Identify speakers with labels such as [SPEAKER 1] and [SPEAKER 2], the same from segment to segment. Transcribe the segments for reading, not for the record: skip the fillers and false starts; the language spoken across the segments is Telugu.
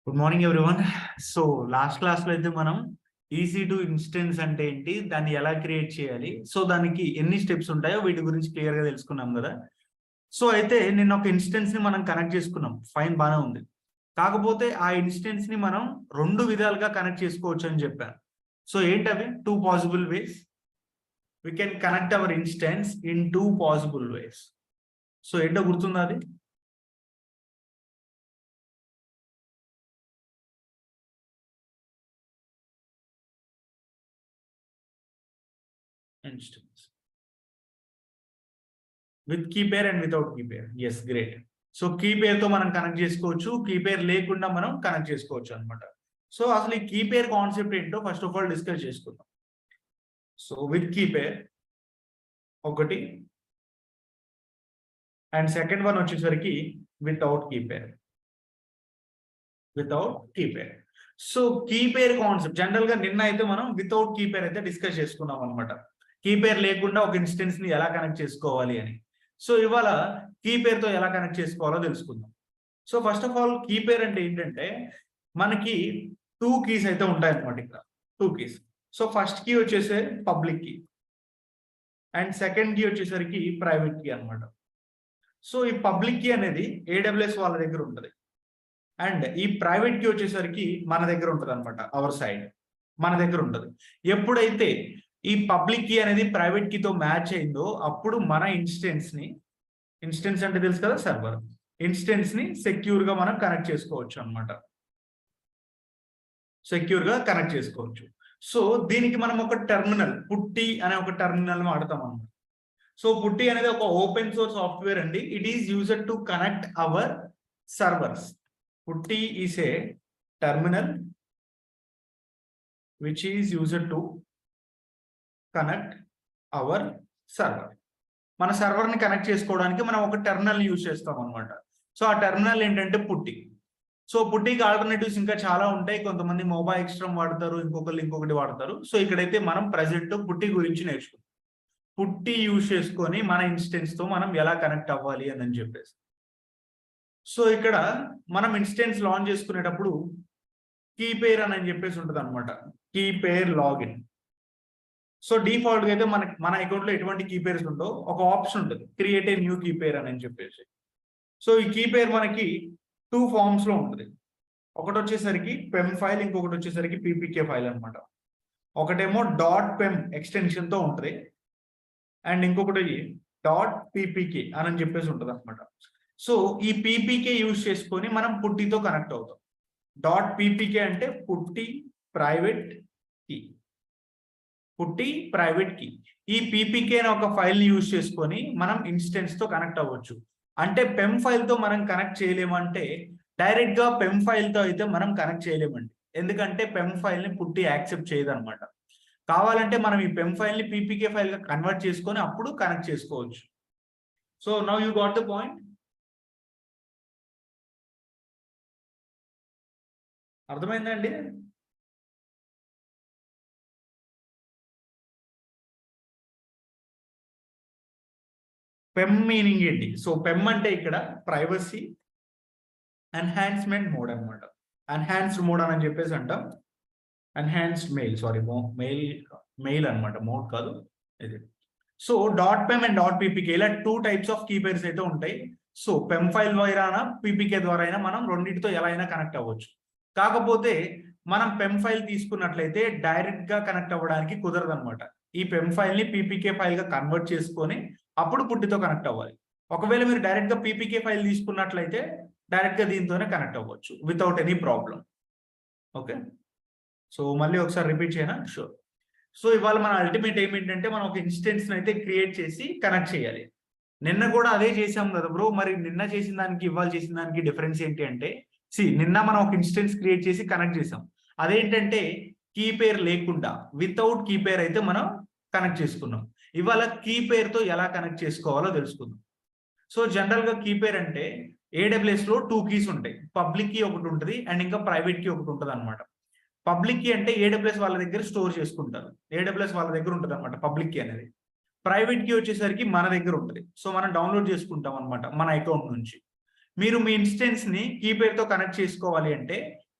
[SPEAKER 1] Good morning everyone. So last క్లాస్లో అయితే మనం EC2 ఇన్స్టెన్స్ అంటే ఏంటి, దాన్ని ఎలా క్రియేట్ చేయాలి, సో దానికి ఎన్ని స్టెప్స్ ఉంటాయో వీటి గురించి క్లియర్గా తెలుసుకున్నాం కదా. సో అయితే నిన్న ఒక ఇన్స్టెన్స్ని మనం కనెక్ట్ చేసుకున్నాం, ఫైన్, బాగానే ఉంది. కాకపోతే ఆ ఇన్స్టెన్స్ని మనం రెండు విధాలుగా కనెక్ట్ చేసుకోవచ్చు అని చెప్పాను. సో ఏంటవి? Two possible ways. We can connect our instance in two possible ways. So ఏంటో గుర్తుందా అది? Instance with key pair and without key pair. Yes, great. So key pair తో మనం కనెక్ట్ చేసుకోవచ్చు, కీ పేర్ లేకుండా మనం కనెక్ట్ చేసుకోవచ్చు అనమాట. సో అసలు ఈ కీ పేర్ కాన్సెప్ట్ ఏంటో ఫస్ట్ ఆఫ్ ఆల్ డిస్కస్ చేసుకుందాం. సో విత్ కీ పేర్ ఒకటి, అండ్ సెకండ్ వన్ వచ్చేసరికి without key pair. Without key pair. So key pair concept general గా నిన్న అయితే మనం వితౌట్ కీ పేర్ అయితే డిస్కస్ చేసుకున్నాం అనమాట. కీ పేర్ లేకుండా ఒక ఇన్స్టెన్స్ ని ఎలా కనెక్ట్ చేసుకోవాలి అని. సో ఇవాళ కీ పేర్ తో ఎలా కనెక్ట్ చేసుకోవాలో తెలుసుకుందాం. So first of all key pair అంటే ఏంటంటే మనకి టూ కీస్ అయితే ఉంటాయి అనమాట. ఇక్కడ two keys. So first key వచ్చేసే public key and second key వచ్చేసరికి ప్రైవేట్ కీ అనమాట. సో ఈ పబ్లిక్ కీ అనేది AWS వాళ్ళ దగ్గర ఉంటుంది, అండ్ ఈ ప్రైవేట్ కీ వచ్చేసరికి మన దగ్గర ఉంటుంది అనమాట. అవర్ సైడ్ మన దగ్గర ఉంటుంది. ఎప్పుడైతే ఈ పబ్లిక్ కీ అనేది ప్రైవేట్ కీతో మ్యాచ్ అయిందో అప్పుడు మన ఇన్స్టెన్స్ అంటే తెలుసు కదా, సర్వర్. ఇన్స్టెన్స్ ని సెక్యూర్ గా మనం కనెక్ట్ చేసుకోవచ్చు అనమాట. సెక్యూర్ గా కనెక్ట్ చేసుకోవచ్చు. సో దీనికి మనం ఒక టెర్మినల్, పుట్టి అనే ఒక టెర్మినల్ వాడతాం అనమాట. సో పుట్టి అనేది ఒక ఓపెన్ సోర్స్ సాఫ్ట్వేర్ అండి. It is used to connect our servers. PuTTY is a terminal which is used to connect our server. మన సర్వర్ ని కనెక్ట్ చేసుకోవడానికి మనం ఒక టెర్మినల్ యూజ్ చేస్తాం అనమాట. సో ఆ టెర్మినల్ ఏంటంటే పుట్టి. సో పుట్టికి ఆల్టర్నేటివ్స్ ఇంకా చాలా ఉంటాయి. కొంతమంది మొబైల్ ఎక్స్ట్రమ్ వాడతారు, ఇంకొకటి వాడతారు. సో ఇక్కడైతే మనం ప్రెసెంట్ పుట్టి గురించి నేర్చుకుంటాం. పుట్టి యూజ్ చేసుకొని మన ఇన్స్టెన్స్ తో మనం ఎలా కనెక్ట్ అవ్వాలి అని చెప్పేసి. సో ఇక్కడ మనం ఇన్స్టెన్స్ లాంచ్ చేసుకునేటప్పుడు కీ పేర్ అని చెప్పేసి ఉంటుంది అనమాట. Key pair login. So default గా అయితే మన అకౌంట్ లో ఎటువంటి కీ పేర్స్ ఉండో ఒక ఆప్షన్ ఉంటుంది, create a new key pair అని చెప్పేసి. సో ఈ కీ పేర్ మనకి టూ ఫార్మ్స్ లో ఉంటుంది. ఒకటి వచ్చేసరికి పెమ్ ఫైల్, ఇంకొకటి వచ్చేసరికి పీపీకే ఫైల్ అనమాట. ఒకటేమో .pem ఎక్స్టెన్షన్ తో ఉంటుంది, అండ్ ఇంకొకటి .ppk అని చెప్పేసి ఉంటుంది అనమాట. సో ఈ పీపీకే యూజ్ చేసుకొని మనం పుట్టితో కనెక్ట్ అవుతాం. .ppk అంటే పుట్టి ప్రైవేట్ కీ. పుట్టి ప్రైవేట్ కీ. ఈ పీపీకే అనే ఒక ఫైల్ ని యూజ్ చేసుకొని మనం ఇన్స్టెన్స్ తో కనెక్ట్ అవ్వచ్చు. అంటే పెమ్ ఫైల్ తో మనం కనెక్ట్ చేయలేమంటే డైరెక్ట్ గా పెమ్ ఫైల్ తో అయితే మనం కనెక్ట్ చేయలేమండి. ఎందుకంటే పెమ్ ఫైల్ ని పుట్టి యాక్సెప్ట్ చేయదు అనమాట. కావాలంటే మనం ఈ పెమ్ ఫైల్ ని పీపీకే ఫైల్ గా కన్వర్ట్ చేసుకొని అప్పుడు కనెక్ట్ చేసుకోవచ్చు. So now you got the point. అర్థమైందండి? పెమ్ మీనింగ్ ఏంటి? సో పెమ్ అంటే ఇక్కడ ప్రైవసీ ఎన్హాన్స్మెంట్ మోడ్ అనమాట. ఎన్హాన్స్డ్ మోడ్ అని చెప్పేసి అంటాం. ఎన్హాన్స్డ్ మెయిల్, సారీ మెయిల్ అనమాట, మోడ్ కాదు ఇది. సో .pem అండ్ .ppk ఇలా two types of key pairs అయితే ఉంటాయి. సో పెమ్ ఫైల్ ద్వారా పీపీకే ద్వారా అయినా మనం రెండింటితో ఎలా అయినా కనెక్ట్ అవ్వచ్చు. కాకపోతే మనం పెమ్ ఫైల్ తీసుకున్నట్లయితే డైరెక్ట్ గా కనెక్ట్ అవ్వడానికి కుదరదు అనమాట. ఈ పెమ్ ఫైల్ ని పీపీకే ఫైల్ గా కన్వర్ట్ చేసుకొని అప్పుడు పుట్టితో కనెక్ట్ అవ్వాలి. ఒకవేళ మీరు డైరెక్ట్ గా పీపీకే ఫైల్ తీసుకున్నట్లయితే డైరెక్ట్ గా దీంతోనే కనెక్ట్ అవ్వచ్చు without any problem. Okay, so మళ్ళీ ఒకసారి రిపీట్ చేయనా? షూర్. సో ఇవాళ మన అల్టిమేట్ ఏమిటంటే మనం ఒక ఇన్స్టెన్స్ అయితే క్రియేట్ చేసి కనెక్ట్ చేయాలి. నిన్న కూడా అదే చేసాం కదా బ్రో. మరి నిన్న చేసిన దానికి ఇవాళ చేసిన దానికి డిఫరెన్స్ ఏంటి అంటే, నిన్న మనం ఒక ఇన్స్టెన్స్ క్రియేట్ చేసి కనెక్ట్ చేసాం. అదేంటంటే కీ పేర్ లేకుండా వితౌట్ కీ పేర్ అయితే మనం కనెక్ట్ చేసుకున్నాం. ఇవాళ కీ పేర్ తో ఎలా కనెక్ట్ చేసుకోవాలో తెలుసుకుందాం. సో జనరల్ గా కీ పేర్ అంటే AWS లో టూ కీస్ ఉంటాయి. పబ్లిక్ కీ ఒకటి ఉంటుంది అండ్ ఇంకా ప్రైవేట్ కీ ఒకటి ఉంటుంది అనమాట. పబ్లిక్ కీ అంటే AWS వాళ్ళ దగ్గర స్టోర్ చేసుకుంటారు. AWS వాళ్ళ దగ్గర ఉంటుంది అనమాట పబ్లిక్ కీ అనేది. ప్రైవేట్ కీ వచ్చేసరికి మన దగ్గర ఉంటుంది. సో మనం డౌన్లోడ్ చేసుకుంటాం అనమాట మన అకౌంట్ నుంచి. మీరు మీ ఇన్స్టెన్స్ ని కీ పేర్ తో కనెక్ట్ చేసుకోవాలి అంటే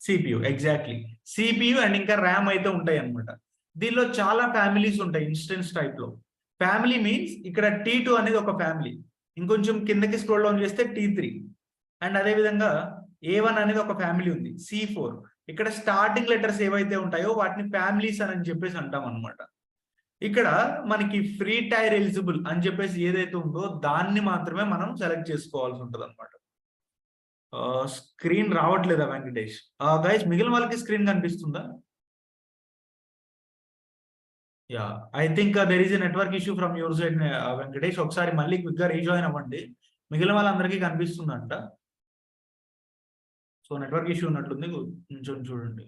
[SPEAKER 1] సిపియు ఎగ్జాక్ట్లీ. సిపియు అండ్ ఇంకా ర్యామ్ అయితే ఉంటాయి అనమాట. దీనిలో చాలా ఫ్యామిలీస్ ఉంటాయి ఇన్స్టెన్స్ టైప్ లో. ఫ్యామిలీ మీన్స్ ఇక్కడ T2 అనేది ఒక ఫ్యామిలీ, ఇంకొంచెం కిందకి స్క్రోల్ డౌన్ చేస్తే T3, అండ్ అదే విధంగా A1 అనేది ఒక ఫ్యామిలీ ఉంది, C4. ఇక్కడ స్టార్టింగ్ లెటర్స్ ఏవైతే ఉంటాయో వాటిని ఫ్యామిలీస్ అని చెప్పేసి అంటాం అనమాట. ఇక్కడ మనకి ఫ్రీ టైర్ ఎలిజిబుల్ అని చెప్పేసి ఏదైతే ఉందో దాన్ని మాత్రమే మనం సెలెక్ట్ చేసుకోవాల్సి ఉంటుంది అనమాట. స్క్రీన్ రావట్లేదా వెంకటేష్? గైస్ మిగిలిన వాళ్ళకి స్క్రీన్ కనిపిస్తుందా? Yeah, I think there is a network issue from your side Venkatesh. ఒకసారి మళ్ళీ క్విక్ గా రీజాయిన్ అవ్వండి. మిగిలిన వాళ్ళందరికీ కనిపిస్తుందంట. సో నెట్వర్క్ ఇష్యూ ఉన్నట్లుంది, కొంచెం చూడండి.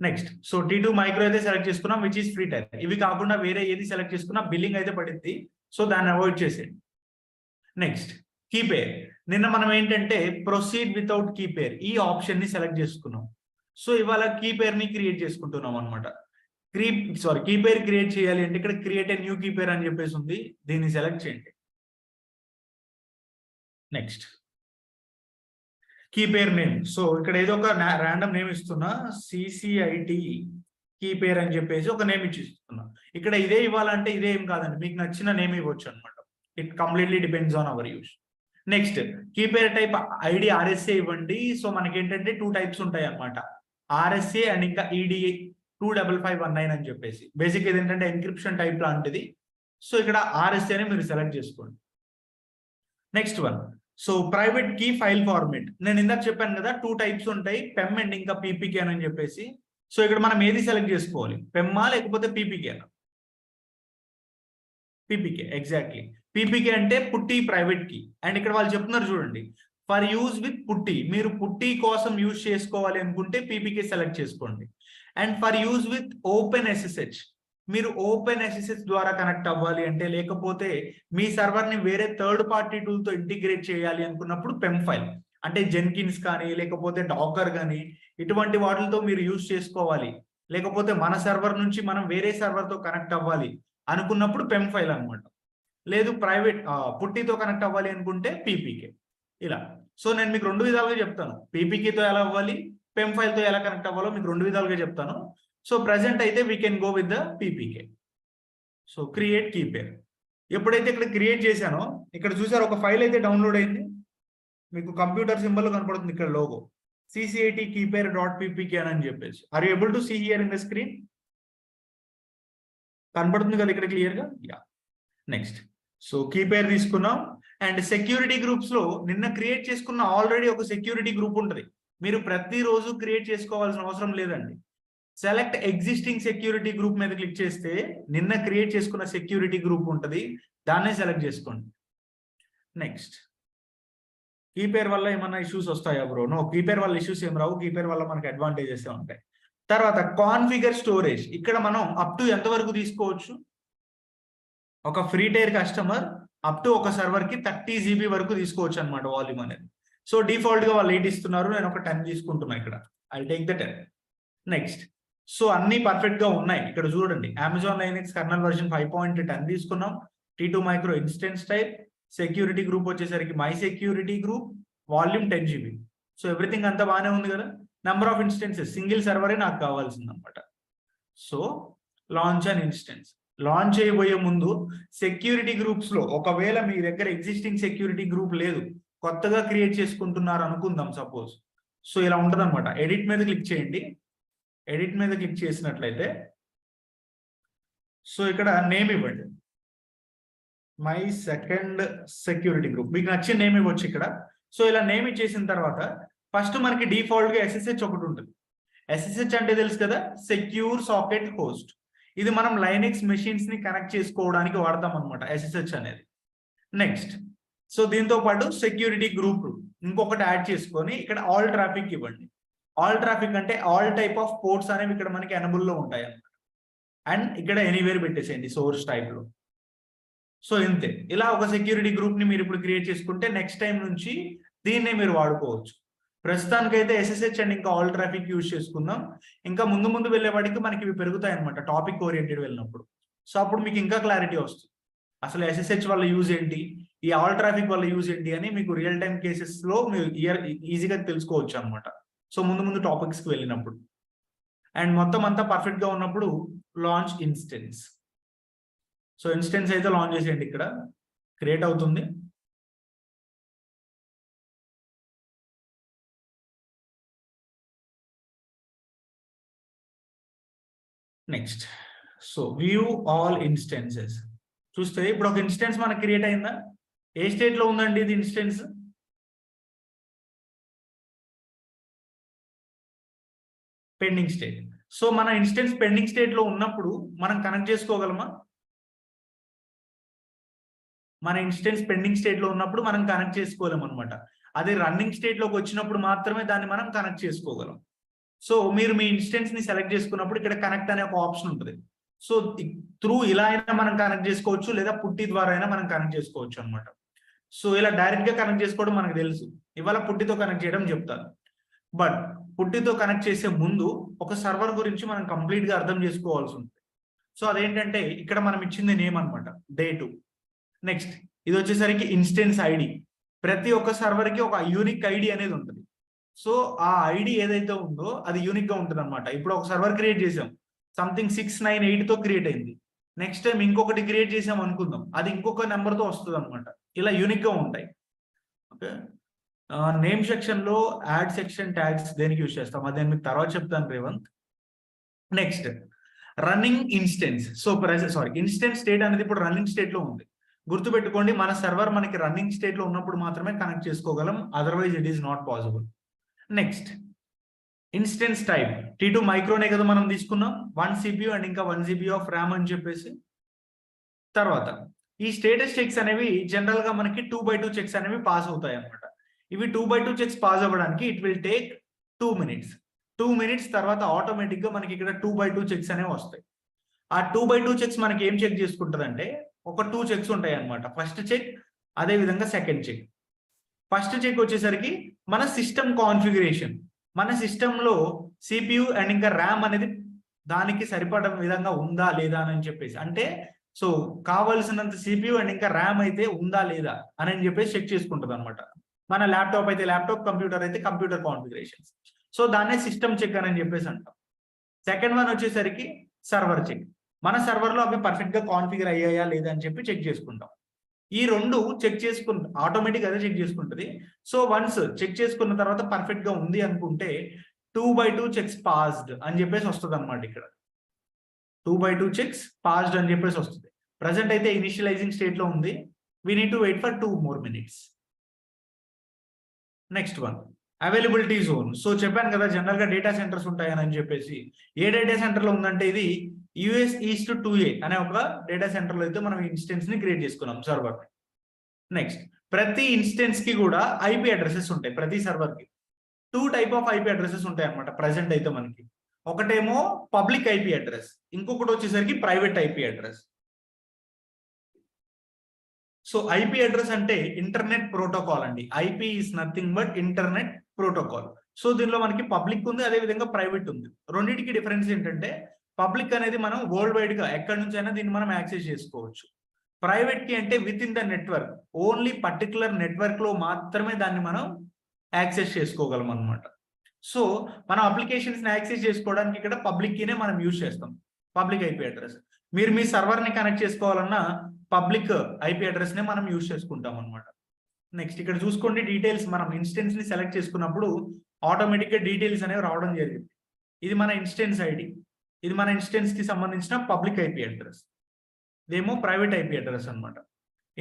[SPEAKER 1] నెక్స్ట్, సో T2 మైక్రో అయితే సెలెక్ట్ చేసుకున్నాం, విచ్ ఈస్ ఫ్రీ టైర్. ఇవి కాకుండా వేరే ఏది సెలెక్ట్ చేసుకున్నా బిల్లింగ్ అయితే పడింది, సో దాన్ని అవాయిడ్ చేసేయండి. Next, key pair. నిన్న మనం ఏంటంటే ప్రొసీడ్ వితౌట్ కీపేర్ ఈ ఆప్షన్ ని సెలెక్ట్ చేసుకున్నాం. సో ఇవాళ కీపేర్ ని క్రియేట్ చేసుకుంటున్నాం అనమాట. కీపేర్ క్రియేట్ చేయాలి అంటే ఇక్కడ క్రియేట్ ఏ న్యూ కీపేర్ అని చెప్పేసి ఉంది, దీన్ని సెలెక్ట్ చేయండి. Next, key pair name. సో ఇక్కడ ఏదో ఒక ర్యాండమ్ నేమ్ ఇస్తున్నా, CCIT కీపేర్ అని చెప్పేసి ఒక నేమ్ ఇస్తున్నా. ఇక్కడ ఇదే ఇవ్వాలంటే ఇదే ఏం కాదండి, మీకు నచ్చిన నేమ్ ఇవ్వచ్చు అనమాట. It completely depends on hour use. Next, key pair type ID RSA ఇవ్వండి. సో మనకి ఏంటంటే 2 టైప్స్ ఉంటాయి అనమాట, RSA అండ్ ఇంకా EDA 25519 అని చెప్పేసి. బేసిక్ ఇది ఏంటంటే ఎన్క్రిప్షన్ టైప్ లాంటిది. సో ఇక్కడ RSA ని మీరు సెలెక్ట్ చేసుకోండి. Next one, so private key file format. నేను ఇందాక చెప్పాను కదా 2 టైప్స్ ఉంటాయి, పెమ్ అండ్ ఇంకా PPK అని చెప్పేసి. సో ఇక్కడ మనం ఏది సెలెక్ట్ చేసుకోవాలి, పెమ్మా లేకపోతే PPK? PPK exactly. PPK అంటే పుట్టి ప్రైవేట్ కీ. అండ్ ఇక్కడ వాళ్ళు చెప్తున్నారు చూడండి, ఫర్ యూజ్ విత్ పుట్టి. మీరు పుట్టి కోసం యూజ్ చేసుకోవాలి అనుకుంటే PPK సెలెక్ట్ చేసుకోండి. And for use with open SSH, మీరు ఓపెన్ SSH ద్వారా కనెక్ట్ అవ్వాలి అంటే, లేకపోతే మీ సర్వర్ ని వేరే థర్డ్ పార్టీ టూల్ తో ఇంటిగ్రేట్ చేయాలి అనుకున్నప్పుడు పెమ్ ఫైల్ అంటే జెన్కిన్స్ కానీ లేకపోతే డాకర్ కానీ ఇటువంటి వాటితో మీరు యూజ్ చేసుకోవాలి, లేకపోతే మన సర్వర్ నుంచి మనం వేరే సర్వర్ తో కనెక్ట్ అవ్వాలి అనుకున్నప్పుడు పెమ్ ఫైల్ అనమాట. లేదు ప్రైవేట్ పుట్టితో కనెక్ట్ అవ్వాలి అనుకుంటే PPK. ఇలా. సో నేను మీకు 2 విధాలుగా చెప్తాను, PPK తో ఎలా అవ్వాలి, పెమ్ ఫైల్ తో ఎలా కనెక్ట్ అవ్వాలో మీకు 2 విధాలుగా చెప్తాను. సో ప్రెసెంట్ అయితే we can go with the PPK. So create key pair. ఎప్పుడైతే ఇక్కడ క్రియేట్ చేశానో ఇక్కడ చూసారు ఒక ఫైల్ అయితే డౌన్లోడ్ అయింది, మీకు కంప్యూటర్ సింబల్ కనపడుతుంది ఇక్కడ లోగో, CCIT keeper.ppk అని చెప్పేసి. Are you able to see here in the screen? కనపడుతుంది కదా ఇక్కడ క్లియర్ గా? యా. నెక్స్ట్, సో కీపేర్ తీసుకున్నాం. అండ్ సెక్యూరిటీ గ్రూప్స్ లో నిన్న క్రియేట్ చేసుకున్న ఆల్రెడీ ఒక సెక్యూరిటీ గ్రూప్ ఉంటుంది, మీరు ప్రతిరోజు క్రియేట్ చేసుకోవాల్సిన అవసరం లేదండి. సెలెక్ట్ ఎగ్జిస్టింగ్ సెక్యూరిటీ గ్రూప్ మీద క్లిక్ చేస్తే నిన్న క్రియేట్ చేసుకున్న సెక్యూరిటీ గ్రూప్ ఉంటుంది, దాన్నే సెలెక్ట్ చేసుకోండి. నెక్స్ట్, కీపేర్ వల్ల ఏమన్నా ఇష్యూస్ వస్తాయా బ్రో? నో, కీపేర్ వల్ల ఇష్యూస్ ఏం రావు, కీపేర్ వల్ల మనకి అడ్వాంటేజెస్ ఉంటాయి. తర్వాత కాన్ఫిగర్ స్టోరేజ్. ఇక్కడ మనం అప్ టు ఎంత వరకు తీసుకోవచ్చు, ఒక free tyre customer up to ఒక సర్వర్ కి 30 GB వరకు తీసుకోవచ్చు అనమాట వాల్యూమ్ అనేది. సో డిఫాల్ట్ గా వాళ్ళు 8 ఇస్తున్నారు, నేను ఒక 10 తీసుకుంటున్నా ఇక్కడ. I take the 10. Next, so అన్ని పర్ఫెక్ట్ గా ఉన్నాయి ఇక్కడ చూడండి. అమెజాన్ లైనక్స్ కర్నల్ వర్షన్ 5.10 తీసుకున్నాం. T2 micro instance type, security group వచ్చేసరికి my security group, volume 10 GB. So everything అంతా బాగానే ఉంది కదా. నెంబర్ ఆఫ్ ఇన్స్టెన్సెస్ సింగిల్ సర్వరే నాకు కావాల్సింది అనమాట. So launch and instance. Launch చేయబోయే ముందు సెక్యూరిటీ గ్రూప్స్ లో ఒకవేళ మీ దగ్గర ఎగ్జిస్టింగ్ సెక్యూరిటీ గ్రూప్ లేదు, కొత్తగా క్రియేట్ చేసుకుంటున్నారు అనుకుందాం సపోజ్. సో ఇలా ఉంటుంది అనమాట. ఎడిట్ మీద క్లిక్ చేయండి. ఎడిట్ మీద క్లిక్ చేసినట్లయితే సో ఇక్కడ నేమ్ ఇవ్వండి, మై సెకండ్ సెక్యూరిటీ గ్రూప్, మీకు నచ్చిన నేమ్ ఇవ్వచ్చు ఇక్కడ. సో ఇలా నేమ్ ఇచ్చేసిన తర్వాత ఫస్ట్ మనకి డిఫాల్ట్ గా SSH ఒకటి ఉంటుంది. SSH అంటే తెలుసు కదా, సెక్యూర్ సాకెట్ హోస్ట్. ఇది మనం లైనక్స్ మెషిన్స్ ని కనెక్ట్ చేసుకోవడానికి వాడతాం అనమాట SSH అనేది. నెక్స్ట్, సో దీంతో పాటు సెక్యూరిటీ గ్రూప్ ఇంకొకటి యాడ్ చేసుకొని ఇక్కడ ఆల్ ట్రాఫిక్ ఇవ్వండి. ఆల్ ట్రాఫిక్ అంటే ఆల్ టైప్ ఆఫ్ పోర్ట్స్ అనేవి ఇక్కడ మనకి ఎనబుల్ లో ఉంటాయి అన్నమాట. అండ్ ఇక్కడ ఎనీవేర్ పెట్టేసేయండి సోర్స్ టైప్ లో. సో ఇంతే. ఇలా ఒక సెక్యూరిటీ గ్రూప్ ని మీరు ఇప్పుడు క్రియేట్ చేసుకుంటే నెక్స్ట్ టైం నుంచి దీన్నే మీరు వాడుకోవచ్చు. ప్రస్తుతానికైతే SSH అండ్ ఇంకా ఆల్ ట్రాఫిక్ యూజ్ చేసుకుందాం. ఇంకా ముందు ముందు వెళ్ళేవాడికి మనకి ఇవి పెరుగుతాయి అనమాట, టాపిక్ ఓరియంటెడ్ వెళ్ళినప్పుడు. సో అప్పుడు మీకు ఇంకా క్లారిటీ వస్తుంది అసలు SSH వల్ల యూజ్ ఏంటి, ఈ ఆల్ ట్రాఫిక్ వల్ల యూజ్ ఏంటి అని మీకు రియల్ టైం కేసెస్ లో మీరు ఈజీగా తెలుసుకోవచ్చు అనమాట. సో ముందు టాపిక్స్ కి వెళ్ళినప్పుడు అండ్ మొత్తం అంతా పర్ఫెక్ట్ గా ఉన్నప్పుడు లాంచ్ ఇన్స్టెన్స్. సో ఇన్స్టెన్స్ అయితే లాంచ్ చేసేయండి, ఇక్కడ క్రియేట్ అవుతుంది. Next so view all instances చూస్తే ఇప్పుడు ఒక ఇన్స్టెన్స్ మనకు క్రియేట్ అయిందా? ఏ స్టేట్ లో ఉందండి ఇది ఇన్స్టెన్స్? Pending state. సో మన ఇన్స్టెన్స్ పెండింగ్ స్టేట్ లో ఉన్నప్పుడు మనం కనెక్ట్ చేసుకోగలమా? మన ఇన్స్టెన్స్ పెండింగ్ స్టేట్ లో ఉన్నప్పుడు మనం కనెక్ట్ చేసుకోలేం అనమాట. అదే రన్నింగ్ స్టేట్ లోకి వచ్చినప్పుడు మాత్రమే దాన్ని మనం కనెక్ట్ చేసుకోగలం. సో మీరు మీ ఇన్స్టెన్స్ ని సెలెక్ట్ చేసుకున్నప్పుడు ఇక్కడ కనెక్ట్ అనే ఒక ఆప్షన్ ఉంటుంది. సో త్రూ ఇలా అయినా మనం కనెక్ట్ చేసుకోవచ్చు, లేదా పుట్టి ద్వారా అయినా మనం కనెక్ట్ చేసుకోవచ్చు అనమాట. సో ఇలా డైరెక్ట్ గా కనెక్ట్ చేసుకోవడం మనకు తెలుసు, ఇవాళ పుట్టితో కనెక్ట్ చేయడం చెప్తాను. బట్ పుట్టితో కనెక్ట్ చేసే ముందు ఒక సర్వర్ గురించి మనం కంప్లీట్ గా అర్థం చేసుకోవాల్సి ఉంటుంది. సో అదేంటంటే ఇక్కడ మనం ఇచ్చింది నేమ్ అనమాట, డే2. నెక్స్ట్ ఇది వచ్చేసరికి ఇన్స్టెన్స్ ఐడి. ప్రతి ఒక్క సర్వర్ కి ఒక యూనిక్ ఐడి అనేది ఉంటుంది. సో ఆ ఐడి ఏదైతే ఉందో అది యూనిక్ గా ఉంటుంది అనమాట. ఇప్పుడు ఒక సర్వర్ క్రియేట్ చేసాం, సంథింగ్ 698 తో క్రియేట్ అయింది. నెక్స్ట్ టైం ఇంకొకటి క్రియేట్ చేసాం అనుకుందాం, అది ఇంకొక నెంబర్ తో వస్తుంది అనమాట. ఇలా యూనిక్ గా ఉంటాయి. ఓకే, నేమ్ సెక్షన్ లో యాడ్ సెక్షన్ ట్యాగ్స్ దేనికి యూజ్ చేస్తాం అదే మీకు తర్వాత చెప్తాను Revanth. Next running instance. So instance state అనేది ఇప్పుడు రన్నింగ్ స్టేట్ లో ఉంది. గుర్తుపెట్టుకోండి, మన సర్వర్ మనకి రన్నింగ్ స్టేట్ లో ఉన్నప్పుడు మాత్రమే కనెక్ట్ చేసుకోగలం, otherwise it is not possible. Next instance type T2 మైక్రోనే కదా మనం తీసుకున్నాం, 1 CPU అండ్ ఇంకా 1 GB ఆఫ్ ర్యామ్ అని చెప్పేసి. తర్వాత ఈ స్టేటస్ చెక్స్ అనేవి జనరల్ గా మనకి 2x2 చెక్స్ అనేవి పాస్ అవుతాయి అనమాట. ఇవి 2x2 చెక్స్ పాస్ అవ్వడానికి it will take 2 minutes. 2 minutes తర్వాత ఆటోమేటిక్ గా మనకి ఇక్కడ 2x2 చెక్స్ అనేవి వస్తాయి. ఆ 2x2 చెక్స్ మనకి ఏం చెక్ చేసుకుంటుంది అంటే ఒక 2 చెక్స్ ఉంటాయి అనమాట. ఫస్ట్ చెక్, అదే విధంగా సెకండ్ చెక్. ఫస్ట్ చెక్ వచ్చేసరికి మన సిస్టమ్ కాన్ఫిగరేషన్, మన సిస్టంలో CPU అండ్ ఇంకా ర్యామ్ అనేది దానికి సరిపడ విధంగా ఉందా లేదా అని చెప్పేసి, అంటే సో కావాల్సినంత CPU అండ్ ఇంకా ర్యామ్ అయితే ఉందా లేదా అని చెప్పేసి చెక్ చేసుకుంటుంది అనమాట. మన ల్యాప్టాప్ అయితే ల్యాప్టాప్, కంప్యూటర్ అయితే కంప్యూటర్ కాన్ఫిగరేషన్స్. సో దాన్నే సిస్టమ్ చెక్ అని చెప్పేసి అంటాం. సెకండ్ వన్ వచ్చేసరికి సర్వర్ చెక్. మన సర్వర్లో అవి పర్ఫెక్ట్ గా కాన్ఫిగర్ అయ్యాయా లేదా అని చెప్పి చెక్ చేసుకుంటాం. ఈ రెండు చెక్ చేసుకున్న ఆటోమేటిక్ అదే చెక్ చేసుకుంటుంది. సో వన్స్ చెక్ చేసుకున్న తర్వాత పర్ఫెక్ట్ గా ఉంది అనుకుంటే 2x2 చెక్స్ పాస్డ్ అని చెప్పేసి వస్తుంది అనమాట. ఇక్కడ 2x2 చెక్స్ పాస్డ్ అని చెప్పేసి వస్తుంది. ప్రజెంట్ అయితే ఇనిషియలైజింగ్ స్టేట్ లో ఉంది. We need to wait for 2 more minutes. Next one availability zone. So చెప్పాను కదా జనరల్ గా డేటా సెంటర్స్ ఉంటాయని చెప్పేసి. ఏ డేటా సెంటర్ లో ఉందంటే ఇది US East 2A అనే ఒక డేటా సెంటర్ లో అయితే మనం ఇన్స్టెన్స్ ని క్రియేట్ చేసుకున్నాం సర్వర్. నెక్స్ట్ ప్రతి ఇన్స్టెన్స్ కి కూడా IP అడ్రసెస్ ఉంటాయి. ప్రతి సర్వర్ కి 2 type ఆఫ్ IP అడ్రసెస్ ఉంటాయి అనమాట. ప్రజెంట్ అయితే మనకి ఒకటేమో పబ్లిక్ IP అడ్రస్, ఇంకొకటి వచ్చేసరికి private IP address. So IP address అంటే ఇంటర్నెట్ ప్రోటోకాల్ అండి. IP is nothing but internet protocol. So దీనిలో మనకి పబ్లిక్ ఉంది, అదే విధంగా ప్రైవేట్ ఉంది. రెండింటికి డిఫరెన్స్ ఏంటంటే పబ్లిక్ అనేది మనం వరల్డ్ వైడ్ గా ఎక్కడి నుంచి అయినా దీన్ని మనం యాక్సెస్ చేసుకోవచ్చు. ప్రైవేట్ కి అంటే with in the network, only particular network లో మాత్రమే దాన్ని మనం యాక్సెస్ చేసుకోగలం అనమాట. సో మన అప్లికేషన్స్ ని యాక్సెస్ చేసుకోవడానికి ఇక్కడ పబ్లిక్ కీనే మనం యూజ్ చేస్తాం, పబ్లిక్ IP అడ్రస్. మీరు మీ సర్వర్ ని కనెక్ట్ చేసుకోవాలన్నా పబ్లిక్ IP అడ్రస్ నే మనం యూజ్ చేసుకుంటాం అనమాట. నెక్స్ట్ ఇక్కడ చూసుకోండి డీటెయిల్స్. మనం ఇన్స్టెన్స్ ని సెలెక్ట్ చేసుకున్నప్పుడు ఆటోమేటిక్ గా డీటెయిల్స్ అనేవి రావడం జరిగింది. ఇది మన ఇన్స్టెన్స్ ఐడి, ఇది మన ఇన్స్టెన్స్ కి సంబంధించిన పబ్లిక్ IP అడ్రస్, ఇదేమో ప్రైవేట్ IP అడ్రస్ అనమాట.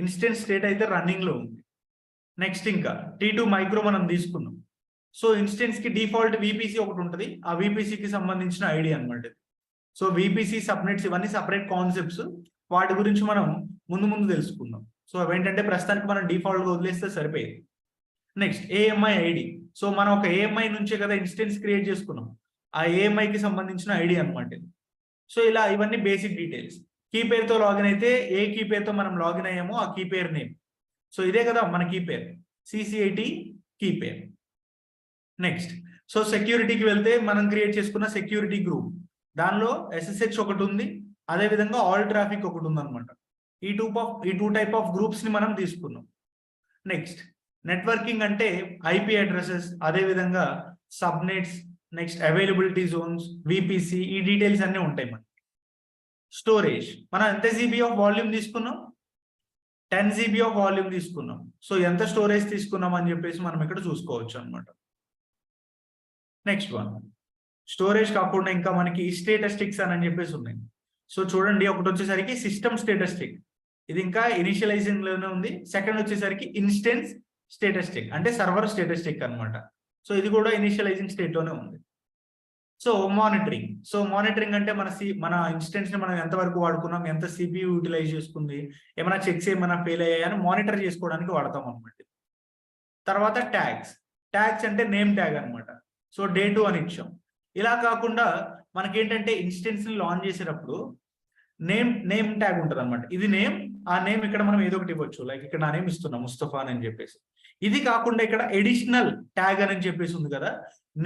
[SPEAKER 1] ఇన్స్టెన్స్ స్టేట్ అయితే రన్నింగ్ లో ఉంది. నెక్స్ట్ ఇంకా T2 మైక్రో మనం తీసుకున్నాం. సో ఇన్స్టెన్స్ కి డిఫాల్ట్ VPC ఒకటి ఉంటుంది, ఆ VPC కి సంబంధించిన ఐడి అనమాట. సో VPC సబ్నెట్స్ ఇవన్నీ సపరేట్ కాన్సెప్ట్స్, వాటి గురించి మనం ముందు తెలుసుకుందాం. సో అవేంటంటే ప్రస్తుతానికి మనం డిఫాల్ట్ గా వదిలేస్తే సరిపోయేది. Next AMI ID. సో మనం ఒక AMI నుంచే కదా ఇన్స్టెన్స్ క్రియేట్ చేసుకున్నాం, ఆ AMI కి సంబంధించిన ఐడి అనమాట. సో ఇలా ఇవన్నీ బేసిక్ డీటెయిల్స్. కీ పేరుతో లాగిన్ అయితే ఏ కీ పేరుతో మనం లాగిన్ అయ్యామో ఆ కీ పేరు నేమ్. సో ఇదే కదా మన కీ పేరు, CCIT కీ పేరు. నెక్స్ట్ సో సెక్యూరిటీకి వెళ్తే మనం క్రియేట్ చేసుకున్న సెక్యూరిటీ గ్రూప్, దానిలో SSH ఒకటి ఉంది, అదే విధంగా ఆల్ ట్రాఫిక్ ఒకటి ఉంది అనమాట. ఈ టూ టైప్ ఆఫ్ గ్రూప్స్ ని మనం తీసుకున్నాం. నెక్స్ట్ నెట్వర్కింగ్ అంటే ఐపీ అడ్రసెస్, అదేవిధంగా subnets, next availability Jones, VPC, ఈ డీటెయిల్స్ అన్నీ ఉంటాయి మనకి. స్టోరేజ్ మనం ఎంత జీబీ ఆఫ్ వాల్యూమ్ తీసుకున్నాం, 10 GB ఆఫ్ వాల్యూమ్ తీసుకున్నాం. సో ఎంత స్టోరేజ్ తీసుకున్నాం అని చెప్పేసి మనం ఇక్కడ చూసుకోవచ్చు అనమాట. నెక్స్ట్ వన్ స్టోరేజ్ కాకుండా ఇంకా మనకి స్టేటస్టిక్స్ అని చెప్పేసి ఉన్నాయి. సో చూడండి, ఒకటి వచ్చేసరికి సిస్టమ్ స్టేటస్టిక్, ఇది ఇంకా ఇనిషియలైజింగ్ లోనే ఉంది. సెకండ్ వచ్చేసరికి ఇన్స్టెన్స్ స్టేటస్టిక్ అంటే సర్వర్ స్టేటస్టిక్ అనమాట. సో ఇది కూడా ఇనిషియలైజింగ్ స్టేట్ లోనే ఉంది. సో మానిటరింగ్ అంటే మన ఇన్స్టెన్స్ ని మనం ఎంతవరకు వాడుకున్నాం, ఎంత సిపియు యూటిలైజ్ చేసుకుంది, ఏమైనా చెక్స్ ఏమైనా ఫెయిల్ అయ్యాయని మానిటర్ చేసుకోవడానికి వాడతాం అనమాట. తర్వాత ట్యాగ్స్ అంటే నేమ్ ట్యాగ్ అనమాట. సో డే 2 అని ఇచ్చాం. ఇలా కాకుండా మనకేంటంటే ఇన్స్టెన్స్ ని లాంచ్ చేసేటప్పుడు నేమ్ ట్యాగ్ ఉంటుంది అనమాట. ఇది నేమ్, ఆ నేమ్ ఇక్కడ మనం ఏదో ఒకటి ఇవ్వచ్చు. లైక్ ఇక్కడ నా నేమ్ ఇస్తున్నాం ముస్తఫా అని చెప్పేసి. ఇది కాకుండా ఇక్కడ ఎడిషనల్ ట్యాగ్ అని చెప్పేసి ఉంది కదా.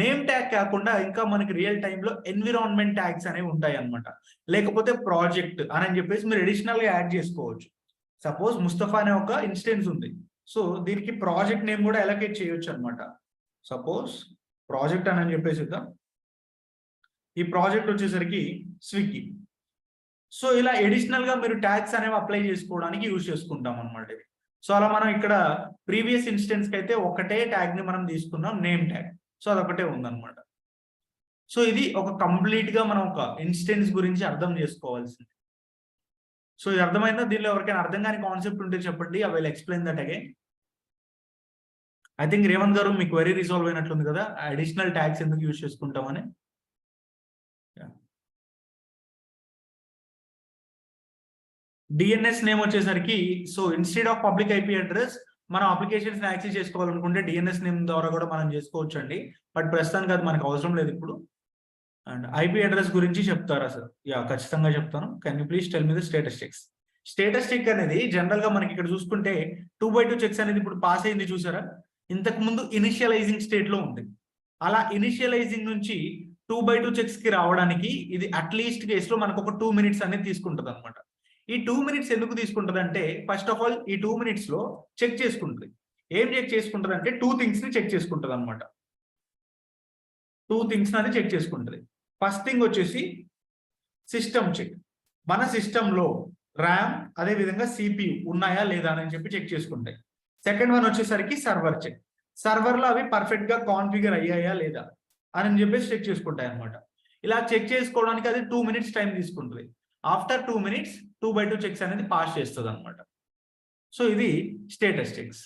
[SPEAKER 1] నేమ్ ట్యాగ్ కాకుండా ఇంకా మనకి రియల్ టైంలో ఎన్విరాన్మెంట్ ట్యాగ్స్ అనేవి ఉంటాయి అనమాట. లేకపోతే ప్రాజెక్ట్ అని చెప్పేసి మీరు ఎడిషనల్ గా యాడ్ చేసుకోవచ్చు. సపోజ్ ముస్తఫా అనే ఒక ఇన్స్టెన్స్ ఉంది. సో దీనికి ప్రాజెక్ట్ నేమ్ కూడా అలొకేట్ చేయొచ్చు అనమాట. సపోజ్ ప్రాజెక్ట్ అని చెప్పేసి ఈ ప్రాజెక్ట్ వచ్చేసరికి స్విగ్గీ. సో ఇలా ఎడిషనల్ గా మీరు ట్యాగ్స్ అనేవి అప్లై చేసుకోవడానికి యూజ్ చేసుకుంటాం అనమాట ఇది. సో అలా మనం ఇక్కడ ప్రీవియస్ ఇన్స్టెన్స్ కి అయితే ఒకటే ట్యాగ్ ని మనం తీసుకున్నాం, నేమ్ ట్యాగ్. సో అదొకటే ఉందన్నమాట. సో ఇది ఒక కంప్లీట్ గా మనం ఒక ఇన్స్టెన్స్ గురించి అర్థం చేసుకోవాల్సింది. సో ఇది అర్థమైందా? దీనిలో ఎవరికైనా అర్థం కాని కాన్సెప్ట్ ఉంటే చెప్పండి. I will explain that again. I think Revanth గారు మీకు వెరీ రిజాల్వ్ అయినట్లుంది కదా, అడిషనల్ ట్యాగ్స్ ఎందుకు యూజ్ చేసుకుంటామని. డిఎన్ఎస్ నేమ్ వచ్చేసరికి, so instead of public IP address మనం అప్లికేషన్స్ యాక్సెస్ చేసుకోవాలనుకుంటే డిఎన్ఎస్ నేమ్ ద్వారా కూడా మనం చేసుకోవచ్చు అండి. బట్ ప్రస్తుతానికి అది మనకు అవసరం లేదు ఇప్పుడు. అండ్ ఐపీ అడ్రస్ గురించి చెప్తారా సార్? యా, ఖచ్చితంగా చెప్తాను. Can you please tell me the statistics. Statistic అనేది జనరల్ గా మనకి ఇక్కడ చూసుకుంటే 2/2 చెక్స్ అనేది ఇప్పుడు పాస్ అయింది చూసారా. ఇంతకు ముందు ఇనిషియలైజింగ్ స్టేట్ లో ఉంది. అలా ఇనిషియలైజింగ్ నుంచి 2/2 చెక్స్ కి రావడానికి ఇది అట్లీస్ట్ కేసులో మనకు ఒక 2 minutes అనేది తీసుకుంటుంది అనమాట. ఈ 2 minutes ఎందుకు తీసుకుంటుంది అంటే, ఫస్ట్ ఆఫ్ ఆల్ ఈ 2 minutes లో చెక్ చేసుకుంటుంది. ఏం చెక్ చేసుకుంటుంది అంటే 2 things ని చెక్ చేసుకుంటుంది అనమాట. 2 things అనేది చెక్ చేసుకుంటుంది. ఫస్ట్ థింగ్ వచ్చేసి సిస్టమ్ చెక్. మన సిస్టంలో ర్యామ్ అదే విధంగా సిపియు ఉన్నాయా లేదా అని చెప్పి చెక్ చేసుకుంటాయి. సెకండ్ వన్ వచ్చేసరికి సర్వర్ చెక్. సర్వర్ లో అవి పర్ఫెక్ట్ గా కాన్ఫిగర్ అయ్యాయా లేదా అని చెప్పేసి చెక్ చేసుకుంటాయి అనమాట. ఇలా చెక్ చేసుకోవడానికి అది 2 minutes టైం తీసుకుంటుంది. ఆఫ్టర్ 2 minutes 2/2 చెక్స్ అనేది పాస్ చేస్తుంది అనమాట. సో ఇది స్టేటస్టిక్స్.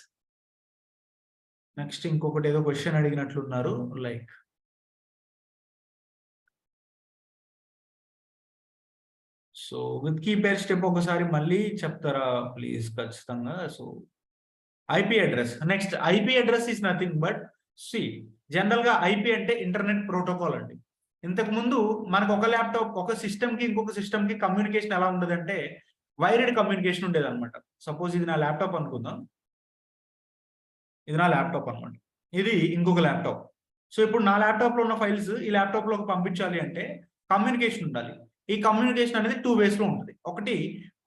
[SPEAKER 1] నెక్స్ట్ ఇంకొకటి ఏదో క్వశ్చన్ అడిగినట్లున్నారు, like so with key pair step ఒకసారి మళ్ళీ చెప్తారా ప్లీజ్? ఖచ్చితంగా. So IP address. Next IP address is nothing but general గా ఐపీ అంటే ఇంటర్నెట్ ప్రోటోకాల్ అండి. ఇంతకు ముందు మనకు ఒక ల్యాప్టాప్ ఒక సిస్టమ్ కి ఇంకొక సిస్టమ్ కి కమ్యూనికేషన్ ఎలా ఉండదంటే వైర్డ్ కమ్యూనికేషన్ ఉండేది అనమాట. సపోజ్ ఇది నా ల్యాప్టాప్ అనుకుందాం, ఇది నా ల్యాప్టాప్ అనమాట, ఇది ఇంకొక ల్యాప్టాప్. సో ఇప్పుడు నా ల్యాప్టాప్ లో ఉన్న ఫైల్స్ ఈ ల్యాప్టాప్ లోకి పంపించాలి అంటే కమ్యూనికేషన్ ఉండాలి. ఈ కమ్యూనికేషన్ అనేది 2 ways లో ఉంటుంది. ఒకటి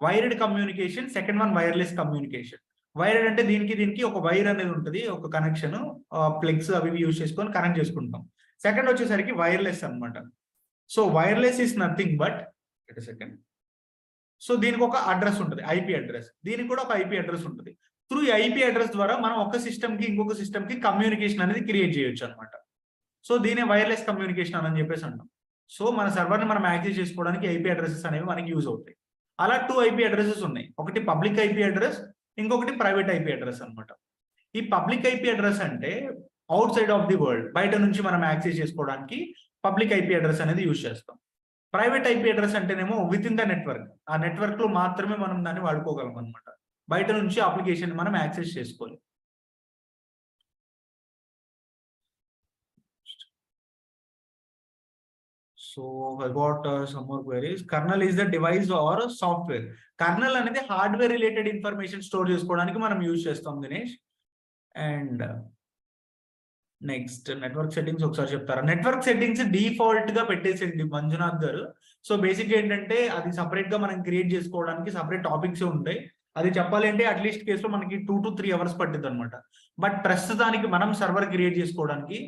[SPEAKER 1] wired communication, second one wireless communication. Wired అంటే దీనికి ఒక వైర్ అనేది ఉంటుంది, ఒక కనెక్షన్, ప్లగ్స్ అవి యూజ్ చేసుకొని కనెక్ట్ చేసుకుంటాం. సెకండ్ వచ్చేసరికి వైర్లెస్ అనమాట. So wireless is nothing but second. So దీనికి ఒక అడ్రస్ ఉంటుంది, ఐపీ అడ్రస్. దీనికి కూడా ఒక ఐపీ అడ్రస్ ఉంటుంది. త్రూ ఈ ఐపీ అడ్రస్ ద్వారా మనం ఒక సిస్టమ్ కి ఇంకొక సిస్టమ్ కి కమ్యూనికేషన్ అనేది క్రియేట్ చేయొచ్చు అనమాట. సో దీని వైర్లెస్ కమ్యూనికేషన్ అని చెప్పేసి అంటాం. సో మన సర్వర్ని మనం యాక్సెస్ చేసుకోవడానికి ఐపీ అడ్రసెస్ అనేవి మనకి యూజ్ అవుతాయి. అలా 2 IP అడ్రసెస్ ఉన్నాయి. ఒకటి పబ్లిక్ ఐపీ అడ్రస్, ఇంకొకటి ప్రైవేట్ ఐపీ అడ్రస్ అనమాట. ఈ పబ్లిక్ ఐపీ అడ్రస్ అంటే out side of the world, బయట నుంచి మనం యాక్సెస్ చేసుకోవడానికి పబ్లిక్ ఐపీ అడ్రస్ అనేది యూజ్ చేస్తాం. ప్రైవేట్ ఐపీ అడ్రస్ అంటేనేమో విత్ ఇన్ ద నెట్వర్క్, ఆ నెట్వర్క్ లో మాత్రమే మనం దాన్ని వాడుకోగలం అనమాట. బయట నుంచి అప్లికేషన్ మనం యాక్సెస్ చేసుకోవాలి. So I got some more queries. Kernel is the device or software. Kernel అనేది హార్డ్వేర్ రిలేటెడ్ ఇన్ఫర్మేషన్ స్టోర్ చేసుకోవడానికి మనం యూజ్ చేస్తాం Dinesh. And next network settings ఒకసారి చెప్తారా? నెట్వర్క్ సెట్టింగ్స్ డిఫాల్ట్ గా పెట్టేసేయండి మంజునాథ్ గారు. సో బేసిక్ ఏంటంటే అది సపరేట్ గా మనం క్రియేట్ చేసుకోవడానికి సపరేట్ టాపిక్స్ ఉంటాయి. అది చెప్పాలి అంటే అట్లీస్ట్ కేసులో మనకి 2 to 3 అవర్స్ పట్టింది అనమాట. బట్ ప్రస్తుతానికి మనం సర్వర్ క్రియేట్ చేసుకోవడానికి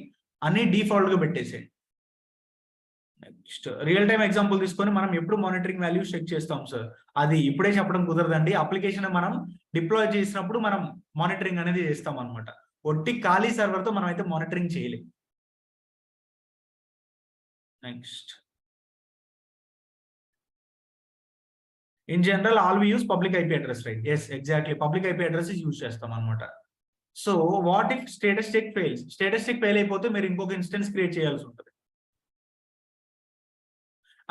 [SPEAKER 1] అన్ని డిఫాల్ట్ గా పెట్టేసేయండి. నెక్స్ట్ రియల్ టైమ్ ఎగ్జాంపుల్ తీసుకొని మనం ఎప్పుడు మానిటరింగ్ వాల్యూస్ చెక్ చేస్తాం సార్. అది ఇప్పుడే చెప్పడం కుదరదండి. అప్లికేషన్ మనం డిప్లాయ్ చేసినప్పుడు మనం మానిటరింగ్ అనేది చేస్తాం అనమాట. ఒట్టి ఖాళీ సర్వర్ తో మనం అయితే మానిటరింగ్ చేయలేం. Next in general all we use public IP address, right? Yes exactly, public IP address use చేస్తాం అనమాట. So what if status check fails? Status check fail అయిపోతే మీరు ఇంకొక ఇన్స్టెన్స్ క్రియేట్ చేయాల్సి ఉంటుంది.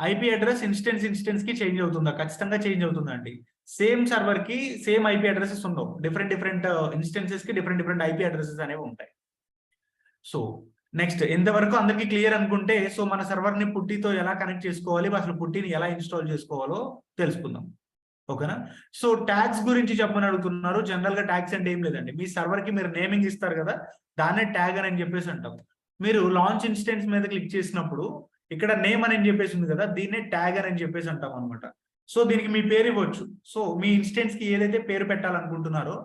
[SPEAKER 1] ఐపీ అడ్రస్ ఇన్స్టెన్స్ కి చేంజ్ అవుతుందా? ఖచ్చితంగా చేంజ్ అవుతుందండి. సేమ్ సర్వర్ కి సేమ్ ఐపీ అడ్రసెస్ ఉండవు. డిఫరెంట్ ఇన్స్టెన్సెస్ కి డిఫరెంట్ ఐపీ అడ్రసెస్ అనేవి ఉంటాయి. సో నెక్స్ట్ ఇంతవరకు అందరికి క్లియర్ అనుకుంటే, సో మన సర్వర్ ని పుట్టితో ఎలా కనెక్ట్ చేసుకోవాలి, అసలు పుట్టిని ఎలా ఇన్స్టాల్ చేసుకోవాలో తెలుసుకుందాం. ఓకేనా? సో ట్యాగ్స్ గురించి చెప్పని అడుగుతున్నారు. జనరల్ గా ట్యాగ్స్ అంటే ఏం లేదండి, మీ సర్వర్ కి మీరు నేమింగ్ ఇస్తారు కదా, దాన్నే ట్యాగ్ అని చెప్పేసి అంటాం. మీరు లాంచ్ ఇన్స్టెన్స్ మీద క్లిక్ చేసినప్పుడు ఇక్కడ నేమ్ అని చెప్పేసి ఉంది కదా, దీన్నే ట్యాగ్ అని చెప్పేసి అంటాం అనమాట. సో దీనికి మీ పేరు ఇవ్వచ్చు. సో మీ ఇన్స్టెన్స్ కి ఏదైతే పేరు పెట్టాలనుకుంటున్నారో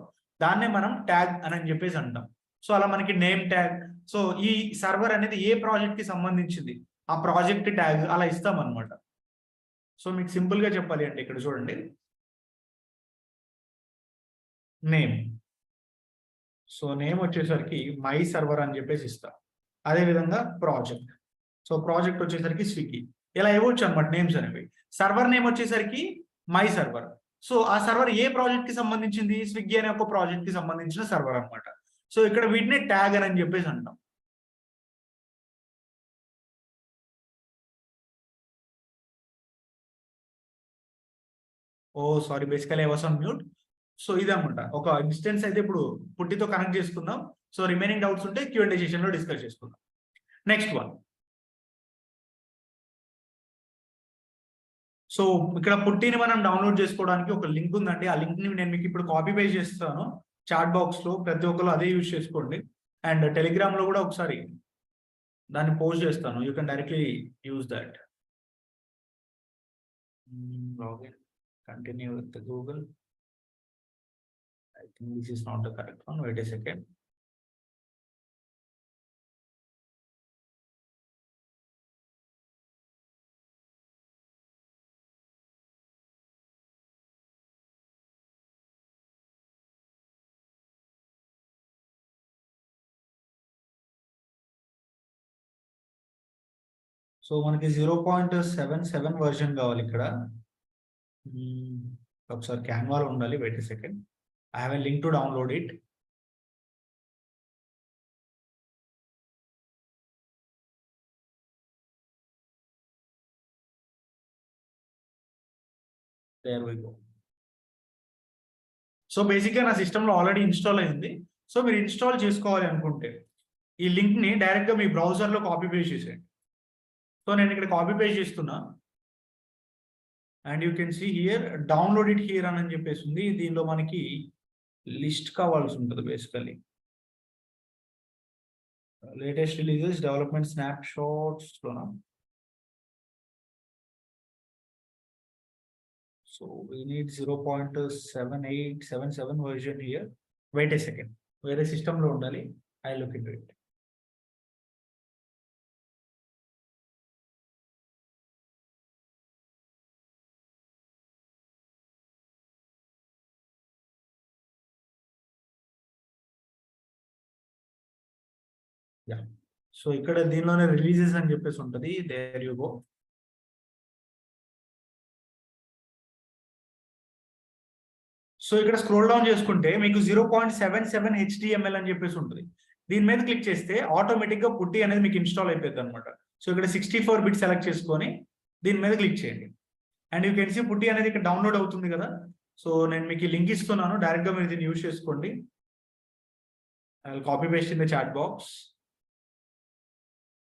[SPEAKER 1] దాన్నే మనం ట్యాగ్ అని చెప్పేసి అంటాం. సో అలా మనకి నేమ్ ట్యాగ్, సో ఈ సర్వర్ అనేది ఏ ప్రాజెక్ట్ కి సంబంధించింది ఆ ప్రాజెక్ట్ ట్యాగ్ అలా ఇస్తాం అనమాట. సో మీకు సింపుల్ గా చెప్పాలి అంటే ఇక్కడ చూడండి, నేమ్, సో నేమ్ వచ్చేసరికి మై సర్వర్ అని చెప్పేసి ఇస్తాం. అదేవిధంగా ప్రాజెక్ట్, సో ప్రాజెక్ట్ వచ్చేసరికి స్విగ్గీ, ఇలా ఇవ్వచ్చు అనమాట నేమ్స్ అనేవి. సర్వర్ నేమ్ వచ్చేసరికి మై సర్వర్, సో ఆ సర్వర్ ఏ ప్రాజెక్ట్ కి సంబంధించింది, స్విగ్గీ అనే ఒక ప్రాజెక్ట్ కి సంబంధించిన సర్వర్ అనమాట. సో ఇక్కడ వీటిని ట్యాగ్ అని చెప్పేసి అంటాం. Oh sorry, basically I was on mute. So ఇదన్నమాట ఒక ఇన్స్టెన్స్ అయితే ఇప్పుడు పుట్టితో కనెక్ట్ చేసుకుందాం. సో రిమైనింగ్ డౌట్స్ ఉంటే Q&A సెషన్ లో డిస్కస్ చేసుకుందాం. నెక్స్ట్ వన్, సో ఇక్కడ పుట్టిని మనం డౌన్లోడ్ చేసుకోవడానికి ఒక లింక్ ఉందండి. ఆ లింక్ ని నేను మీకు ఇప్పుడు కాపీ పేస్ట్ చేస్తాను చాట్ బాక్స్ లో. ప్రతి ఒక్కరు అదే యూజ్ చేసుకోండి. అండ్ టెలిగ్రామ్ లో కూడా ఒకసారి దాన్ని పోస్ట్ చేస్తాను. You can directly use that. Login, continue with Google. I think this is not the correct one. Wait a second. So మనకి 0.77 వర్షన్ కావాలి ఇక్కడ. ఒకసారి క్యాన్వాలో ఉండాలి. Wait second, I have a link to download it. There we go. So బేసిక్గా నా సిస్టంలో ఆల్రెడీ ఇన్స్టాల్ అయింది. సో మీరు ఇన్స్టాల్ చేసుకోవాలి అనుకుంటే ఈ లింక్ ని డైరెక్ట్ గా మీ బ్రౌజర్ లో కాపీ పేస్ట్ చేసేయండి. సో నేను ఇక్కడ కాపీ పేస్ట్ చేస్తున్నా. And you can see here download it here అని చెప్పేసి ఉంది. దీనిలో మనకి లిస్ట్ కావాల్సి ఉంటుంది basically. Latest releases, development snapshots లోనా. So we need 0.7877 version here. Wait a second, వేరే సిస్టమ్ లో ఉండాలి. I look into it. Yeah, so ఇక్కడ దీనిలోనే రిలీజెస్ అని చెప్పేసి ఉంటుంది. There you go. సో ఇక్కడ స్క్రోల్ డౌన్ చేసుకుంటే మీకు 0.77 HTML అని చెప్పేసి ఉంటుంది. దీని మీద క్లిక్ చేస్తే ఆటోమేటిక్ గా పుట్టి అనేది మీకు ఇన్స్టాల్ అయిపోతుంది అనమాట. సో ఇక్కడ 64 బిట్ సెలెక్ట్ చేసుకొని దీని మీద క్లిక్ చేయండి. అండ్ యూ కెన్ సీ పుట్టి అనేది ఇక్కడ డౌన్లోడ్ అవుతుంది కదా. సో నేను మీకు ఈ లింక్ ఇస్తున్నాను, డైరెక్ట్ గా మీరు దీన్ని యూజ్ చేసుకోండి. I will copy paste in the chat box.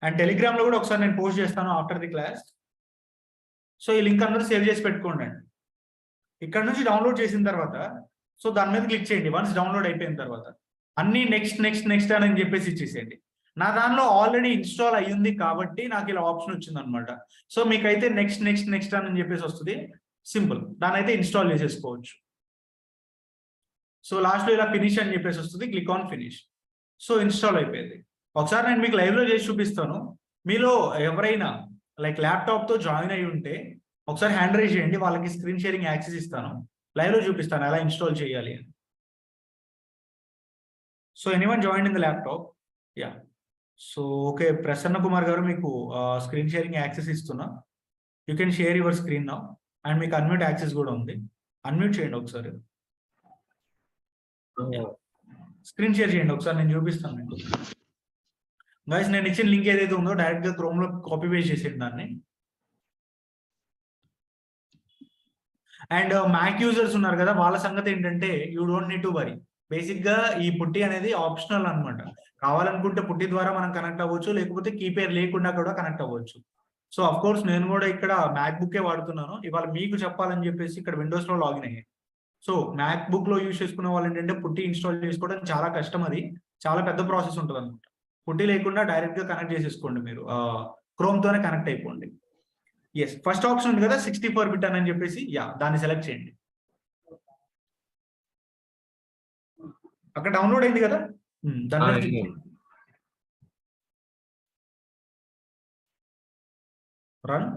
[SPEAKER 1] And Telegram లో కూడా ఒకసారి నేను పోస్ట్ చేస్తాను ఆఫ్టర్ ది క్లాస్. సో ఈ లింక్ అందరూ సేవ్ చేసి పెట్టుకోండి. ఇక్కడ నుంచి డౌన్లోడ్ చేసిన తర్వాత సో దాని మీద క్లిక్ చేయండి. వన్స్ డౌన్లోడ్ అయిపోయిన తర్వాత అన్ని నెక్స్ట్ నెక్స్ట్ నెక్స్ట్ అని చెప్పేసి ఇచ్చేసేయండి. నా దానిలో ఆల్రెడీ ఇన్స్టాల్ అయ్యింది కాబట్టి నాకు ఇలా ఆప్షన్ వచ్చింది అనమాట. సో మీకైతే నెక్స్ట్ నెక్స్ట్ నెక్స్ట్ అని చెప్పేసి వస్తుంది. సింపుల్, దాని అయితే ఇన్స్టాల్ చేసేసుకోవచ్చు. సో లాస్ట్లో ఇలా ఫినిష్ అని చెప్పేసి వస్తుంది, click on finish. So install అయిపోయింది. ఒకసారి నేను మీకు లైవ్లో చేసి చూపిస్తాను. మీలో ఎవరైనా లైక్ ల్యాప్టాప్తో జాయిన్ అయి ఉంటే ఒకసారి హ్యాండ్ రైజ్ చేయండి, వాళ్ళకి స్క్రీన్ షేరింగ్ యాక్సెస్ ఇస్తాను, లైవ్లో చూపిస్తాను ఎలా ఇన్స్టాల్ చేయాలి అని. So anyone join in the laptop? Yeah. So okay, Prasanna Kumar గారు మీకు స్క్రీన్ షేరింగ్ యాక్సెస్ ఇస్తున్నా. You can share your screen now. And మీకు అన్మ్యూట్ యాక్సెస్ కూడా ఉంది, అన్మ్యూట్ చేయండి ఒకసారి. స్క్రీన్ షేర్ చేయండి ఒకసారి, నేను చూపిస్తాను మీకు. గైస్ నేను ఇచ్చిన లింక్ ఏదైతే ఉందో డైరెక్ట్ గా క్రోమ్ లో కాపీ పేస్ట్ చేసేయండి దాన్ని. అండ్ మ్యాక్ యూజర్స్ ఉన్నారు కదా, వాళ్ళ సంగతి ఏంటంటే you don't need to worry. Basic గా ఈ పుట్టి అనేది ఆప్షనల్ అనమాట. కావాలనుకుంటే పుట్టి ద్వారా మనం కనెక్ట్ అవ్వచ్చు, లేకపోతే కీపేర్ లేకుండా కూడా కనెక్ట్ అవ్వచ్చు. సో అఫ్ కోర్స్ నేను కూడా ఇక్కడ మ్యాక్ బుక్ వాడుతున్నాను. ఇవాళ మీకు చెప్పాలని చెప్పేసి ఇక్కడ విండోస్ లో లాగిన్ అయ్యాను. సో మ్యాక్ బుక్ లో యూజ్ చేసుకునే వాళ్ళు ఏంటంటే పుట్టి ఇన్స్టాల్ చేసుకోవడం చాలా కష్టం, అది చాలా పెద్ద ప్రాసెస్ ఉంటుంది అనమాట. పుట్టి లేకుండా డైరెక్ట్ గా కనెక్ట్ చేసేసుకోండి, మీరు క్రోమ్ తోనే కనెక్ట్ అయిపోండి. ఎస్, ఫస్ట్ ఆప్షన్ ఉంది కదా 64 బిట్ అని చెప్పేసి, యా దాన్ని సెలెక్ట్ చేయండి. అక్కడ డౌన్లోడ్ అయింది కదా, దాన్ని రన్.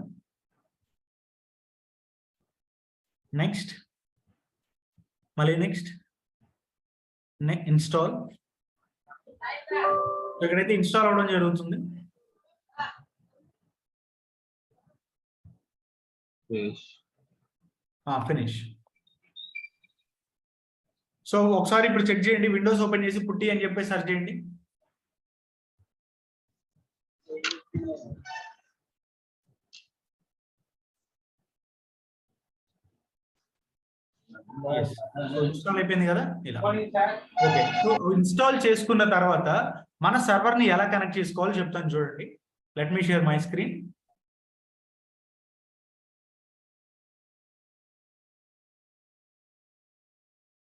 [SPEAKER 1] నెక్స్ట్, మళ్ళీ నెక్స్ట్, ఇన్స్టాల్. ఇక్కడైతే ఇన్స్టాల్ అవడం జరుగుతుంది. ఫినిష్. సో ఒకసారి ఇప్పుడు చెక్ చేయండి, విండోస్ ఓపెన్ చేసి పుట్టి అని చెప్పేసి సెర్చ్ చేయండి. ఇన్స్టాల్ అయిపోయింది కదా ఇలా. ఓకే, సో ఇన్స్టాల్ చేసుకున్న తర్వాత మన సర్వర్ ని ఎలా కనెక్ట్ చేసుకోవాలో చెప్తాను చూడండి. Let me share my screen.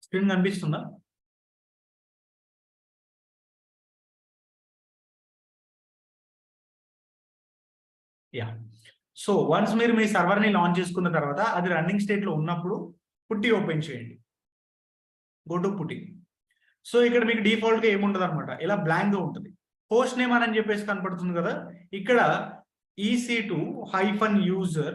[SPEAKER 1] Screen కనిపిస్తుందా? యా. సో వన్స్ మీరు మీ సర్వర్ ని లాంచ్ చేసుకున్న తర్వాత అది రన్నింగ్ స్టేట్ లో ఉన్నప్పుడు పుట్టి ఓపెన్ చేయండి. గో టు పుట్టి. సో ఇక్కడ మీకు డిఫాల్ట్ గా ఏముండదు అనమాట, ఇలా బ్లాంక్ గా ఉంటుంది. హోస్ట్ నేమ్ అని చెప్పేసి కనపడుతుంది కదా, ఇక్కడ EC2-user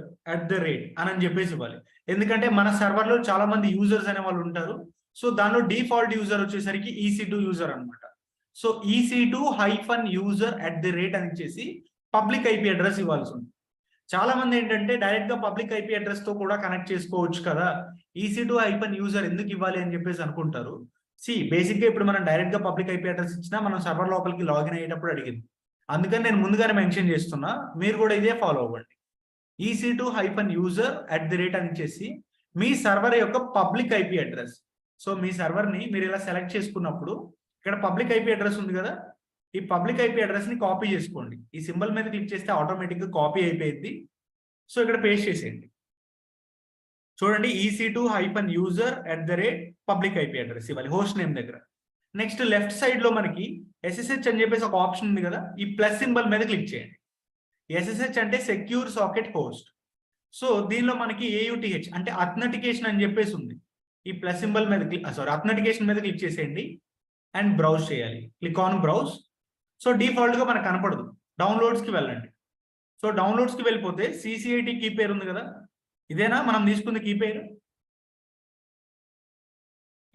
[SPEAKER 1] అని చెప్పేసి ఇవ్వాలి. ఎందుకంటే మన సర్వర్ లో చాలా మంది యూజర్స్ అనే వాళ్ళు ఉంటారు. సో దానిలో డిఫాల్ట్ యూజర్ వచ్చేసరికి EC2 యూజర్ అనమాట. సో EC2-user అని ఇచ్చేసి పబ్లిక్ ఐపీ అడ్రస్ ఇవ్వాల్సి ఉంది. చాలా మంది ఏంటంటే డైరెక్ట్ గా పబ్లిక్ ఐపీ అడ్రస్ తో కూడా కనెక్ట్ చేసుకోవచ్చు కదా, EC2-user ఎందుకు ఇవ్వాలి అని చెప్పేసి అనుకుంటారు. బేసిక్ గా ఇప్పుడు మనం డైరెక్ట్ గా పబ్లిక్ ఐపీ అడ్రస్ ఇచ్చినా మనం సర్వర్ లోపలికి లాగిన్ అయ్యేటప్పుడు అడిగింది. అందుకని నేను ముందుగానే మెన్షన్ చేస్తున్నా, మీరు కూడా ఇదే ఫాలో అవ్వండి. EC2-user అని ఇచ్చేసి మీ సర్వర్ యొక్క పబ్లిక్ ఐపీ అడ్రస్. సో మీ సర్వర్ ని మీరు ఇలా సెలెక్ట్ చేసుకున్నప్పుడు ఇక్కడ పబ్లిక్ ఐపీ అడ్రస్ ఉంది కదా, ఈ పబ్లిక్ ఐపీ అడ్రస్ ని కాపీ చేసుకోండి. ఈ సింబల్ మీద క్లిక్ చేస్తే ఆటోమేటిక్ గా కాపీ అయిపోయింది. సో ఇక్కడ పేస్ట్ చేసేయండి. చూడండి, EC2-user పబ్లిక్ ఐపీ అడ్రస్ ఇవ్వాలి హోస్ట్ నేమ్ దగ్గర. నెక్స్ట్ లెఫ్ట్ సైడ్ లో మనకి SSH అని చెప్పేసి ఒక ఆప్షన్ ఉంది కదా, ఈ ప్లస్ సింబల్ మీద క్లిక్ చేయండి. SSH అంటే సెక్యూర్ సాకెట్ హోస్ట్. సో దీనిలో మనకి AUTH అంటే అథెంటికేషన్ అని చెప్పేసి ఉంది. ఈ ప్లస్ సింబల్ మీద అథెంటికేషన్ మీద క్లిక్ చేసేయండి అండ్ బ్రౌజ్ చేయాలి. Click on browse. So default గా మనకు కనపడదు, డౌన్లోడ్స్ కి వెళ్ళండి. సో డౌన్లోడ్స్ కి వెళ్ళిపోతే CCIT కీ పేరు ఉంది కదా, ఇదేనా మనం తీసుకుంది కీ పేరు?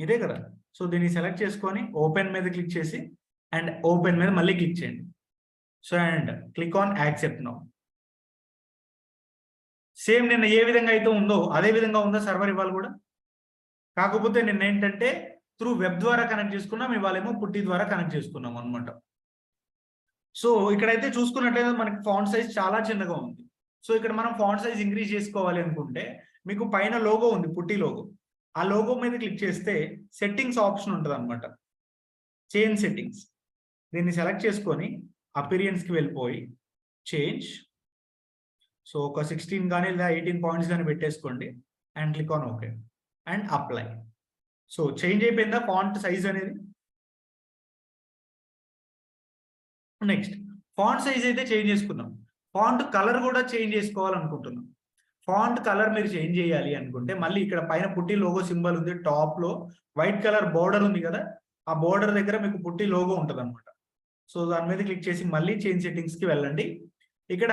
[SPEAKER 1] ఇదే కదా. సో దీన్ని సెలెక్ట్ చేసుకొని ఓపెన్ మీద క్లిక్ చేసి అండ్ ఓపెన్ మీద మళ్ళీ క్లిక్ చేయండి. So and click on accept now. Same నిన్న ఏ విధంగా అయితే ఉందో అదే విధంగా ఉందా సర్వర్ ఇవాళ కూడా. కాకపోతే నిన్న ఏంటంటే త్రూ వెబ్ ద్వారా కనెక్ట్ చేసుకున్నాం, ఇవాళేమో పుట్టి ద్వారా కనెక్ట్ చేసుకున్నాం అనమాట. సో ఇక్కడైతే చూసుకున్నట్లయితే మనకి ఫాంట్ సైజ్ చాలా చిన్నగా ఉంది. సో ఇక్కడ మనం ఫాంట్ సైజ్ ఇంక్రీజ్ చేసుకోవాలి అనుకుంటే మీకు పైన లోగో ఉంది, పుట్టి లోగో. ఆ లోగో మీద క్లిక్ చేస్తే సెట్టింగ్స్ ఆప్షన్ ఉంటుంది అనమాట, చేంజ్ సెట్టింగ్స్. దీన్ని సెలెక్ట్ చేసుకొని అపీరియన్స్కి వెళ్ళిపోయి చేంజ్. సో ఒక 16 కానీ లేదా 18 పాయింట్స్ కానీ పెట్టేసుకోండి and click on okay and apply. So change అయిపోయిందా ఫాంట్ సైజ్ అనేది? నెక్స్ట్ ఫాంట్ సైజ్ అయితే చేంజ్ చేసుకుందాం. ఫాంట్ కలర్ కూడా చేంజ్ చేసుకోవాలనుకుంటున్నాం. ఫాంట్ కలర్ మీరు చేంజ్ చేయాలి అనుకుంటే మళ్ళీ ఇక్కడ పైన పుట్టి లోగో సింబల్ ఉంది, టాప్ లో వైట్ కలర్ బోర్డర్ ఉంది కదా, ఆ బోర్డర్ దగ్గర మీకు పుట్టి లోగో ఉంటుంది అనమాట. సో దాని మీద క్లిక్ చేసి మళ్ళీ చేంజ్ సెట్టింగ్స్ కి వెళ్ళండి. ఇక్కడ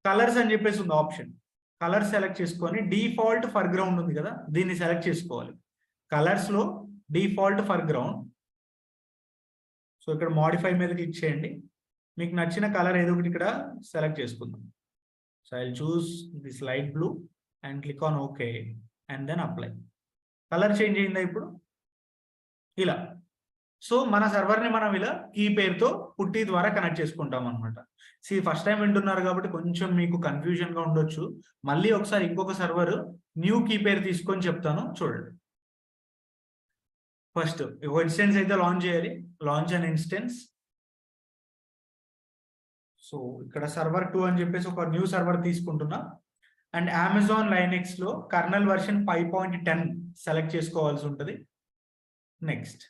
[SPEAKER 1] కలర్స్ అని చెప్పేసి ఉంది ఆప్షన్. కలర్ సెలెక్ట్ చేసుకొని డిఫాల్ట్ ఫర్ గ్రౌండ్ ఉంది కదా, దీన్ని సెలెక్ట్ చేసుకోవాలి. కలర్స్ లో డిఫాల్ట్ ఫర్ గ్రౌండ్. సో ఇక్కడ మోడిఫై మీద క్లిక్ చేయండి. మీకు నచ్చిన కలర్ ఏదో ఒకటి ఇక్కడ సెలెక్ట్ చేసుకుందాం. So I choose this light blue and click on okay and then apply. Colour change అయిందా ఇప్పుడు ఇలా. సో మన సర్వర్ని మనం ఇలా కీ పేరుతో పుట్టి ద్వారా కనెక్ట్ చేసుకుంటాం అనమాట. ఫస్ట్ టైం వింటున్నారు కాబట్టి కొంచెం మీకు కన్ఫ్యూజన్ గా ఉండొచ్చు. మళ్ళీ ఒకసారి ఇంకొక సర్వర్ న్యూ కీ పేరు తీసుకొని చెప్తాను చూడండి. ఫస్ట్ ఒక ఇన్స్టెన్స్ అయితే లాంచ్ చేయాలి. లాంచ్ అన్ ఇన్స్టెన్స్. సో ఇక్కడ సర్వర్ 2 అని చెప్పేసి ఒక న్యూ సర్వర్ తీసుకుంటున్నా. అండ్ అమెజాన్ లైనెక్స్ లో కర్నల్ వర్షన్ 5.10 సెలెక్ట్ చేసుకోవాల్సి ఉంటుంది. Next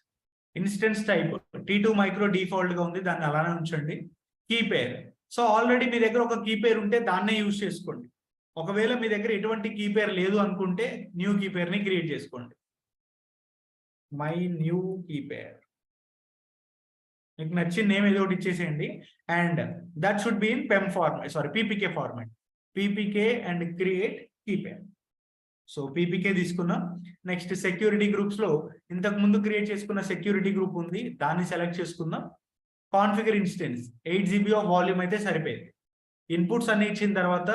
[SPEAKER 1] instance type T2 micro default గా ఉంది, దాన్ని అలానే ఉంచండి. కీ పేర్, సో ఆల్రెడీ మీ దగ్గర ఒక కీ పేర్ ఉంటే దాన్నే యూజ్ చేసుకోండి. ఒకవేళ మీ దగ్గర ఎటువంటి కీ పేర్ లేదు అనుకుంటే న్యూ కీ పేర్ ని క్రియేట్ చేసుకోండి. మై న్యూ కీ పేర్, మీకు నచ్చిన నేమ్ ఏదో ఒకటి ఇచ్చేసేయండి. And that should be in pem format, sorry PPK format. PPK and create key pair. So PPK తీసుకున్నాం. నెక్స్ట్ సెక్యూరిటీ గ్రూప్స్ లో ఇంతకు ముందు క్రియేట్ చేసుకున్న సెక్యూరిటీ గ్రూప్ ఉంది, దాన్ని సెలెక్ట్ చేసుకుందాం. Configure instance 8 GB of volume అయితే సరిపోయింది. ఇన్పుట్స్ అన్ని ఇచ్చిన తర్వాత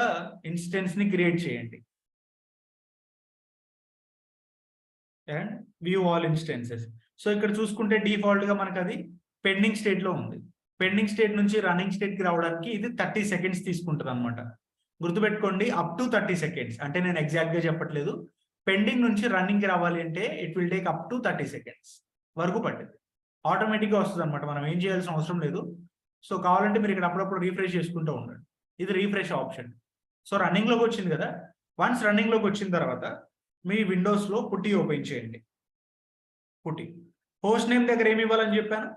[SPEAKER 1] ఇన్స్టెన్స్ ని క్రియేట్ చేయండి. And view all instances. So ఇక్కడ చూసుకుంటే డిఫాల్ట్ గా మనకు అది పెండింగ్ స్టేట్ లో ఉంది. పెండింగ్ స్టేట్ నుంచి రన్నింగ్ స్టేట్ కి రావడానికి ఇది 30 సెకండ్స్ తీసుకుంటుంది అనమాట. గుర్తుపెట్టుకోండి, అప్ టు 30 సెకండ్స్. అంటే నేను ఎగ్జాక్ట్ గా చెప్పట్లేదు. పెండింగ్ నుంచి రన్నింగ్ కి రావాలి అంటే it will take up to 30 seconds వరకు పట్టింది. ఆటోమేటిక్ గా వస్తుంది అనమాట, మనం ఏం చేయాల్సిన అవసరం లేదు. సో కావాలంటే మీరు ఇక్కడ అప్పుడప్పుడు రీఫ్రెష్ చేసుకుంటూ ఉండండి. ఇది రీఫ్రెష్ ఆప్షన్. సో రన్నింగ్ లోకి వచ్చింది కదా. వన్స్ రన్నింగ్ లోకి వచ్చిన తర్వాత మీ విండోస్ లో పుట్టి ఓపెన్ చేయండి. పుట్టి హోస్ట్ నేమ్ దగ్గర ఏమి ఇవ్వాలని చెప్పాను.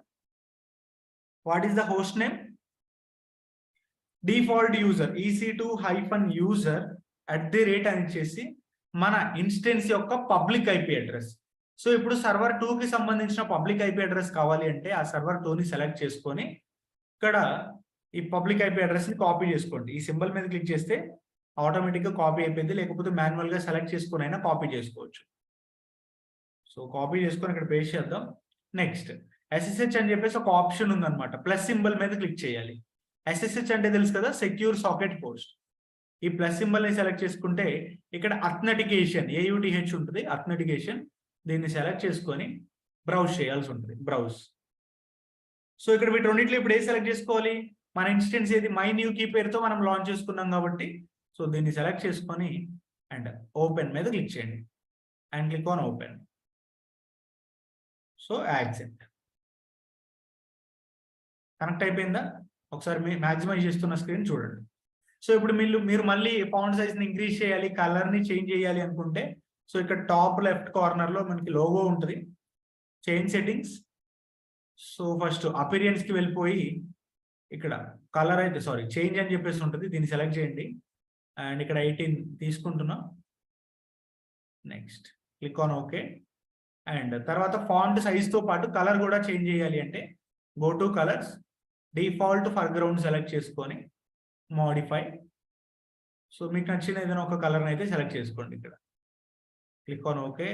[SPEAKER 1] What is the host name? Default user EC2-user @ అని ఇచ్చేసి మన ఇన్స్టెన్స్ యొక్క పబ్లిక్ ఐపీ అడ్రస్. సో ఇప్పుడు సర్వర్ 2 కి సంబంధించిన పబ్లిక్ ఐపీ అడ్రస్ కావాలి అంటే ఆ సర్వర్ 2 ని సెలెక్ట్ చేసుకొని ఇక్కడ ఈ పబ్లిక్ ఐపీ అడ్రస్ ని కాపీ చేసుకోండి. ఈ సింబల్ మీద క్లిక్ చేస్తే ఆటోమేటిక్ గా కాపీ అయిపోయింది, లేకపోతే మాన్యువల్ గా సెలెక్ట్ చేసుకుని అయినా కాపీ చేసుకోవచ్చు. సో కాపీ చేసుకొని ఇక్కడ పేస్ట్ చేద్దాం. నెక్స్ట్ SSH అని చెప్పేసి ఒక ఆప్షన్ ఉందన్నమాట. ప్లస్ సింబల్ మీద క్లిక్ చేయాలి. SSH అంటే తెలుసు కదా, సెక్యూర్ సాకెట్ హోస్ట్. ఈ ప్లస్ సింబల్ ని సెలెక్ట్ చేసుకుంటే ఇక్కడ అథెంటికేషన్ AUTH ఉంటుంది, అథెంటికేషన్. దీన్ని సెలెక్ట్ చేసుకొని బ్రౌజ్ చేయాల్సి ఉంటుంది. బ్రౌజ్. సో ఇక్కడ వీటి రెండింటిలో ఇప్పుడు ఏది సెలెక్ట్ చేసుకోవాలి? మన ఇన్స్టెన్స్ ఏది? మై న్యూ కీ పేరుతో మనం లాంచ్ చేసుకున్నాం కాబట్టి సో దీన్ని సెలెక్ట్ చేసుకొని అండ్ ఓపెన్ మీద క్లిక్ చేయండి and click on open. So accept. Connect అయిపోయిందా? ఒకసారి మ్యాక్సిమైజ్ చేస్తున్న స్క్రీన్ చూడండి. సో ఇప్పుడు మీరు మళ్ళీ ఫాంట్ సైజ్ ని ఇంక్రీజ్ చేయాలి, కలర్ ని చేంజ్ చేయాలి అనుకుంటే సో ఇక్కడ టాప్ లెఫ్ట్ కార్నర్ లో మనకి లోగో ఉంటుంది, change settings. So first appearance కి వెళ్ళిపోయి ఇక్కడ కలర్ అయితే చేంజ్ అని చెప్పేసి ఉంటుంది, దీన్ని సెలెక్ట్ చేయండి అండ్ ఇక్కడ 18 తీసుకుంటున్నాం. Next click on okay. And తర్వాత ఫాంట్ సైజ్ తో పాటు కలర్ కూడా చేంజ్ చేయాలి అంటే go to colours, default for ground select చేసుకొని మోడిఫై. సో మీకు నచ్చిన ఏదైనా ఒక కలర్ అయితే సెలెక్ట్ చేసుకోండి. ఇక్కడ click on okay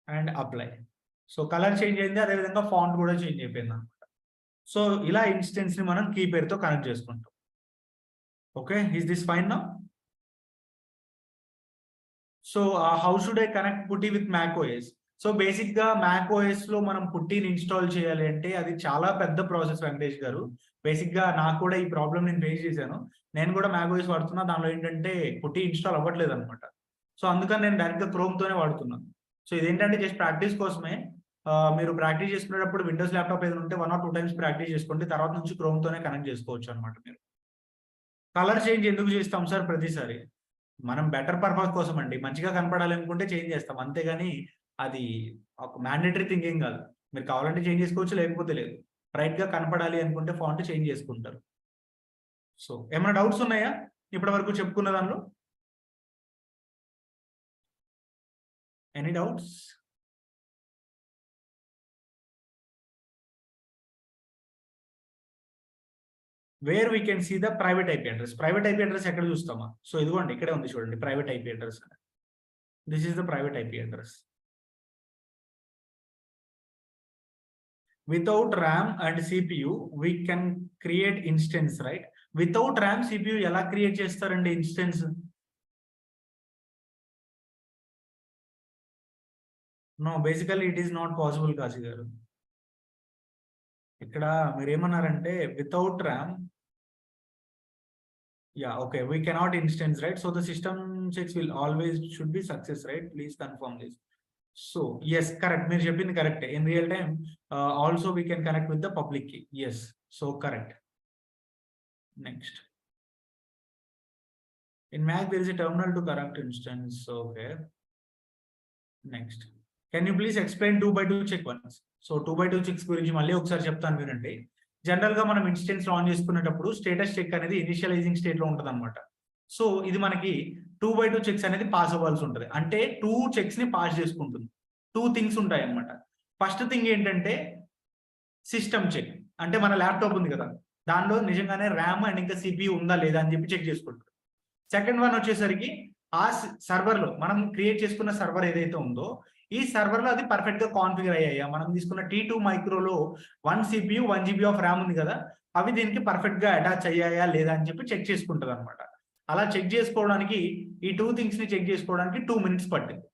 [SPEAKER 1] and apply. So colour change అయింది, అదేవిధంగా ఫాంట్ కూడా చేంజ్ అయిపోయింది అనమాట. సో ఇలా ఇన్స్టెన్స్ ని మనం కీ పేరుతో కనెక్ట్ చేసుకుంటాం. Okay, is this fine now? So how should I connect పుట్టి విత్ macOS? సో బేసిక్ గా macOS లో మనం పుట్టిని ఇన్స్టాల్ చేయాలి అంటే అది చాలా పెద్ద ప్రాసెస్ వెంకటేష్ గారు. బేసిక్ గా నాకు కూడా ఈ ప్రాబ్లం నేను ఫేస్ చేశాను. నేను కూడా macOS వాడుతున్నా, దానిలో ఏంటంటే పుట్టి ఇన్స్టాల్ అవ్వట్లేదు అనమాట. సో అందుకని నేను డైరెక్ట్ గా క్రోమ్ తోనే వాడుతున్నాను. సో ఇదేంటంటే జస్ట్ ప్రాక్టీస్ కోసమే. మీరు ప్రాక్టీస్ చేసుకునేటప్పుడు విండోస్ ల్యాప్టాప్ ఏదైనా ఉంటే 1 or 2 times ప్రాక్టీస్ చేసుకోండి, తర్వాత నుంచి క్రోమ్ తోనే కనెక్ట్ చేసుకోవచ్చు అనమాట. మీరు కలర్ చేంజ్ ఎందుకు చేస్తాం సార్ ప్రతిసారి? మనం బెటర్ పర్పస్ కోసం అండి, మంచిగా కనపడాలి అనుకుంటే చేంజ్ చేస్తాం, అంతేగాని అది ఒక మ్యాండేటరీ థింగ్ ఏం కాదు. మీరు కావాలంటే చేంజ్ చేసుకోవచ్చు, లేకపోతే లేదు. బ్రైట్ గా కనపడాలి అనుకుంటే ఫాంట్ చేంజ్ చేసుకుంటారు. సో ఏమైనా డౌట్స్ ఉన్నాయా ఇప్పటి వరకు చెప్పుకున్న దానిలో? Any doubts? Where we can see the private IP address. Private IP address ఎక్కడ చూస్తామా? సో ఇదిగోండి ఇక్కడే ఉంది చూడండి, private IP address. This is the private IP address. Without RAM and CPU, we can create instance, right? Without RAM, CPU ఎలా క్రియేట్ చేస్తారండి instance? No, basically it is not possible Kashi గారు. ఇక్కడ మీరు ఏమన్నారంటే without RAM, yeah, okay, we cannot instance, right? So the system checks will always should be success, right? Please confirm this. So yes, correct, మీరు చెప్పింది correct. In real time also we can connect with the public key. Yes, so correct. Next, in Mac there is a terminal to correct instance. Okay, next, can you please explain 2x2 check once? So 2x2 checks గురించి మళ్ళీ ఒకసారి చెప్తాను వినండి. జనరల్ గా మనం ఇన్స్టెన్స్ ఆన్ చేసుకునేటప్పుడు స్టేటస్ చెక్ అనేది ఇనిషియలైజింగ్ స్టేట్ లో ఉంటుంది అనమాట. సో ఇది మనకి 2x2 చెక్స్ అనేది పాస్ అవ్వాల్సి ఉంటుంది. అంటే 2 చెక్స్ ని పాస్ చేసుకుంటుంది. 2 థింగ్స్ ఉంటాయి అనమాట. ఫస్ట్ థింగ్ ఏంటంటే సిస్టమ్ చెక్, అంటే మన ల్యాప్టాప్ ఉంది కదా, దానిలో నిజంగానే ర్యామ్ అండ్ ఇంకా సిపియు ఉందా లేదా అని చెప్పి చెక్ చేసుకుంటారు. సెకండ్ వన్ వచ్చేసరికి ఆ సర్వర్ లో మనం క్రియేట్ చేసుకున్న సర్వర్ ఏదైతే ఉందో ఈ సర్వర్ లో అది పర్ఫెక్ట్ గా కాన్ఫిగర్ అయ్యాయా, మనం తీసుకున్న T2 మైక్రోలో 1 CPU 1 GB of RAM ఉంది కదా, అవి దీనికి పర్ఫెక్ట్ గా అటాచ్ అయ్యాయా లేదా అని చెప్పి చెక్ చేసుకుంటది అనమాట. అలా చెక్ చేసుకోవడానికి ఈ 2 థింగ్స్ ని చెక్ చేసుకోవడానికి 2 minutes పట్టింది.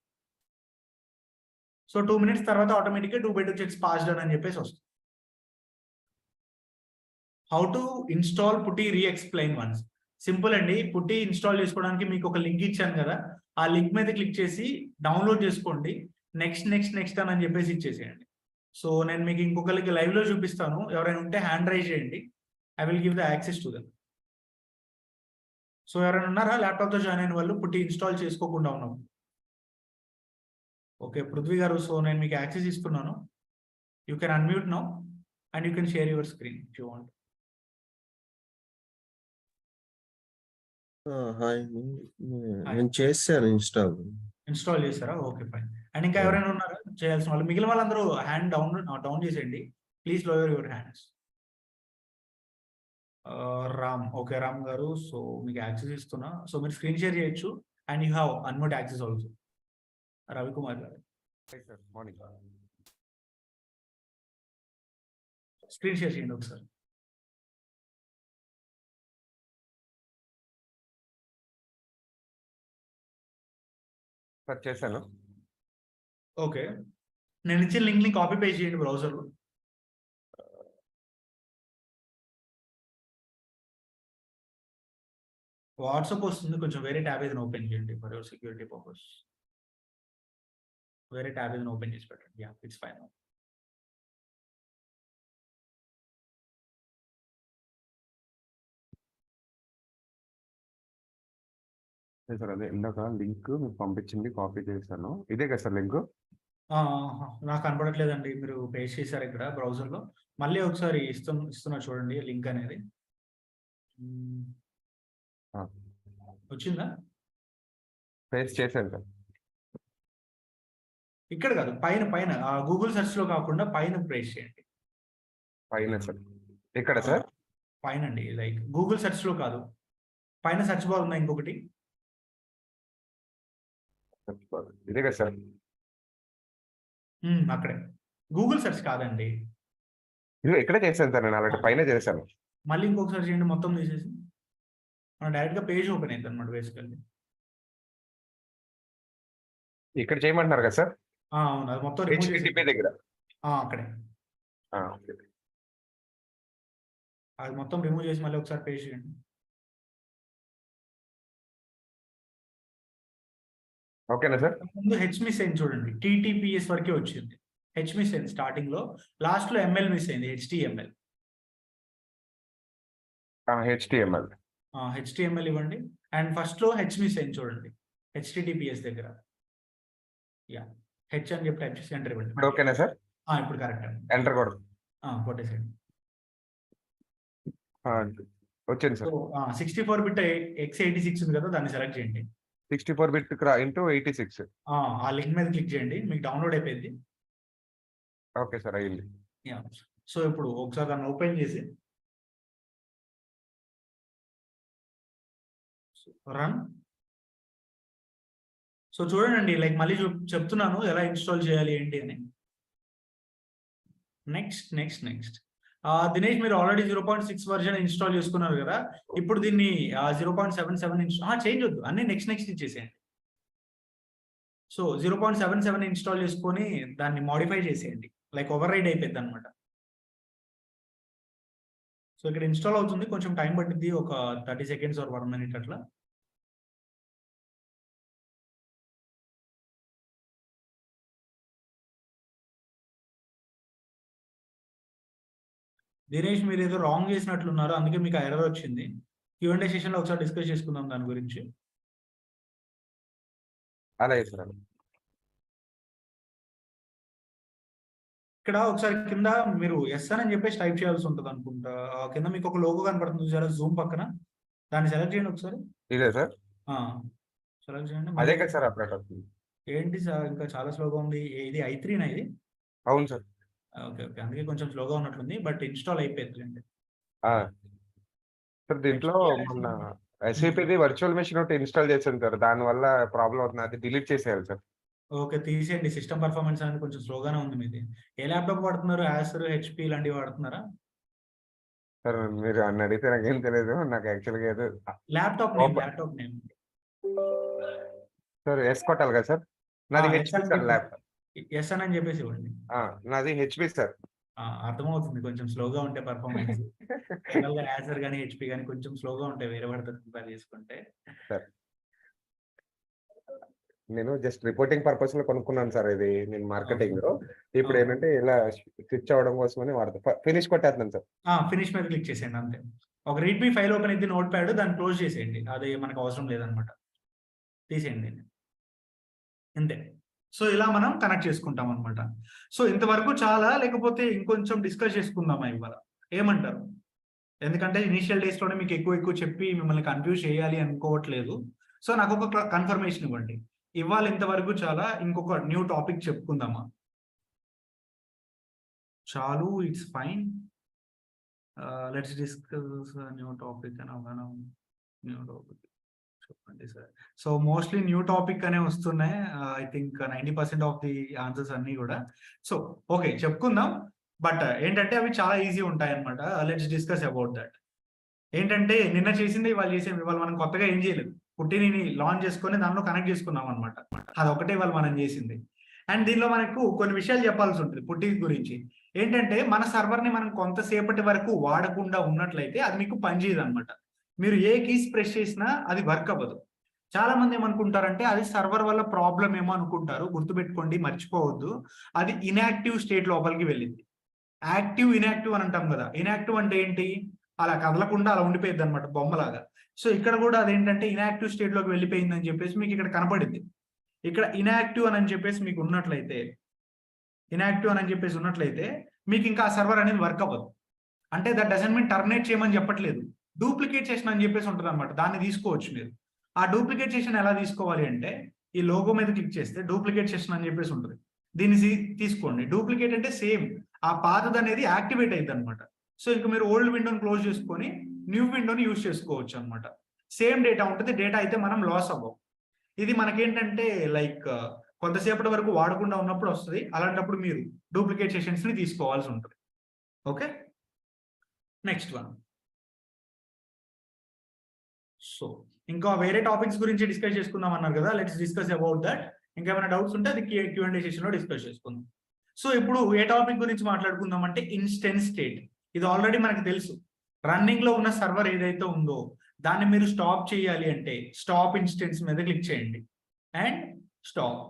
[SPEAKER 1] సో 2 minutes తర్వాత ఆటోమేటిక్ గా 2x2 చెక్స్ పాస్డ్ అని చెప్పేసి వస్తుంది. హౌ టు ఇన్స్టాల్ పుట్టి రీ-ఎక్స్ప్లెయిన్ వన్స్. సింపుల్ అండి. పుట్టి ఇన్స్టాల్ చేసుకోవడానికి మీకు ఒక లింక్ ఇచ్చాను కదా, ఆ లింక్ మీద క్లిక్ చేసి డౌన్లోడ్ చేసుకోండి. నెక్స్ట్ నెక్స్ట్ నెక్స్ట్ అని చెప్పేసి ఇచ్చేసేయండి. సో నేను మీకు ఇంకొకరికి లైవ్ లో చూపిస్తాను. ఎవరైనా ఉంటే హ్యాండ్ రైజ్ చేయండి. I will give the access to them. So ఎవరైనా ఉన్నారా ల్యాప్టాప్ తో జాయిన్ అయిన వాళ్ళు పుట్టి ఇన్స్టాల్ చేసుకోకుండా ఉన్నాం? ఓకే పృథ్వీ గారు, సో నేను మీకు యాక్సెస్ ఇస్తున్నాను. You can unmute now and you can share your screen if you want.
[SPEAKER 2] Hi, నేను చేశాను
[SPEAKER 1] ఇన్స్టాల్ చేస్తారా? Okay fine. అండ్ ఇంకా ఎవరైనా ఉన్నారా చేయాల్సిన వాళ్ళు? మిగిలిన వాళ్ళందరూ హ్యాండ్ డౌన్ చేసేయండి. Please lower your hands. Ram, okay Ram గారు, సో మీకు యాక్సెస్ ఇస్తున్నా. సో మీరు స్క్రీన్ షేర్ చేయొచ్చు and you have unmute access also. Ravikumar గారు స్క్రీన్ షేర్ చేయండి ఒకసారి.
[SPEAKER 3] చేశాను.
[SPEAKER 1] ఓకే, నేను ఇచ్చిన లింక్ ని కాపీ పేస్ట్ చేయండి బ్రౌజర్ లో. వాట్సాప్ వస్తుంది, కొంచెం వేరే ట్యాబ్ ఏదైనా ఓపెన్ చేయండి ఫర్ యువర్ సెక్యూరిటీ పర్పస్. వేరే ట్యాబ్ ఏదైనా ఓపెన్ చేసి పెట్టండి. Yeah, it's fine.
[SPEAKER 3] సార్ అదే ఇందాక లింక్ మీకు పంపించింది, కాపీ చేశాను. ఇదే కదా సార్ లింక్?
[SPEAKER 1] నాకు కనపడట్లేదండి, మీరు పేస్ట్ చేశారు ఇక్కడ బ్రౌజర్ లో. మళ్ళీ ఒకసారి ఇస్తున్నా చూడండి లింక్ అనేది. వచ్చిందా?
[SPEAKER 3] పేస్ట్ చేశాను సార్.
[SPEAKER 1] ఇక్కడ కాదు, పైన పైన గూగుల్ సెర్చ్ లో కాకుండా పైన పేస్ట్ చేయండి.
[SPEAKER 3] పైన సార్ ఇక్కడ సార్?
[SPEAKER 1] పైన అండి, లైక్ గూగుల్ సెర్చ్ లో కాదు, పైన సెర్చ్ బార్ ఉందా ఇంకొకటి?
[SPEAKER 3] ఇదే కదా సార్?
[SPEAKER 1] అక్కడే. గూగుల్ సెర్చ్ కాదండి,
[SPEAKER 3] ఇక్కడే చేశాను సార్. నేను అలాంటి పైన చేశాను.
[SPEAKER 1] మళ్ళీ ఇంకొకసారి చేయండి మొత్తం తీసేసి. మన డైరెక్ట్ గా పేజ్ ఓపెన్ అవుతుంది అనమాట బేసికల్లీ.
[SPEAKER 3] ఇక్కడ చేయమంటున్నారు కదా సార్?
[SPEAKER 1] అవును, అది మొత్తం రిమూవ్ చేసి
[SPEAKER 3] దగ్గర
[SPEAKER 1] అక్కడే అది మొత్తం రిమూవ్ చేసి మళ్ళీ ఒకసారి పేజ్ చేయండి.
[SPEAKER 3] ఓకేనా సార్?
[SPEAKER 1] ముందు హెచ్ మిస్ అయింది చూడండి, TTPS వరకే వచ్చింది. హెచ్ మిస్ అయింది స్టార్టింగ్ లో, లాస్ట్ లో ML మిస్ అయింది, HTML. HTML ఇవ్వండి. అండ్ ఫస్ట్ లో హెచ్ మిస్ అయింది చూడండి, HTTPS దగ్గర. యా, హెచ్ అని చెప్పి టైప్ చేసి ఎంటర్ ఇవ్వండి.
[SPEAKER 3] ఓకేనా సార్?
[SPEAKER 1] ఇప్పుడు కరెక్ట్ అండి.
[SPEAKER 3] ఎంటర్ కొడు.
[SPEAKER 1] కొట్టేసేయండి.
[SPEAKER 3] వచ్చింది
[SPEAKER 1] సో
[SPEAKER 3] సార్.
[SPEAKER 1] 64 బిట్ x86 ఉంది కదా, దాన్ని సెలెక్ట్ చేయండి.
[SPEAKER 3] 64 బిట్ ఇంటూ 86.
[SPEAKER 1] ఆ లింక్ మీద క్లిక్ చేయండి, మీకు డౌన్లోడ్ అయిపోయింది.
[SPEAKER 3] ఓకే సార్, అయ్యింది.
[SPEAKER 1] సో ఇప్పుడు ఒకసారి దాన్ని ఓపెన్ చేసి రన్. సో చూడండి, లైక్ మళ్ళీ చెప్తున్నాను ఎలా ఇన్స్టాల్ చేయాలి ఏంటి అని. నెక్స్ట్ దినేష్, మీరు ఆల్రెడీ 0.6 వర్జన్ ఇన్స్టాల్ చేసుకున్నారు కదా, ఇప్పుడు దీన్ని 0.77 చేంజ్ వద్దు, అన్ని నెక్స్ట్ ఇచ్చేసేయండి. సో 0.77 ఇన్స్టాల్ చేసుకొని దాన్ని మోడిఫై చేసేయండి, లైక్ ఓవర్ రైడ్ అయిపోయింది అనమాట. సో ఇక్కడ ఇన్స్టాల్ అవుతుంది, కొంచెం టైం పట్టింది, ఒక 30 సెకండ్స్ ఆర్ 1 మినిట్ అట్లా. దినేష్, మీరు ఏదో రాంగ్ చేసినట్లున్నారు, అందుకే మీకు ఎర్రర్ వచ్చింది. Q&A సెషన్ లో ఒకసారి డిస్కస్ చేసుకుందాం దాని గురించి.
[SPEAKER 3] అలాగే సార్.
[SPEAKER 1] ఇక్కడ ఒకసారి కింద మీరు ఎస్ఎన్ అని చెప్పేసి టైప్ చేయాల్సి ఉంటుంది అనుకుంటా. కింద మీకు ఒక లోగో కనపడుతుంది చూసారా జూమ్ పక్కన, దాన్ని సెలెక్ట్ చేయండి ఒకసారి.
[SPEAKER 3] ఇదే సార్,
[SPEAKER 1] సెలెక్ట్ చేయండి.
[SPEAKER 3] అదే కదా సార్ అప్డేట్ అవుతుంది.
[SPEAKER 1] ఏంటి సార్ ఇంకా చాలా స్లోగా ఉంది, ఇది i3 నా ఇది?
[SPEAKER 3] అవును సార్.
[SPEAKER 1] ఓకే, అందుకే కొంచెం స్లోగా ఉన్నట్లుంది, బట్ ఇన్స్టాల్ అయిపోయింది.
[SPEAKER 3] సార్ దీంట్లో మొన్న ఎస్ఏపీది వర్చువల్ మెషిన్ ఒకటి ఇన్స్టాల్ చేసాను సార్, దాని వల్ల ప్రాబ్లం అవుతుంది, అది డిలీట్ చేసేయాలి సార్.
[SPEAKER 1] ఓకే, తీసేయండి. సిస్టమ్ పర్ఫార్మెన్స్ అనేది కొంచెం స్లోగానే ఉంది మీది. ఏ ల్యాప్టాప్ వాడుతున్నారు? యాసర్, హెచ్పి ఇలాంటివి వాడుతున్నారా?
[SPEAKER 3] సార్ మీరు అన్న అడిగితే నాకేం తెలియదు, నాకు యాక్చువల్గా ఏదో
[SPEAKER 1] ల్యాప్టాప్ నేమ్
[SPEAKER 3] సార్ ఎస్ కొట్టాలి కదా సార్. నాది హెచ్పి సార్ ల్యాప్టాప్.
[SPEAKER 1] ఎస్ అని చెప్పేసి ఇవ్వండి.
[SPEAKER 3] నాది హెచ్పి సార్.
[SPEAKER 1] అర్థమవుతుంది, కొంచెం స్లోగా ఉంటే పర్ఫార్మెన్స్. యాసర్ కానీ హెచ్పి కానీ కొంచెం స్లోగా ఉంటాయి వేరే వాటితో కంపేర్ చేసుకుంటే.
[SPEAKER 3] సార్ నేను జస్ట్ రిపోర్టింగ్ పర్పస్ లో కొనుక్కున్నాను సార్ ఇది, నేను మార్కెటింగ్ లో. ఇప్పుడు ఏంటంటే ఇలా స్విచ్ అవ్వడం కోసమని వాడతా. ఫినిష్ కొట్టేస్తున్నాను సార్.
[SPEAKER 1] ఫినిష్ మీద క్లిక్ చేసేయండి అంతే. ఒక రీడ్మీ ఫైల్ ఓపెన్ అయితే నోట్ ప్యాడ్, దాన్ని క్లోజ్ చేసేయండి, అది మనకు అవసరం లేదనమాట, తీసేయండి అంతే. సో ఇలా మనం కనెక్ట్ చేసుకుంటాం అనమాట. సో ఇంతవరకు చాలా, లేకపోతే ఇంకొంచెం డిస్కస్ చేసుకుందామా ఇవాళ, ఏమంటారు? ఎందుకంటే ఇనిషియల్ డేస్ లోనే మీకు ఎక్కువ చెప్పి మిమ్మల్ని కన్ఫ్యూజ్ చేయాలి అనుకోవట్లేదు. సో నాకు ఒక కన్ఫర్మేషన్ ఇవ్వండి, ఇవాళ ఇంతవరకు చాలా, ఇంకొక న్యూ టాపిక్ చెప్పుకుందామా? చాలు, it's fine. Let's discuss new topic అని న్యూ టాపిక్ చెప్పండి sir. So mostly new topic అనే వస్తున్నాయి. I think 90% of the answers అన్ని కూడా. సో ఓకే, చెప్పుకుందాం. బట్ ఏంటంటే అవి చాలా ఈజీ ఉంటాయి అనమాట. Let's discuss about that. ఏంటంటే నిన్న చేసింది ఇవాళ చేసాం, ఇవాళ మనం కొత్తగా ఏం చేయలేదు. పుట్టిని లాంచ్ చేసుకొని దానిలో కనెక్ట్ చేసుకున్నాం అనమాట. అది ఒకటే ఇవాళ మనం చేసింది. అండ్ దీనిలో మనకు కొన్ని విషయాలు చెప్పాల్సి ఉంటుంది పుట్టి గురించి. ఏంటంటే మన సర్వర్ని మనం కొంతసేపటి వరకు వాడకుండా ఉన్నట్లయితే అది మీకు పనిచేయదు అనమాట. మీరు ఏ కీస్ ప్రెస్ చేసినా అది వర్క్ అవ్వదు. చాలా మంది ఏమనుకుంటారంటే అది సర్వర్ వల్ల ప్రాబ్లం ఏమో అనుకుంటారు. గుర్తుపెట్టుకోండి, మర్చిపోవద్దు, అది ఇన్యాక్టివ్ స్టేట్ లోపలికి వెళ్ళింది. యాక్టివ్, ఇన్యాక్టివ్ అని అంటాం కదా. ఇన్యాక్టివ్ అంటే ఏంటి? అలా కదలకుండా అలా ఉండిపోయింది అనమాట, బొమ్మలాగా. సో ఇక్కడ కూడా అదేంటంటే ఇన్యాక్టివ్ స్టేట్ లోకి వెళ్ళిపోయింది అని చెప్పేసి మీకు ఇక్కడ కనపడింది. ఇక్కడ ఇన్యాక్టివ్ అని చెప్పేసి మీకు ఉన్నట్లయితే, మీకు ఇంకా ఆ సర్వర్ అనేది వర్క్ అవ్వదు. అంటే దట్ డజంట్ మీన్ టర్మినేట్ చేయమని చెప్పట్లేదు, డూప్లికేట్ చేసిన అని చెప్పేసి ఉంటుంది అనమాట. దాన్ని తీసుకోవచ్చు మీరు. ఆ డూప్లికేట్ చేసిన ఎలా తీసుకోవాలి అంటే, ఈ లోగో మీద క్లిక్ చేస్తే డూప్లికేట్ చేసిన అని చెప్పేసి ఉంటుంది, దీన్ని తీసుకోండి. డూప్లికేట్ అంటే సేమ్ ఆ పాతది అనేది యాక్టివేట్ అయింది అనమాట. సో ఇంకా మీరు ఓల్డ్ విండోని క్లోజ్ చేసుకొని న్యూ విండోని యూజ్ చేసుకోవచ్చు అనమాట. సేమ్ డేటా ఉంటుంది, డేటా అయితే మనం లాస్ అవ్వం. ఇది మనకేంటంటే లైక్ కొంతసేపటి వరకు వాడకుండా ఉన్నప్పుడు వస్తుంది. అలాంటప్పుడు మీరు డూప్లికేట్ సెషన్స్ ని తీసుకోవాల్సి ఉంటుంది. Okay, next one. సో ఇంకా వేరే టాపిక్స్ గురించి డిస్కస్ చేసుకుందాం అన్నారు కదా, లెట్స్ డిస్కస్ అబౌట్ దట్. ఇంకేమైనా డౌట్స్ ఉంటే అది Q&A సెషన్ లో డిస్కస్ చేసుకుందాం. సో ఇప్పుడు ఏ టాపిక్ గురించి మాట్లాడుకుందాం అంటే ఇన్స్టెన్స్ స్టేట్. ఇది ఆల్రెడీ మనకు తెలుసు. రన్నింగ్ లో ఉన్న సర్వర్ ఏదైతే ఉందో దాన్ని మీరు స్టాప్ చేయాలి అంటే స్టాప్ ఇన్స్టెన్స్ మీద క్లిక్ చేయండి and stop.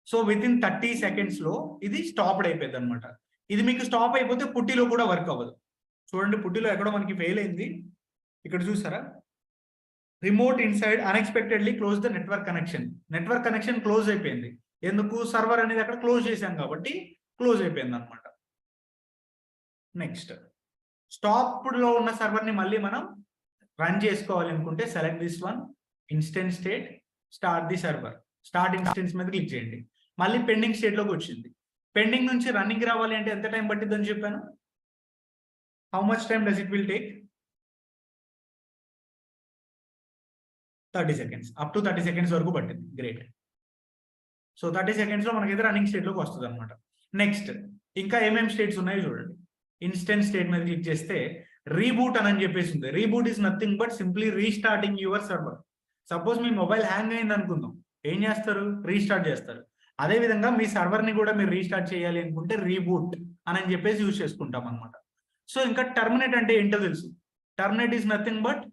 [SPEAKER 1] So with in 30 seconds లో ఇది స్టాప్డ్ అయిపోయింది అనమాట. ఇది మీకు స్టాప్ అయిపోతే పుట్టిలో కూడా వర్క్ అవ్వదు. చూడండి, పుట్టిలో ఎక్కడో మనకి ఫెయిల్ అయింది, ఇక్కడ చూసారా, remote inside unexpectedly close the network connection. Network connection close అయిపోయింది. ఎందుకు? సర్వర్ అనేది అక్కడ క్లోజ్ చేశాం కాబట్టి క్లోజ్ అయిపోయింది అనమాట. నెక్స్ట్ స్టాప్ లో ఉన్న సర్వర్ ని మళ్ళీ మనం రన్ చేసుకోవాలి అనుకుంటే select this one, instant state, start the server. Start instance మీద క్లిక్ చేయండి. మళ్ళీ పెండింగ్ స్టేట్ లోకి వచ్చింది. పెండింగ్ నుంచి రన్నింగ్ రావాలి అంటే ఎంత టైం పట్టింది అని చెప్పాను. How much time does it will take? 30 seconds. Up to 30 seconds వరకు పట్టింది. గ్రేట్. సో 30 seconds లో మనకైతే రన్నింగ్ స్టేట్ లోకి వస్తుంది అనమాట. నెక్స్ట్ ఇంకా ఏమేమి స్టేట్స్ ఉన్నాయో చూడండి. ఇన్స్టెంట్ స్టేట్ మీద క్లిక్ చేస్తే రీబూట్ అని చెప్పేసి ఉంది. Reboot is nothing but simply restarting your server. Suppose me mobile hang అయింది అనుకుందాం, ఏం చేస్తారు? రీస్టార్ట్ చేస్తారు. అదే విధంగా మీ సర్వర్ ని కూడా మీరు రీస్టార్ట్ చేయాలి అనుకుంటే రీబూట్ అని చెప్పేసి యూజ్ చేసుకుంటాం అనమాట. సో ఇంకా టర్మినేట్ అంటే ఏంటో తెలుసు. Terminate is nothing but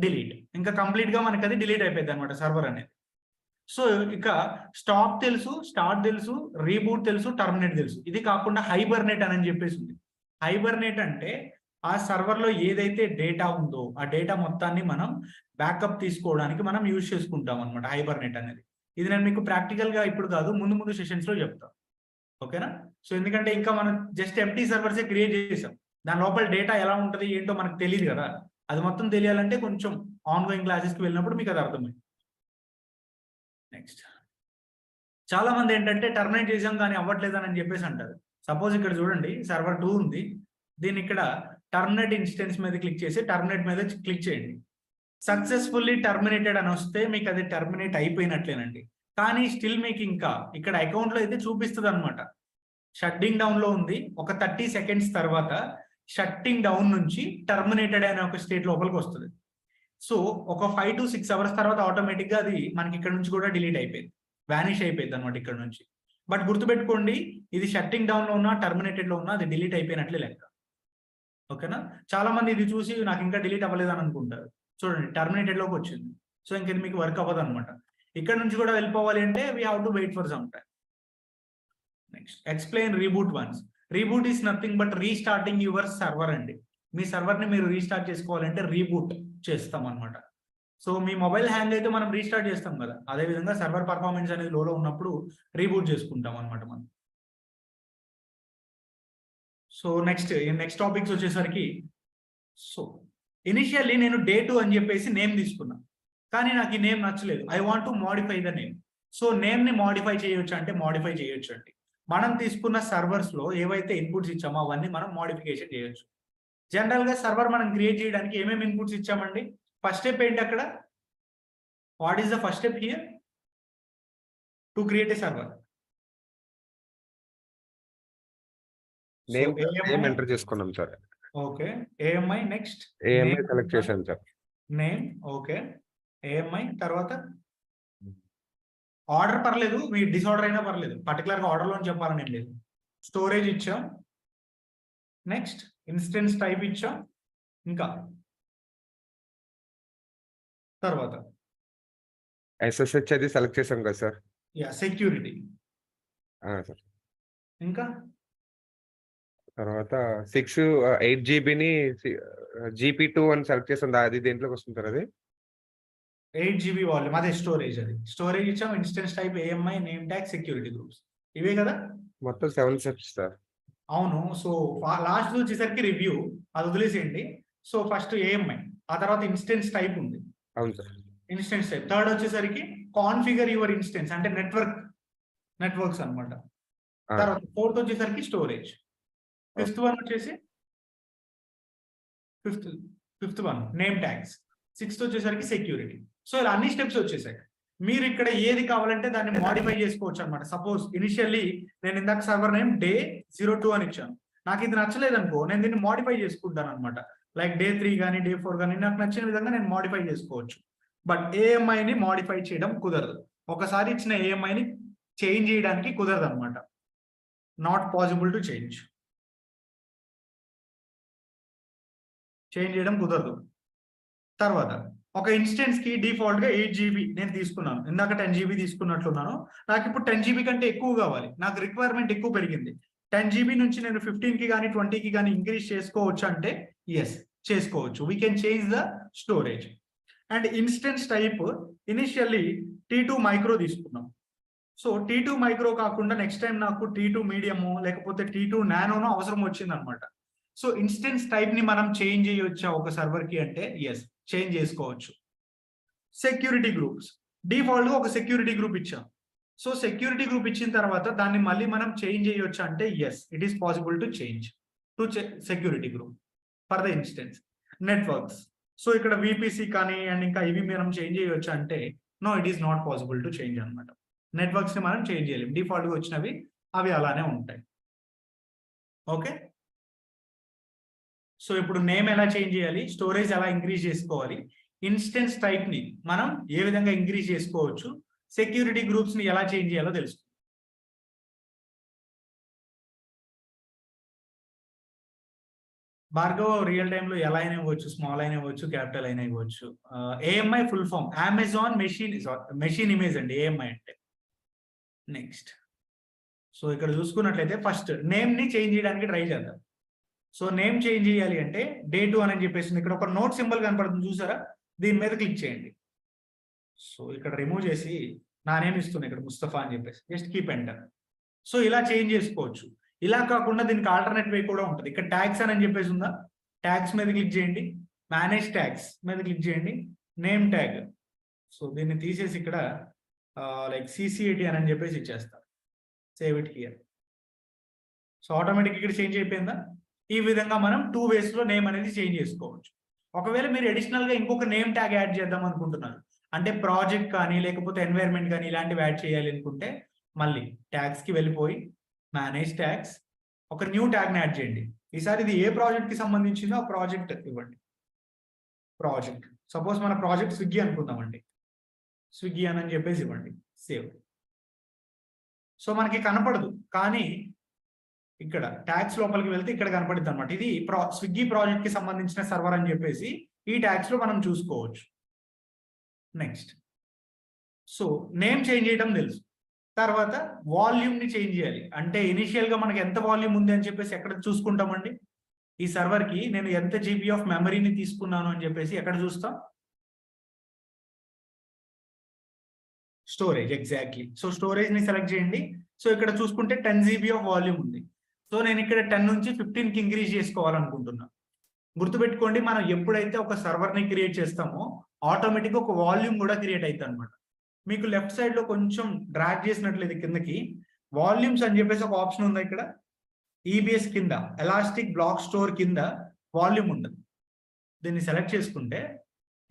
[SPEAKER 1] delete. ఇంకా కంప్లీట్ గా మనకి అది డిలీట్ అయిపోయింది అనమాట సర్వర్ అనేది. సో ఇక స్టాప్ తెలుసు, స్టార్ట్ తెలుసు, రీబూట్ తెలుసు, టర్మినేట్ తెలుసు. ఇది కాకుండా హైబర్నేట్ అని చెప్పేసి ఉంది. హైబర్నేట్ అంటే ఆ సర్వర్ లో ఏదైతే డేటా ఉందో ఆ డేటా మొత్తాన్ని మనం బ్యాకప్ తీసుకోవడానికి మనం యూజ్ చేసుకుంటాం అనమాట హైబర్నేట్ అనేది. ఇది నేను మీకు ప్రాక్టికల్ గా ఇప్పుడు కాదు, ముందు ముందు సెషన్స్ లో చెప్తాను. ఓకేనా? సో ఎందుకంటే ఇంకా మనం జస్ట్ ఎంటీ సర్వర్సే క్రియేట్ చేసాం. దాని లోపల డేటా ఎలా ఉంటుంది ఏంటో మనకు తెలియదు కదా. అది మొత్తం తెలియాలంటే కొంచెం ఆన్ గోయింగ్ క్లాసెస్కి వెళ్ళినప్పుడు మీకు అది అర్థమైంది. నెక్స్ట్ చాలా మంది ఏంటంటే టర్మినేట్ చేసాం కానీ అవ్వట్లేదని చెప్పేసి అంటారు. సపోజ్ ఇక్కడ చూడండి సర్వర్ 2 ఉంది. దీన్ని ఇక్కడ టర్మినేట్ ఇన్స్టెన్స్ మీద క్లిక్ చేసి టర్మినేట్ మీద క్లిక్ చేయండి. సక్సెస్ఫుల్లీ టర్మినేటెడ్ అని వస్తే మీకు అది టర్మినేట్ అయిపోయినట్లేనండి. కానీ స్టిల్ మీకు ఇంకా ఇక్కడ అకౌంట్ లో అయితే చూపిస్తుంది అనమాట. షట్టింగ్ డౌన్ లో ఉంది. ఒక 30 seconds తర్వాత షట్టింగ్ డౌన్ నుంచి టర్మినేటెడ్ అనే ఒక స్టేట్ లోపలికి వస్తుంది. సో ఒక 5 to 6 hours తర్వాత ఆటోమేటిక్ గా అది మనకి ఇక్కడ నుంచి కూడా డిలీట్ అయిపోయింది, వానిష్ అయిపోయింది అనమాట ఇక్కడ నుంచి. బట్ గుర్తుపెట్టుకోండి, ఇది షట్టింగ్ డౌన్ లో ఉన్నా టర్మినేటెడ్ లో ఉన్నా అది డిలీట్ అయిపోయినట్లే లెక్క. ఓకేనా? చాలా మంది ఇది చూసి నాకు ఇంకా డిలీట్ అవ్వలేదు అని అనుకుంటారు. చూడండి టర్మినేటెడ్ లోకి వచ్చింది. సో ఇంక ఇది మీకు వర్క్ అవ్వదు అనమాట. ఇక్కడ నుంచి కూడా వెళ్ళిపోవాలి అంటే we have to wait for some time. Next explain reboot once. Reboot is nothing but restarting your server అండి. మీ సర్వర్ ని మీరు రీస్టార్ట్ చేసుకోవాలంటే రీబూట్ చేస్తాం అనమాట. సో మీ మొబైల్ హ్యాంగ్ అయితే మనం రీస్టార్ట్ చేస్తాం కదా, అదే విధంగా సర్వర్ పర్ఫార్మెన్స్ అనేది లోలో ఉన్నప్పుడు రీబూట్ చేసుకుంటాం అనమాట మనం. సో నెక్స్ట్ టాపిక్స్ వచ్చేసరికి, సో ఇనిషియల్లీ నేను డే 2 అని చెప్పేసి నేమ్ తీసుకున్నా, కానీ నాకు ఈ నేమ్ నచ్చలేదు. I want to modify the name. So name ని మోడిఫై చేయొచ్చు అంటే మోడిఫై చేయొచ్చు అండి. మనం తీసుకున్న సర్వర్స్ లో ఏవైతే ఇన్పుట్స్ ఇచ్చామో అవన్నీ మనం మోడిఫికేషన్ చేయొచ్చు. జనరల్ గా సర్వర్ మనం క్రియేట్ చేయడానికి ఏమేమి ఇన్పుట్స్ ఇచ్చామండి? ఫస్ట్ స్టెప్ ఏంటి అక్కడ? What is the first step here to create a server?
[SPEAKER 3] Name enter చేసుకున్నాం sir.
[SPEAKER 1] Okay, AMI. Next
[SPEAKER 3] AMI select చేశాను సార్.
[SPEAKER 1] నేమ్. Okay, AMI. తర్వాత ఆర్డర్ పర్లేదు, మీ డిసార్డర్ అయినా పర్లేదు, పర్టికులర్ గా ఆర్డర్ లో చెప్పాలని ఏం లేదు. స్టోరేజ్ ఇచ్చాం. నెక్స్ట్ ఇన్స్టెన్స్ టైప్ ఇచ్చాం. ఇంకా తర్వాత
[SPEAKER 3] ఎస్ఎస్హెచ్ అది సెలెక్ట్ చేశాం కదా సార్.
[SPEAKER 1] సెక్యూరిటీ.
[SPEAKER 3] సార్
[SPEAKER 1] ఇంకా
[SPEAKER 3] తర్వాత 8 GBని GP2 అని సెలెక్ట్ చేసాం. అది దేంట్లోకి వస్తుంది సార్? అది
[SPEAKER 1] 8 GB వాల్యూమ్, అదే స్టోరేజ్. అది స్టోరేజ్ ఇచ్చాం. Instance type, AMI, name tag, security groups, ఇవే కదా
[SPEAKER 3] మొత్తం 7 steps సార్.
[SPEAKER 1] అవును. సో లాస్ట్ వచ్చేసరికి రివ్యూ, అది వదిలేసేయండి. సో ఫస్ట్ ఏఎంఐ, ఆ తర్వాత ఇన్స్టెన్స్ టైప్ ఉంది.
[SPEAKER 3] అవును సార్.
[SPEAKER 1] Instance type. థర్డ్ వచ్చేసరికి కాన్ఫిగర్ యువర్ ఇన్స్టెన్స్ అంటే నెట్వర్క్స్ అన్నమాట. తర్వాత ఫోర్త్ వచ్చేసరికి స్టోరేజ్. ఫిఫ్త్ వన్ వచ్చేసి fifth one name tags. Sixth వచ్చేసరికి సెక్యూరిటీ. సో ఇలా అన్ని స్టెప్స్ వచ్చేసాయి. మీరు ఇక్కడ ఏది కావాలంటే దాన్ని మోడిఫై చేసుకోవచ్చు అనమాట. సపోజ్ ఇనిషియల్లీ నేను ఇందాక సర్వర్ నేమ్ డే 02 అని ఇచ్చాను. నాకు ఇది నచ్చలేదు అనుకో, నేను దీన్ని మోడిఫై చేసుకుంటాను అనమాట. లైక్ డే 3 కానీ డే 4 కానీ నాకు నచ్చిన విధంగా నేను మోడిఫై చేసుకోవచ్చు. బట్ ఏఎంఐని మోడిఫై చేయడం కుదరదు. ఒకసారి ఇచ్చిన ఏఎంఐని చేంజ్ చేయడానికి కుదరదు అనమాట. నాట్ పాసిబుల్ టు చేంజ్ చేయడం కుదరదు. తర్వాత ఒక ఇన్స్టెన్స్ కి డిఫాల్ట్ గా 8 GB నేను తీసుకున్నాను. ఇందాక 10 GB తీసుకున్నట్లున్నాను. నాకు ఇప్పుడు 10 GB కంటే ఎక్కువ కావాలి. నాకు రిక్వైర్మెంట్ ఎక్కువ పెరిగింది. 10 GB నుంచి నేను 15 కి కానీ 20 కి కానీ ఇంక్రీజ్ చేసుకోవచ్చు అంటే ఎస్ చేసుకోవచ్చు. We can change the storage. And instance type initially T2 micro తీసుకున్నాం. సో T2 మైక్రో కాకుండా నెక్స్ట్ టైం నాకు T2 మీడియమో లేకపోతే T2 నానోనో అవసరం వచ్చింది అనమాట. సో ఇన్స్టెన్స్ టైప్ ని మనం చేంజ్ చేయొచ్చా ఒక సర్వర్ కి అంటే ఎస్, చేంజ్ చేసుకోవచ్చు. సెక్యూరిటీ గ్రూప్స్, డిఫాల్ట్ గా ఒక సెక్యూరిటీ గ్రూప్ ఇచ్చాం. సో సెక్యూరిటీ గ్రూప్ ఇచ్చిన తర్వాత దాన్ని మళ్ళీ మనం చేంజ్ చేయొచ్చా అంటే yes, it is possible to change to security group for the instance. Networks, so ఇక్కడ విపిసి కానీ అండ్ ఇంకా ఇవి మనం చేంజ్ చేయొచ్చా అంటే no, it is not possible to change అనమాట. నెట్వర్క్స్ ని మనం చేంజ్ చేయలేం, డిఫాల్ట్ గా వచ్చినవి అవి అలానే ఉంటాయి. ఓకే, సో ఇప్పుడు నేమ్ ఎలా చేంజ్ చేయాలి, స్టోరేజ్ ఎలా ఇంక్రీజ్ చేసుకోవాలి, ఇన్స్టెన్స్ టైప్ ని మనం ఏ విధంగా ఇంక్రీజ్ చేసుకోవచ్చు, సెక్యూరిటీ గ్రూప్స్ ని ఎలా చేంజ్ చేయాలో తెలుసు. భార్గవ్ రియల్ టైమ్ లో ఎలా అయినా ఇవ్వచ్చు, స్మాల్ అయినా ఇవ్వచ్చు, క్యాపిటల్ అయినా ఇవ్వచ్చు. AMI full form Amazon machine image అండి ఏఎంఐ అంటే. నెక్స్ట్, సో ఇక్కడ చూసుకున్నట్లయితే ఫస్ట్ నేమ్ ని చేంజ్ చేయడానికి ట్రై చేద్దాం. సో నేమ్ చేంజ్ చేయాలి అంటే డే2 అని చెప్పేసి ఇక్కడ ఒక నోట్ సింబల్ కనపడుతుంది చూసారా, దీని మీద క్లిక్ చేయండి. సో ఇక్కడ రిమూవ్ చేసి నా నేమ్ ఇస్తున్నా ఇక్కడ ముస్తఫా అని చెప్పేసి జస్ట్ కీప్ ఎంటర్. సో ఇలా చేంజ్ చేసుకోవచ్చు. ఇలా కాకుండా దీనికి ఆల్టర్నేట్ వే కూడా ఉంటుంది. ఇక్కడ ట్యాగ్స్ అని చెప్పేసి ఉందా, ట్యాగ్స్ మీద క్లిక్ చేయండి, మేనేజ్ ట్యాగ్స్ మీద క్లిక్ చేయండి, నేమ్ ట్యాగ్. సో దీన్ని తీసేసి ఇక్కడ లైక్ CC80 అని చెప్పేసి ఇచ్చేస్తారు, save it here. So automatic ఇక్కడ చేంజ్ అయిపోయిందా. ఈ విధంగా మనం 2 ways లో నేమ్ అనేది చేంజ్ చేసుకోవచ్చు. ఒకవేళ మీరు అడిషనల్ గా ఇంకొక నేమ్ ట్యాగ్ యాడ్ చేద్దాం అనుకుంటున్నారు అంటే ప్రాజెక్ట్ కానీ లేకపోతే ఎన్వైర్న్మెంట్ కానీ ఇలాంటివి యాడ్ చేయాలి అనుకుంటే మళ్ళీ ట్యాగ్స్ కి వెళ్ళిపోయి మేనేజ్ ట్యాగ్స్, ఒక న్యూ ట్యాగ్ ని యాడ్ చేయండి. ఈసారి ఇది ఏ ప్రాజెక్ట్ కి సంబంధించిందో ఆ ప్రాజెక్ట్ ఇవ్వండి. ప్రాజెక్ట్, సపోజ్ మన ప్రాజెక్ట్ స్విగ్గీ అనుకుందామండి, స్విగ్గీ అని చెప్పేసి ఇవ్వండి, సేవ్. సో మనకి కనపడదు కానీ ఇక్కడ ట్యాగ్స్ లోపలికి వెళ్తే ఇక్కడ కనపడుతుంది అనమాట. ఇది స్విగ్గీ ప్రాజెక్ట్ కి సంబంధించిన సర్వర్ అని చెప్పేసి ఈ ట్యాగ్స్ లో మనం చూసుకోవచ్చు. నెక్స్ట్, సో నేమ్ చేంజ్ చేయడం తెలుసు. తర్వాత వాల్యూమ్ ని చేంజ్ చేయాలి అంటే ఇనిషియల్ గా మనకి ఎంత వాల్యూమ్ ఉంది అని చెప్పేసి ఎక్కడ చూసుకుంటామండి. ఈ సర్వర్ కి నేను ఎంత జీబీ ఆఫ్ మెమరీని తీసుకున్నాను అని చెప్పేసి ఎక్కడ చూస్తాం, స్టోరేజ్. ఎగ్జాక్ట్లీ, సో స్టోరేజ్ ని సెలెక్ట్ చేయండి. సో ఇక్కడ చూసుకుంటే 10 GB ఆఫ్ వాల్యూమ్ ఉంది. సో నేను ఇక్కడ 10 నుంచి 15కి ఇంక్రీజ్ చేసుకోవాలనుకుంటున్నా. గుర్తుపెట్టుకోండి, మనం ఎప్పుడైతే ఒక సర్వర్ ని క్రియేట్ చేస్తామో ఆటోమేటిక్ ఒక వాల్యూమ్ కూడా క్రియేట్ అవుతుంది అనమాట. మీకు లెఫ్ట్ సైడ్ లో కొంచెం డ్రాగ్ చేసినట్లయితే కిందకి వాల్యూమ్స్ అని చెప్పేసి ఒక ఆప్షన్ ఉంది. ఇక్కడ EBS కింద ఎలాస్టిక్ బ్లాక్ స్టోర్ కింద వాల్యూమ్ ఉండదు. దీన్ని సెలెక్ట్ చేసుకుంటే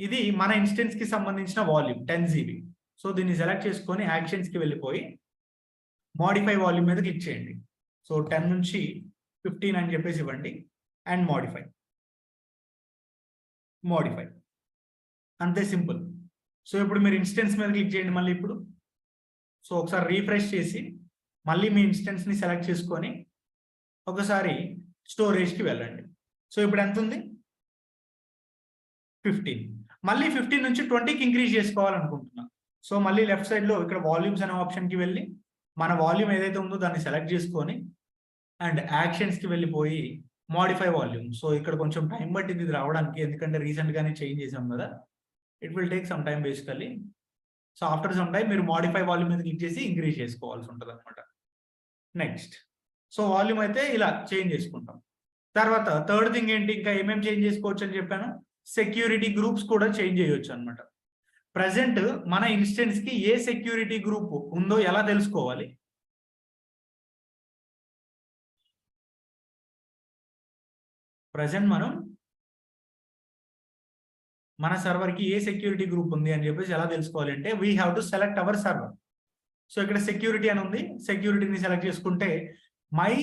[SPEAKER 1] ఇది మన ఇన్స్టెన్స్ కి సంబంధించిన వాల్యూమ్ 10 GB. సో దీన్ని సెలెక్ట్ చేసుకొని యాక్షన్స్ కి వెళ్ళిపోయి మోడిఫై వాల్యూమ్ మీద క్లిక్ చేయండి. సో 10 నుంచి 15 అని చెప్పేసి ఇవ్వండి అండ్ మోడిఫై, అంతే సింపుల్. సో ఇప్పుడు మీరు ఇన్స్టెన్స్ మీద క్లిక్ చేయండి మళ్ళీ ఇప్పుడు. సో ఒకసారి రీఫ్రెష్ చేసి మళ్ళీ మీ ఇన్స్టెన్స్ ని సెలెక్ట్ చేసుకొని ఒకసారి స్టోరేజ్కి వెళ్ళండి. సో ఇప్పుడు ఎంత ఉంది, 15. మళ్ళీ 15 నుంచి 20కి ఇంక్రీజ్ చేసుకోవాలనుకుంటున్నా. సో మళ్ళీ లెఫ్ట్ సైడ్ లో ఇక్కడ వాల్యూమ్స్ అనే ఆప్షన్ కి వెళ్ళి మన వాల్యూమ్ ఏదైతే ఉందో దాన్ని సెలెక్ట్ చేసుకొని అండ్ యాక్షన్స్ కి వెళ్ళిపోయి మోడిఫై వాల్యూమ్. సో ఇక్కడ కొంచెం టైం పట్టింది ఇది రావడానికి, ఎందుకంటే రీసెంట్ గానే చేంజ్ చేసాం కదా. It will take some time basically. So after some time మీరు మోడిఫై వాల్యూమ్ మీద క్లిక్ చేసి ఇంక్రీజ్ చేసుకోవాల్సి ఉంటుంది అనమాట. నెక్స్ట్, సో వాల్యూమ్ అయితే ఇలా చేంజ్ చేసుకుంటాం. తర్వాత థర్డ్ థింగ్ ఏంటి, ఇంకా ఏమేమి చేంజ్ చేసుకోవచ్చు అని చెప్పాను, సెక్యూరిటీ గ్రూప్స్ కూడా చేంజ్ చేయొచ్చు అనమాట. ప్రజెంట్ మన ఇన్స్టెన్స్ కి ఏ సెక్యూరిటీ గ్రూప్ ఉందో ఎలా తెలుసుకోవాలి, ప్రజెంట్ మనం మన సర్వర్ కి ఏ సెక్యూరిటీ గ్రూప్ ఉంది అని చెప్పేసి ఎలా తెలుసుకోవాలి అంటే we have to select our server. So ఇక్కడ సెక్యూరిటీ అని ఉంది, సెక్యూరిటీని సెలెక్ట్ చేసుకుంటే మై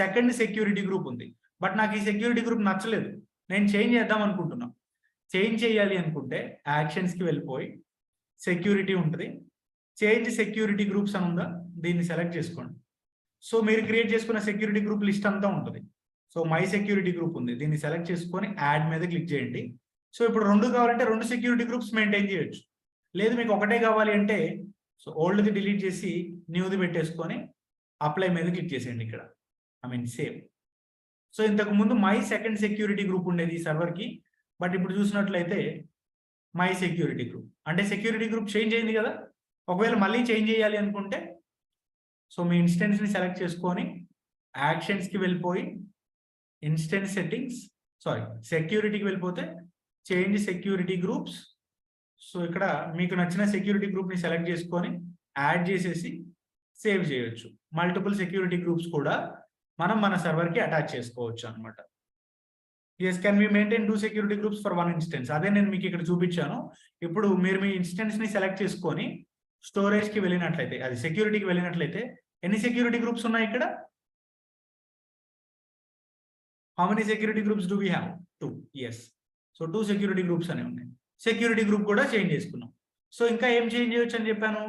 [SPEAKER 1] సెకండ్ సెక్యూరిటీ గ్రూప్ ఉంది. బట్ నాకు ఈ సెక్యూరిటీ గ్రూప్ నచ్చలేదు, నేను చేంజ్ చేద్దాం అనుకుంటున్నాను. చేంజ్ చేయాలి అనుకుంటే యాక్షన్స్ కి వెళ్ళిపోయి సెక్యూరిటీ ఉంటుంది, చేంజ్ సెక్యూరిటీ గ్రూప్స్ అని ఉందా, దీన్ని సెలెక్ట్ చేసుకోండి. సో మీరు క్రియేట్ చేసుకున్న సెక్యూరిటీ గ్రూప్ లిస్ట్ అంతా ఉంటుంది. సో మై సెక్యూరిటీ గ్రూప్ ఉంది, దీన్ని సెలెక్ట్ చేసుకొని యాడ్ మీద క్లిక్ చేయండి. సో ఇప్పుడు 2 కావాలంటే 2 సెక్యూరిటీ గ్రూప్స్ మెయింటైన్ చేయొచ్చు. లేదు మీకు ఒకటే కావాలి అంటే సో ఓల్డ్ది డిలీట్ చేసి న్యూది పెట్టేసుకొని అప్లై మీద క్లిక్ చేసేయండి ఇక్కడ, సేవ్. సో ఇంతకు ముందు మై సెకండ్ సెక్యూరిటీ గ్రూప్ ఉండేది ఈ సర్వర్కి, బట్ ఇప్పుడు చూసినట్లయితే మై సెక్యూరిటీ గ్రూప్ అంటే సెక్యూరిటీ గ్రూప్ చేంజ్ అయింది కదా. ఒకవేళ మళ్ళీ చేంజ్ చేయాలి అనుకుంటే సో మీ ఇన్స్టెన్స్ ని సెలెక్ట్ చేసుకొని యాక్షన్స్ కి వెళ్ళిపోయి ఇన్స్టెన్స్ సెట్టింగ్స్ సెక్యూరిటీకి వెళ్ళిపోతే చేంజ్ సెక్యూరిటీ గ్రూప్స్. సో ఇక్కడ మీకు నచ్చిన సెక్యూరిటీ గ్రూప్ ని సెలెక్ట్ చేసుకొని యాడ్ చేసేసి సేవ్ చేయొచ్చు. మల్టిపుల్ సెక్యూరిటీ గ్రూప్స్ కూడా మనం మన సర్వర్ కి అటాచ్ చేసుకోవచ్చు అనమాట. Yes, can we maintain 2 security groups for 1 instance. అదే నేను మీకు ఇక్కడ చూపించాను. ఇప్పుడు మీరు మీ ఇన్స్టెన్స్ ని సెలెక్ట్ చేసుకొని స్టోరేజ్ కి వెళ్ళినట్లయితే, అది సెక్యూరిటీకి వెళ్ళినట్లయితే ఎన్ని సెక్యూరిటీ గ్రూప్స్ ఉన్నాయి ఇక్కడ? How many security groups do we have? 2. Yes, so 2 security groups అనేవి ఉన్నాయి. సెక్యూరిటీ గ్రూప్ కూడా చేంజ్ చేసుకున్నాం. సో ఇంకా ఏం చేంజ్ చేయొచ్చు అని చెప్పాను?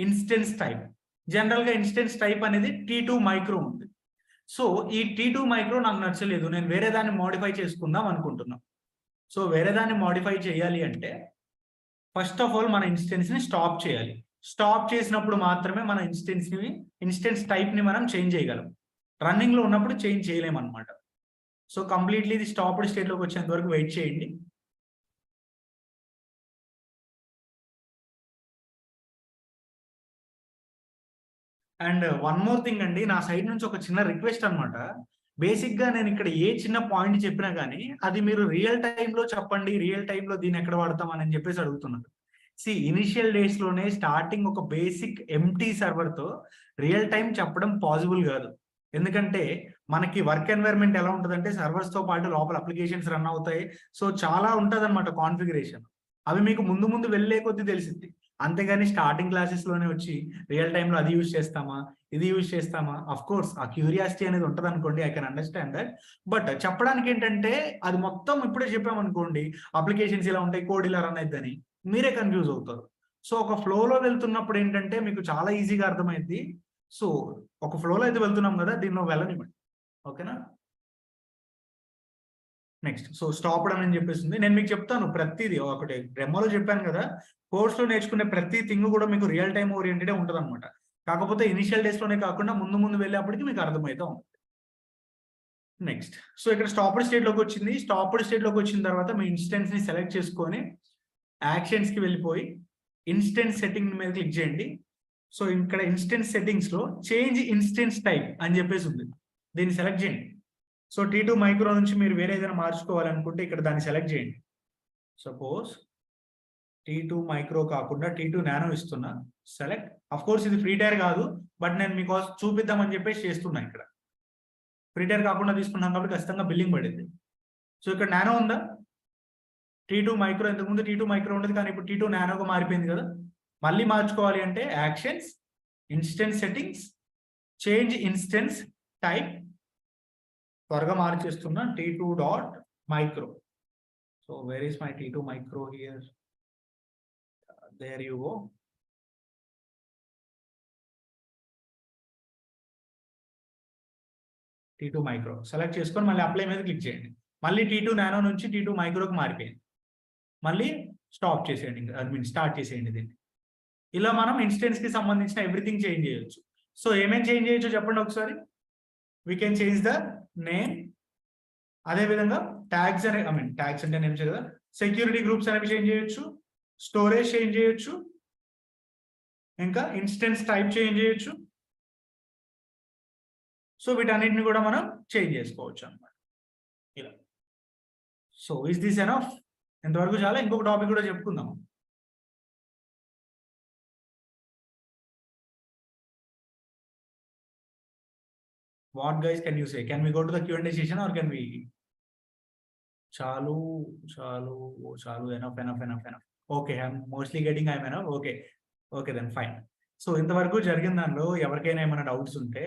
[SPEAKER 1] Instance type. జనరల్ గా ఇన్స్టెన్స్ టైప్ అనేది T2 మైక్రో ఉంది. సో ఈ T2 మైక్రో నాకు నచ్చలేదు, నేను వేరే దాన్ని మోడిఫై చేసుకుందాం అనుకుంటున్నాం. సో వేరే దాన్ని మోడిఫై చేయాలి అంటే ఫస్ట్ ఆఫ్ ఆల్ మన ఇన్స్టెన్స్ ని స్టాప్ చేయాలి. స్టాప్ చేసినప్పుడు మాత్రమే మన ఇన్స్టెన్స్ టైప్ ని మనం చేంజ్ చేయగలం. రన్నింగ్ లో ఉన్నప్పుడు చేంజ్ చేయలేమన్నమాట. సో కంప్లీట్లీ ఇది స్టాప్డ్ స్టేట్ లోకి వచ్చేంత వరకు వెయిట్ చేయండి. అండ్ వన్ మోర్ థింగ్ అండి, నా సైడ్ నుంచి ఒక చిన్న రిక్వెస్ట్ అనమాట. బేసిక్ గా నేను ఇక్కడ ఏ చిన్న పాయింట్ చెప్పినా కానీ అది మీరు రియల్ టైంలో చెప్పండి, రియల్ టైంలో దీన్ని ఎక్కడ వాడతాం అని చెప్పేసి అడుగుతున్నారు. ఇనిషియల్ డేస్ లోనే స్టార్టింగ్ ఒక బేసిక్ ఎంటీ సర్వర్ తో రియల్ టైం చెప్పడం పాసిబుల్ కాదు. ఎందుకంటే మనకి వర్క్ ఎన్వైరన్మెంట్ ఎలా ఉంటుందంటే సర్వర్స్ తో పాటు లోపల అప్లికేషన్స్ రన్ అవుతాయి. సో చాలా ఉంటది అనమాట కాన్ఫిగరేషన్. అవి మీకు ముందు ముందు వెళ్ళే కొద్దీ తెలిసింది. అంతేగాని స్టార్టింగ్ క్లాసెస్ లోనే వచ్చి రియల్ టైంలో అది యూజ్ చేస్తామా, ఇది యూజ్ చేస్తామా, అఫ్ కోర్స్ ఆ క్యూరియాసిటీ అనేది ఉంటుంది అనుకోండి, I can understand that. But చెప్పడానికి ఏంటంటే అది మొత్తం ఇప్పుడే చెప్పామనుకోండి, అప్లికేషన్స్ ఇలా ఉంటాయి, కోడ్ ఇలా రన్ అయిద్దని మీరే కన్ఫ్యూజ్ అవుతారు. సో ఒక ఫ్లోలో వెళ్తున్నప్పుడు ఏంటంటే మీకు చాలా ఈజీగా అర్థమైంది. సో ఒక ఫ్లోలో అయితే వెళ్తున్నాం కదా, దీనిలో వెళ్ళనివ్వండి. ఓకేనా? నెక్స్ట్ సో స్టాప్ అని చెప్పేసింది. నేను మీకు చెప్తాను ప్రతిదీ, ఒకటి డెమోలో చెప్పాను కదా, కోర్స్ లో నేర్చుకునే ప్రతి థింగ్ కూడా మీకు రియల్ టైమ్ ఓరియంటెడ్ ఉంటుంది అనమాట. కాకపోతే ఇనిషియల్ డేస్ లోనే కాకుండా ముందు ముందు వెళ్ళేప్పటికి మీకు అర్థమవుతా ఉంటుంది. నెక్స్ట్ సో ఇక్కడ స్టాప్డ్ స్టేట్ లోకి వచ్చింది. స్టాప్డ్ స్టేట్ లోకి వచ్చిన తర్వాత మీ ఇన్స్టెన్స్ ని సెలెక్ట్ చేసుకొని యాక్షన్స్ కి వెళ్ళిపోయి ఇన్స్టెన్స్ సెట్టింగ్ మీద క్లిక్ చేయండి. సో ఇక్కడ ఇన్స్టెన్స్ సెట్టింగ్స్ లో చేంజ్ ఇన్స్టెన్స్ టైప్ అని చెప్పేసి ఉంది, దీన్ని సెలెక్ట్ చేయండి. సో T2 మైక్రో నుంచి మీరు వేరే ఏదైనా మార్చుకోవాలనుకుంటే ఇక్కడ దాన్ని సెలెక్ట్ చేయండి. సపోజ్ T2 మైక్రో కాకుండా T2 నానో ఇస్తున్నా, సెలెక్ట్. అఫ్ కోర్స్ ఇది ఫ్రీ టైర్ కాదు, బట్ నేను మీకోసం చూపిద్దామని చెప్పేసి చేస్తున్నా. ఇక్కడ ఫ్రీ టైర్ కాకుండా తీసుకున్నాం కాబట్టి ఖచ్చితంగా బిల్లింగ్ పడింది. సో ఇక్కడ నానో ఉందా? T2 మైక్రో, ఇంతకుముందు T2 మైక్రో ఉండదు, కానీ ఇప్పుడు T2 నానోగా మారిపోయింది కదా. మళ్ళీ మార్చుకోవాలి అంటే actions, instance settings, change instance type. త్వరగా మార్చేస్తున్నా T2 dot micro. So where is my T2 micro here? There you go. T2 micro select చేసుకొని మళ్ళీ అప్లై మీద క్లిక్ చేయండి. మళ్ళీ T2 నానో నుంచి T2 మైక్రోకి మారిపోయింది. మళ్ళీ స్టాప్ చేసేయండి, ఐ మీన్ స్టార్ట్ చేసేయండి దీన్ని. ఇలా మనం ఇన్స్టెన్స్ కి సంబంధించిన ఎవ్రీథింగ్ చేంజ్ చేయొచ్చు. సో ఏమేమి చేంజ్ చేయొచ్చు చెప్పండి ఒకసారి. We can change the name, అదేవిధంగా ట్యాగ్స్ అనే, ఐ మీన్ ట్యాగ్స్ అంటే ఏం చేయదు కదా, సెక్యూరిటీ గ్రూప్స్ అనేవి చేంజ్ చేయొచ్చు, స్టోరేజ్ చేంజ్ చేయొచ్చు, ఇంకా ఇన్స్టెన్స్ టైప్ చేంజ్ చేయొచ్చు. సో వీటన్నిటిని కూడా మనం చేంజ్ చేసుకోవచ్చు అన్నమాట ఇలా. So is this enough? ఎంతవరకు చాలా? ఇంకొక టాపిక్ కూడా చెప్పుకుందాం. What guys can you say? Can we go to the Q&A session or can we? Chalu, enough. Okay, I'm mostly getting I'm enough. Okay then fine. So ఇంతవరకు జరిగిన దానిలో ఎవరికైనా ఏమైనా డౌట్స్ ఉంటే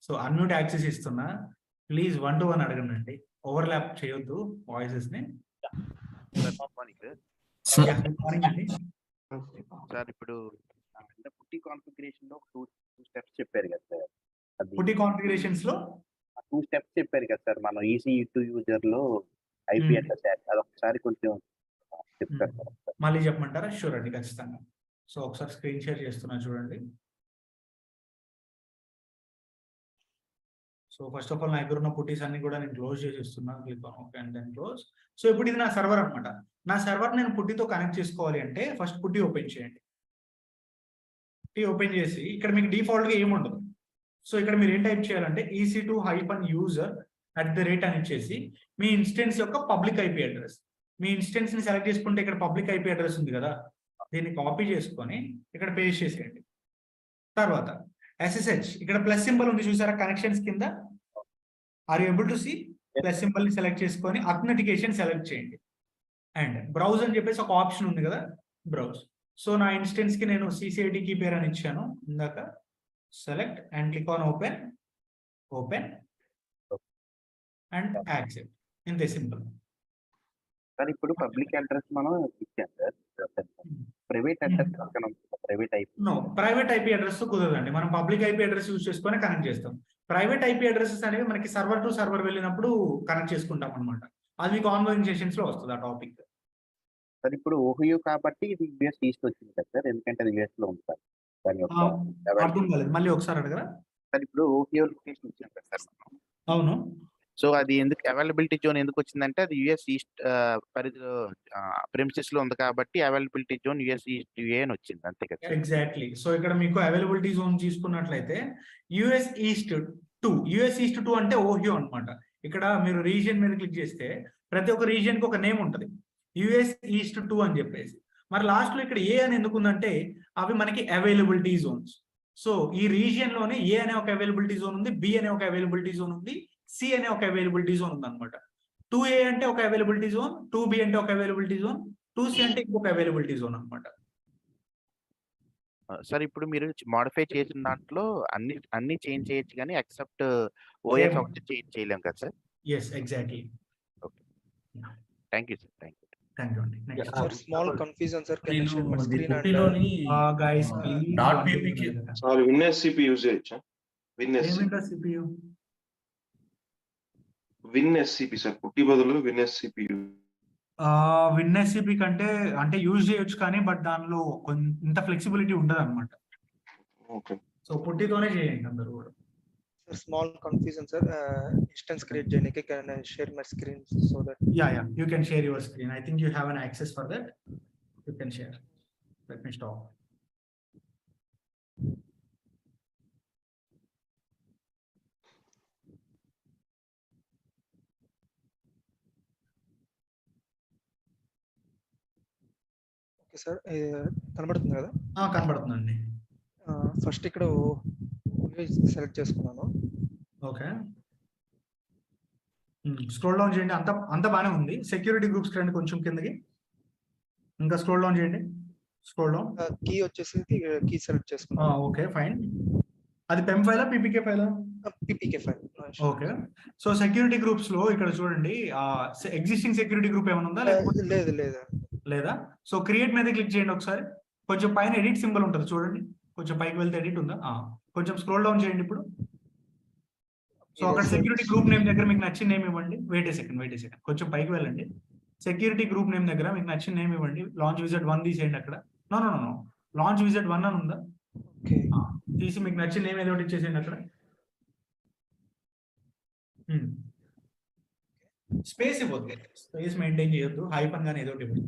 [SPEAKER 1] సో అన్మ్యూట్ యాక్సెస్ ఇస్తున్నా, ప్లీజ్ 1-to-1 అడగండి, ఓవర్లాప్ చేయొద్దు వాయిసెస్ ని.
[SPEAKER 4] సార్ ఇప్పుడు పుట్టి కాన్ఫిగరేషన్ లో 2 స్టెప్స్ చెప్పారు కదా సార్.
[SPEAKER 1] పుట్టి కాన్ఫిగరేషన్స్ లో
[SPEAKER 4] 2 స్టెప్స్ చెప్పారు కదా సార్. మనం EC2 యూజర్ లో IP అడ్రస్ అదొకసారి కొంచెం చెప్తారు సార్.
[SPEAKER 1] మళ్ళీ చెప్పమంటారా? షూర్ అండి, ఖచ్చితంగా. సో ఒకసారి స్క్రీన్ షేర్ చేస్తున్నా చూడండి. సో ఫస్ట్ ఆఫ్ ఆల్ నా దగ్గర ఉన్న పుట్టీస్ అన్ని కూడా నేను క్లోజ్ చేసేస్తున్నా. Click on okay and then close. So ఇప్పుడు ఇది నా సర్వర్ అనమాట. నా సర్వర్ నేను పుట్టితో కనెక్ట్ చేసుకోవాలి అంటే ఫస్ట్ పుట్టి ఓపెన్ చేయండి. పుట్టి ఓపెన్ చేసి ఇక్కడ మీకు డిఫాల్ట్ గా ఏముండదు, సో ఇక్కడ మీరు ఏం టైప్ చేయాలంటే EC2 హైఫన్ యూజర్ @ అని ఇచ్చేసి మీ ఇన్స్టెన్స్ యొక్క పబ్లిక్ ఐపీ అడ్రస్, మీ ఇన్స్టెన్స్ ని సెలెక్ట్ చేసుకుంటే ఇక్కడ పబ్లిక్ ఐపీ అడ్రస్ ఉంది కదా, దీన్ని కాపీ చేసుకొని ఇక్కడ పేస్ట్ చేసేయండి. తర్వాత SSH ఇక్కడ ప్లస్ సింబల్ ఉంది చూసారా కనెక్షన్స్ కింద, are you able to see? Plus symbol ని సెలెక్ట్ చేసుకొని అథెంటికేషన్ సెలెక్ట్ చేయండి. అండ్ బ్రౌజ్ అని చెప్పేసి ఒక ఆప్షన్ ఉంది కదా, బ్రౌజ్. సో నా ఇన్స్టెన్స్ కి నేను CCID కీ పేరు అని ఇచ్చాను ఇందాక. Select and click on open and accept. ఇంతే సింపుల్.
[SPEAKER 4] సార్ ఇప్పుడు పబ్లిక్ అడ్రస్ మనం ఇచ్చాం sir, private address
[SPEAKER 1] private IP address కుదరదండి. మనం పబ్లిక్ ఐపీ అడ్రస్ యూజ్ చేసుకొని కనెక్ట్ చేస్తాం. ప్రైవేట్ ఐపీ అడ్రసెస్ అనేవి మనకి సర్వర్ టు సర్వర్ వెళ్ళినప్పుడు కనెక్ట్ చేసుకుంటాం అనమాట. అది మీకు ఆన్లైన్ సెషన్స్ లో వస్తుంది ఆ టాపిక్.
[SPEAKER 4] సార్ ఇప్పుడు ఓహియో కాబట్టి ఇది యుఎస్ ఈస్ట్ వచ్చింది కదా సార్, ఎందుకంటే అది యుఎస్ లో ఉంది సార్. దాని యొక్క
[SPEAKER 1] అర్థం కాలేదు, మళ్ళీ ఒకసారి అడగరా?
[SPEAKER 4] సార్ ఇప్పుడు ఓహియో లొకేషన్ వచ్చింది కదా సార్.
[SPEAKER 1] అవును.
[SPEAKER 4] సో అది ఎందుకు అవైలబిలిటీ జోన్ ఎందుకు వచ్చిందంటే అది యుఎస్ ఈస్ట్ పరిధిలో ప్రిమిసెస్ లో ఉంది కాబట్టి availability zone US east UA అని వచ్చింది, అంతే కదా?
[SPEAKER 1] ఎగ్జాక్ట్లీ. సో ఇక్కడ మీకు అవైలబిలిటీ జోన్ తీసుకున్నట్లయితే యుఎస్ ఈస్ట్ 2 అంటే ఓహియో అన్నమాట. ఇక్కడ మీరు రీజియన్ మీద క్లిక్ చేస్తే ప్రతి ఒక్క రీజియన్ కి ఒక నేమ్ ఉంటుంది, యుఎస్ ఈస్ట్ 2 అని చెప్పేసి. మరి లాస్ట్ లో ఇక్కడ ఏ అని ఎందుకుందంటే అవి మనకి అవైలబిలిటీ జోన్స్. సో ఈ రీజియన్ లోనే ఏ అనే ఒక అవైలబిలిటీ జోన్ ఉంది, బి అనే ఒక అవైలబిలిటీ జోన్ ఉంది, సి అనే ఒక అవైలబిలిటీ జోన్ ఉంది అనమాట. 2A అంటే ఒక అవైలబిలిటీ జోన్, 2B అంటే ఒక అవైలబిలిటీ జోన్, 2C అంటే ఇంకొక అవైలబిలిటీ జోన్ అనమాట.
[SPEAKER 4] సార్ ఇప్పుడు మీరు మోడిఫై చేసిన దాంట్లో అన్ని చేంజ్ చేయొచ్చు కానీ ఎక్సెప్ట్ ఓఎస్ ఒకటి చేంజ్ చేయలేం కదా sir?
[SPEAKER 1] Yes, exactly.
[SPEAKER 4] Okay, thank you sir. Thank you
[SPEAKER 1] అండి. Next
[SPEAKER 5] Sir, small confusion, sir. Can you share my
[SPEAKER 6] నేను
[SPEAKER 5] screen and
[SPEAKER 6] పుట్టిలోని
[SPEAKER 1] గైస్
[SPEAKER 6] dot PPK
[SPEAKER 2] sir WinSCP use చేయొచ్చా?
[SPEAKER 1] ఏమిటా CPU?
[SPEAKER 2] WinSCP సార్, పుట్టి బదులు WinSCP.
[SPEAKER 1] WinSCP కంటే అంటే యూజ్ చేయొచ్చు కానీ బట్ దానిలో ఇంత ఫ్లెక్సిబిలిటీ ఉండదు అనమాట.
[SPEAKER 2] ఓకే.
[SPEAKER 1] సో పుట్టితోనే చేయండి అందరూ కూడా.
[SPEAKER 5] sir, small confusion, sir. Instance create Jenike. Can I share my screen so that?
[SPEAKER 1] Yeah, you can share your screen. I think you have an access for that. You can share. Let me stop.
[SPEAKER 5] Okay, sir. కనబడుతుంది కదా?
[SPEAKER 1] కనబడుతుందండి.
[SPEAKER 5] ఫస్ట్ ఇక్కడ సెలెక్ట్ చేసుకున్నాను.
[SPEAKER 1] ఓకే, స్క్రోల్ డౌన్ చేయండి. అంత బాగానే ఉంది. సెక్యూరిటీ గ్రూప్స్ రండి కొంచెం కిందకి, ఇంకా స్క్రోల్ డౌన్ చేయండి. Scroll down.
[SPEAKER 5] కీ వచ్చేసి కీ సెలెక్ట్ చేసుకున్నాను.
[SPEAKER 1] Okay, fine. అది పెమ్ ఫైలా పీపీకే ఫైలా?
[SPEAKER 5] PPK file.
[SPEAKER 1] Okay. So security groups లో ఇక్కడ చూడండి, ఎగ్జిస్టింగ్ సెక్యూరిటీ గ్రూప్ ఏమైనా ఉందా? లేదా? సో క్రియేట్ మీద క్లిక్ చేయండి ఒకసారి. కొంచెం పైన ఎడిట్ సింబల్ ఉంటుంది చూడండి, కొంచెం పైకి వెళ్తే ఎడిట్ ఉందా? కొంచెం స్క్రోల్ డౌన్ చేయండి ఇప్పుడు. సో అక్కడ సెక్యూరిటీ గ్రూప్ నేమ్ దగ్గర మీకు నచ్చిన నేమ్ ఇవ్వండి. వెయిట్ ఏ సెకండ్, కొంచెం పైకి వెళ్ళండి. సెక్యూరిటీ గ్రూప్ నేమ్ దగ్గర మీకు నచ్చిన నేమ్ ఇవ్వండి. లాంచ్ విజిట్ 1 తీసేయండి అక్కడ. నో, లాంచ్ విజిట్ 1 అని ఉందా? తీసి మీకు నచ్చిన నేమ్ ఏదో ఒకటి ఇచ్చేసేయండి అక్కడ. స్పేస్ ఇవ్వద్దు, స్పేస్ మెయింటైన్ చేయొద్దు, హైఫన్ గానీ ఏదో ఒకటి ఇవ్వండి.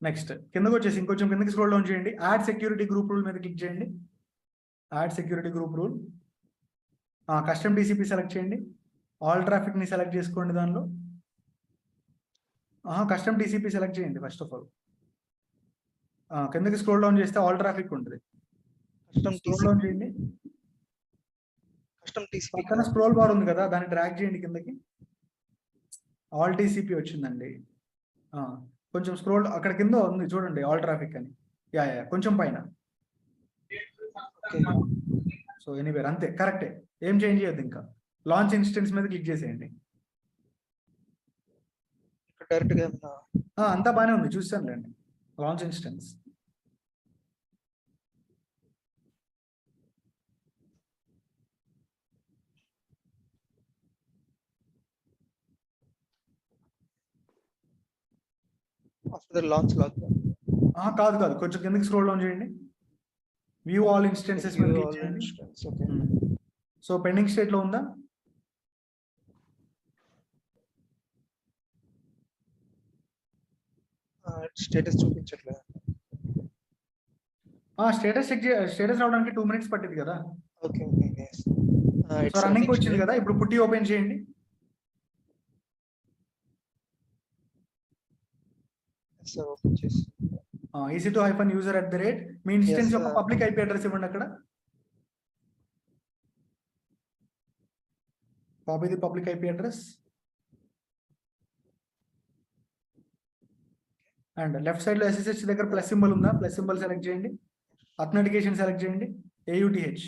[SPEAKER 1] నెక్స్ట్ కిందకి వచ్చేసి ఇంకొంచెం కిందకి స్క్రోల్ డౌన్ చేయండి. యాడ్ సెక్యూరిటీ గ్రూప్ రూల్ మీద క్లిక్ చేయండి. Add security group rule. Custom TCP select చేయండి. ఆల్ ట్రాఫిక్ ని సెలెక్ట్ చేసుకోండి. దానిలో కస్టమ్ టీసీపీ సెలెక్ట్ చేయండి ఫస్ట్ ఆఫ్ ఆల్. కిందకి స్క్రోల్ డౌన్ చేస్తే ఆల్ ట్రాఫిక్ ఉంటుంది. స్క్రోల్ డౌన్ చేయండి. పక్కన స్క్రోల్ బార్ ఉంది కదా, దాన్ని డ్రాగ్ చేయండి కిందకి. ఆల్ టీసీపీ వచ్చిందండి. కొంచెం స్క్రోల్ అక్కడ కింద ఉంది చూడండి, ఆల్ ట్రాఫిక్ అని. కొంచెం పైన. సో ఎనీవేర్ అంతే, కరెక్టే, ఏం చేంజ్ చేయొద్దు. ఇంకా లాంచ్ ఇన్స్టెన్స్ మీద క్లిక్ చేసేయండి. అంతా బాగానే ఉంది, చూసాను లేండి. Launch instance. కాదు, కొంచెం కిందకి స్క్రోల్ డౌన్ చేయండి. వ్యూ ఆల్ ఇన్స్టెన్సెస్ మీద క్లిక్ చేయండి. సో పెండింగ్ స్టేట్ లో ఉందా?
[SPEAKER 5] స్టేటస్ చూపించట్లేదు.
[SPEAKER 1] స్టేటస్ రావడానికి 2 minutes పట్టింది కదా.
[SPEAKER 5] Okay okay yes.
[SPEAKER 1] So
[SPEAKER 5] It's
[SPEAKER 1] running
[SPEAKER 5] running
[SPEAKER 1] వచ్చింది
[SPEAKER 5] still.
[SPEAKER 1] కదా, ఇప్పుడు పుట్టి ఓపెన్ చేయండి.
[SPEAKER 5] Yes, sir, open చేసి.
[SPEAKER 1] EC2-user@ మీ ఇన్స్టెన్స్
[SPEAKER 5] Yes,
[SPEAKER 1] యొక్క పబ్లిక్ IP అడ్రస్ ఇవ్వండి అక్కడ. Copy the public IP address and left side లో SSH దగ్గర ప్లస్ సింబల్ ఉందా, ప్లస్ సింబల్ సెలెక్ట్ చేయండి. అథెంటికేషన్ సెలెక్ట్ చేయండి, AUTH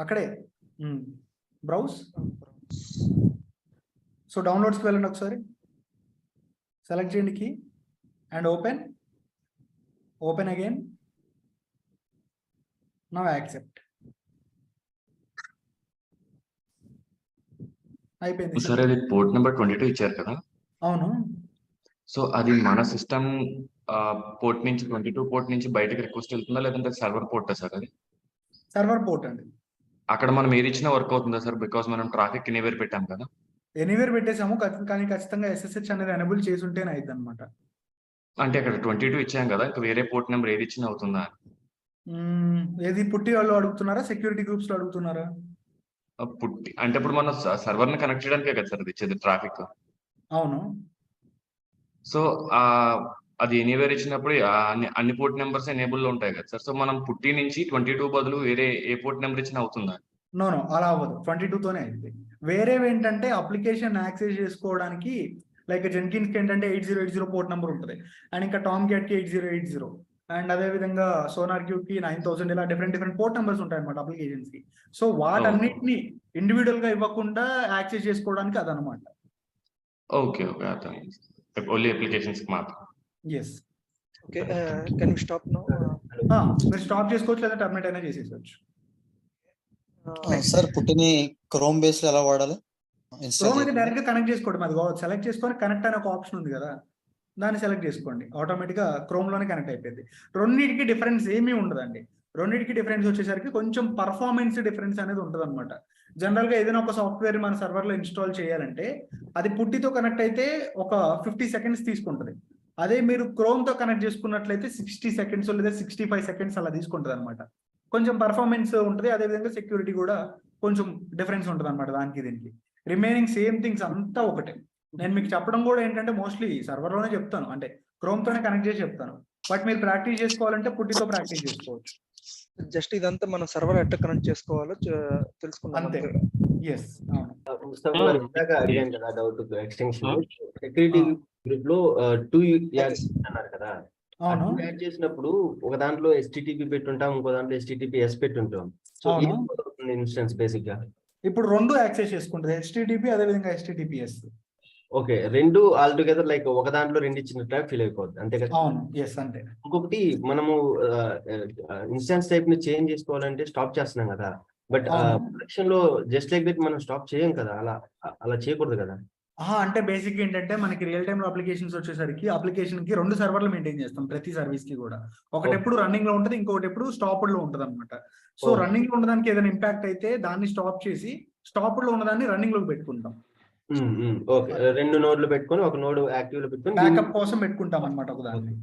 [SPEAKER 1] అక్కడే బ్రౌజ్. సో డౌన్లోడ్స్కి వెళ్ళండి ఒకసారి, సెలెక్ట్ చేయండి key and open again. Now accept. అయిపోయింది
[SPEAKER 6] సార్ అది పోర్ట్ నెంబర్ 22 ఇచ్చారు కదా,
[SPEAKER 1] అవును.
[SPEAKER 6] సో అది మన సిస్టమ్ పోర్ట్ నుంచి 22 పోర్ట్ నుంచి బయటకి రిక్వెస్ట్ వెళ్తుందా లేదంటే సర్వర్ పోర్టా సార్ అది?
[SPEAKER 1] సర్వర్ పోర్ట్ అండి.
[SPEAKER 6] అక్కడ మనం ఏది ఇచ్చినా వర్క్ అవుతుందా సార్? బికాస్ మనం ట్రాఫిక్ ఎనీవేర్ పెట్టాం కదా.
[SPEAKER 1] ఎనీవేర్ పెట్టేసాము కానీ ఖచ్చితంగా SSH అనేది ఎనేబుల్ చేసి ఉంటేనే అయింది అనమాట.
[SPEAKER 6] అంటే అక్కడ 22 ఇచ్చాం కదా, ఇంకా వేరే పోర్ట్ నెంబర్ ఏది ఇచ్చినా అవుతుందా?
[SPEAKER 1] ఏది పుట్టి వాళ్ళు అడుగుతున్నారా, సెక్యూరిటీ గ్రూప్స్ లో అడుగుతున్నారా?
[SPEAKER 6] పుట్టి అంటే ఇప్పుడు మనం సర్వర్ ని కనెక్ట్ చేయడానికే కదా సార్ అది ఇచ్చేది ట్రాఫిక్.
[SPEAKER 1] అవును.
[SPEAKER 6] సో అది ఎనీవేర్ ఇచ్చినప్పుడు అన్ని పోర్ట్ నెంబర్స్ ఎనేబుల్ లో ఉంటాయి కదా సార్. సో మనం పుట్టి నుంచి 22 బదులు వేరే ఏ పోర్ట్ నెంబర్ ఇచ్చినా అవుతుందా?
[SPEAKER 1] నో అలా అవ్వదు, 22 తోనే అయింది. వేరేవి ఏంటంటే అప్లికేషన్ యాక్సెస్ చేసుకోవడానికి లైక్ జెన్కిన్స్ కి ఏంటంటే 8080 పోర్ట్ నెంబర్ ఉంటుంది, అండ్ ఇంకా టామ్ క్యాట్ కి 8080, అండ్ అదే విధంగా సోనార్ క్యూబ్ కి 9000, ఇలా డిఫరెంట్ పోర్ట్ నెంబర్స్ ఉంటాయి అనమాట అప్లికేషన్స్ కి. సో వాటన్నిటిని ఇండివిజువల్ గా ఇవ్వకుండా యాక్సెస్ చేసుకోవడానికి అదనమాట.
[SPEAKER 6] ఓకే అర్థం. ఓన్లీ అప్లికేషన్స్ కి మాత్రం.
[SPEAKER 1] Yes.
[SPEAKER 5] Okay can we stop now?
[SPEAKER 1] మీరు స్టాప్ చేసుకోవచ్చు లేదా టర్మినేట్ అయినా చేసేసుకోవచ్చు.
[SPEAKER 7] సార్ పుట్టిని క్రోమ్ బేస్ లో ఎలా వాడాలి?
[SPEAKER 1] క్రోమ్ అయితే డైరెక్ట్ గా కనెక్ట్ చేసుకోవడం, అది సెలెక్ట్ చేసుకొని కనెక్ట్ అనే ఒక ఆప్షన్ ఉంది కదా, దాన్ని సెలెక్ట్ చేసుకోండి, ఆటోమేటిక్ గా క్రోమ్ లోనే కనెక్ట్ అయిపోయింది. రెండింటికి డిఫరెన్స్ ఏమీ ఉండదండి. రెండింటికి డిఫరెన్స్ వచ్చేసరికి కొంచెం పర్ఫార్మెన్స్ డిఫరెన్స్ అనేది ఉంటుంది అనమాట. జనరల్ గా ఏదైనా ఒక సాఫ్ట్వేర్ మన సర్వర్ లో ఇన్స్టాల్ చేయాలంటే అది పుట్టితో కనెక్ట్ అయితే ఒక 50 seconds తీసుకుంటుంది. అదే మీరు క్రోమ్ తో కనెక్ట్ చేసుకున్నట్లయితే 60 seconds లేదా 65 seconds అలా తీసుకుంటుంది అనమాట. కొంచెం పర్ఫార్మెన్స్ ఉంటుంది, అదేవిధంగా సెక్యూరిటీ కూడా కొంచెం డిఫరెన్స్ ఉంటుంది అనమాట దానికి దీనికి. రిమైనింగ్ సేమ్ థింగ్స్ అంతా ఒకటే. నేను మీకు చెప్పడం కూడా ఏంటంటే మోస్ట్లీ సర్వర్ లోనే చెప్తాను, అంటే క్రోమ్ తోనే కనెక్ట్ చేసి చెప్తాను. బట్ మీరు ప్రాక్టీస్ చేసుకోవాలంటే పుట్టితో ప్రాక్టీస్ చేసుకోవచ్చు.
[SPEAKER 5] జస్ట్ ఇదంతా మనం సర్వర్ ఎట్లా కనెక్ట్ చేసుకోవాలో తెలుసుకున్నాం
[SPEAKER 1] అంతే.
[SPEAKER 5] అంతే.
[SPEAKER 1] ఎస్, అవును.
[SPEAKER 8] ముస్తఫా గారు ఇందాక అడిగాను కదా డౌట్ ఎక్స్టెన్షన్ సెక్యూరిటీ గ్రూప్ లో 2 యాడ్స్ అన్నారు కదా.
[SPEAKER 1] అవును,
[SPEAKER 8] యాడ్ చేసినప్పుడు ఒక దాంట్లో HTTP పెట్టుంటాం, ఇంకో దాంట్లో HTTPS పెట్టుంటాం. సో ఇన్స్టెన్స్ బేసిక్ గా
[SPEAKER 1] ఇప్పుడు రెండు యాక్సెస్ చేసుకుంటుంది, HTTP అదే విధంగా HTTPS.
[SPEAKER 8] ఓకే, రెండు ఆల్ టుగెదర్ లైక్ ఒక దాంట్లో రెండు ఇచ్చినట్టు ఫీల్ అయిపోద్ది అంతే కదా.
[SPEAKER 1] అవును, ఎస్ అంతే.
[SPEAKER 8] ఇంకొకటి మనము ఇన్స్టెన్స్ టైప్ ని చేంజ్ చేసుకోవాలంటే స్టాప్ చేస్తున్నాం కదా, బట్ ప్రొడక్షన్ లో జస్ట్ లైక్ దట్ మనం స్టాప్ చేయం కదా, అలా చేయకూడదు కదా.
[SPEAKER 1] అంటే బేసిక్ ఏంటంటే మనకి రియల్ టైమ్ లో అప్లికేషన్స్ వచ్చేసరికి అప్లికేషన్ కి 2 సర్వర్లు మెయింటైన్ చేస్తాం ప్రతి సర్వీస్ కి కూడా. ఒకటి ఎప్పుడు రన్నింగ్ లో ఉంటుంది, ఇంకొకటి ఎప్పుడు స్టాప్డ్ లో ఉంటుంది అనమాట. సో రన్నింగ్ లో ఉన్నదానికి ఏదైనా ఇంపాక్ట్ అయితే దాన్ని స్టాప్ చేసి స్టాప్డ్ లో ఉన్నదాన్ని రన్నింగ్ లోకి పెట్టుకుంటాం.
[SPEAKER 8] ఓకే, 2 నోడ్లు పెట్టుకొని ఒక నోడ్ యాక్టివ్ లో పెట్టుకొని
[SPEAKER 1] బ్యాకప్ కోసం పెట్టుకుంటాం అనమాట ఒక దాన్ని.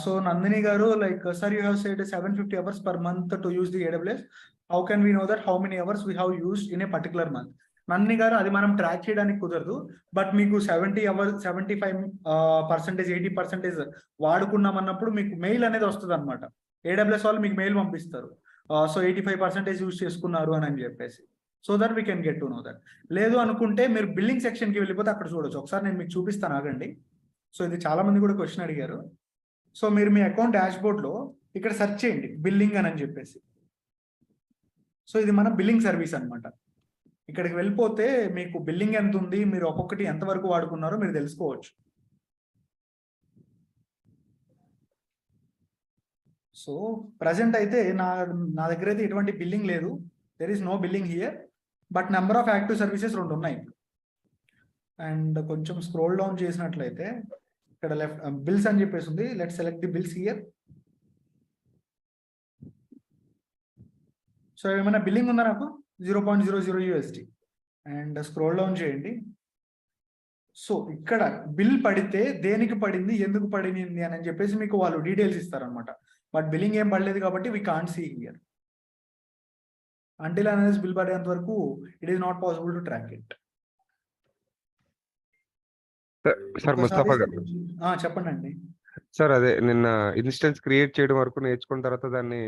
[SPEAKER 1] సో నందిని గారు, like sir you have said 750 hours per month to use the AWS. How can we know that how many hours we have used in a particular month? Nandini గారు, అది మనం ట్రాక్ చేయడానికి కుదరదు. బట్ మీకు 70 hours 75% 80% వాడుకున్నాం అన్నప్పుడు మీకు మెయిల్ అనేది వస్తుంది అనమాట. AWS వాళ్ళు మీకు మెయిల్ పంపిస్తారు, సో 85% యూజ్ చేసుకున్నారు అని చెప్పేసి. So that we can get to know that. లేదు అనుకుంటే మీరు బిల్లింగ్ సెక్షన్ కి వెళ్ళిపోతే అక్కడ చూడొచ్చు. ఒకసారి నేను మీకు చూపిస్తాను, ఆగండి. సో ఇది చాలా మంది కూడా క్వశ్చన్ అడిగారు. సో మీరు మీ అకౌంట్ డాష్ బోర్డ్ లో ఇక్కడ సెర్చ్ చేయండి బిల్లింగ్ అని చెప్పేసి. సో ఇది మన బిల్లింగ్ సర్వీస్ అనమాట. ఇక్కడికి వెళ్ళిపోతే మీకు బిల్లింగ్ ఎంత ఉంది, మీరు ఒక్కొక్కటి ఎంత వరకు వాడుకున్నారో మీరు తెలుసుకోవచ్చు. సో ప్రజెంట్ అయితే నా దగ్గర అయితే ఎటువంటి బిల్లింగ్ లేదు, there is no billing here. But number of active services 2 ఉన్నాయి. అండ్ కొంచెం స్క్రోల్ డౌన్ చేసినట్లయితే ఇక్కడ లెఫ్ట్ బిల్స్ అని చెప్పేసి ఉంది. Let select the bills here. So ఏమైనా బిల్లింగ్ ఉందా నాకు? 0.00 USD. అండ్ స్క్రోల్ డౌన్ చేయండి. సో ఇక్కడ బిల్ పడితే దేనికి పడింది, ఎందుకు పడింది అని చెప్పేసి మీకు వాళ్ళు డీటెయిల్స్ ఇస్తారనమాట. బట్ బిల్లింగ్ ఏం పడలేదు కాబట్టి we can't see here. Until analyse bill పడేంత వరకు it is not possible to track it.
[SPEAKER 3] Sir Mustafa గారు,
[SPEAKER 1] చెప్పండి అండి.
[SPEAKER 3] సార్ అదే నిన్న ఇన్స్టెన్స్ క్రియేట్ చేయడం వరకు నేర్చుకున్న తర్వాత దాన్ని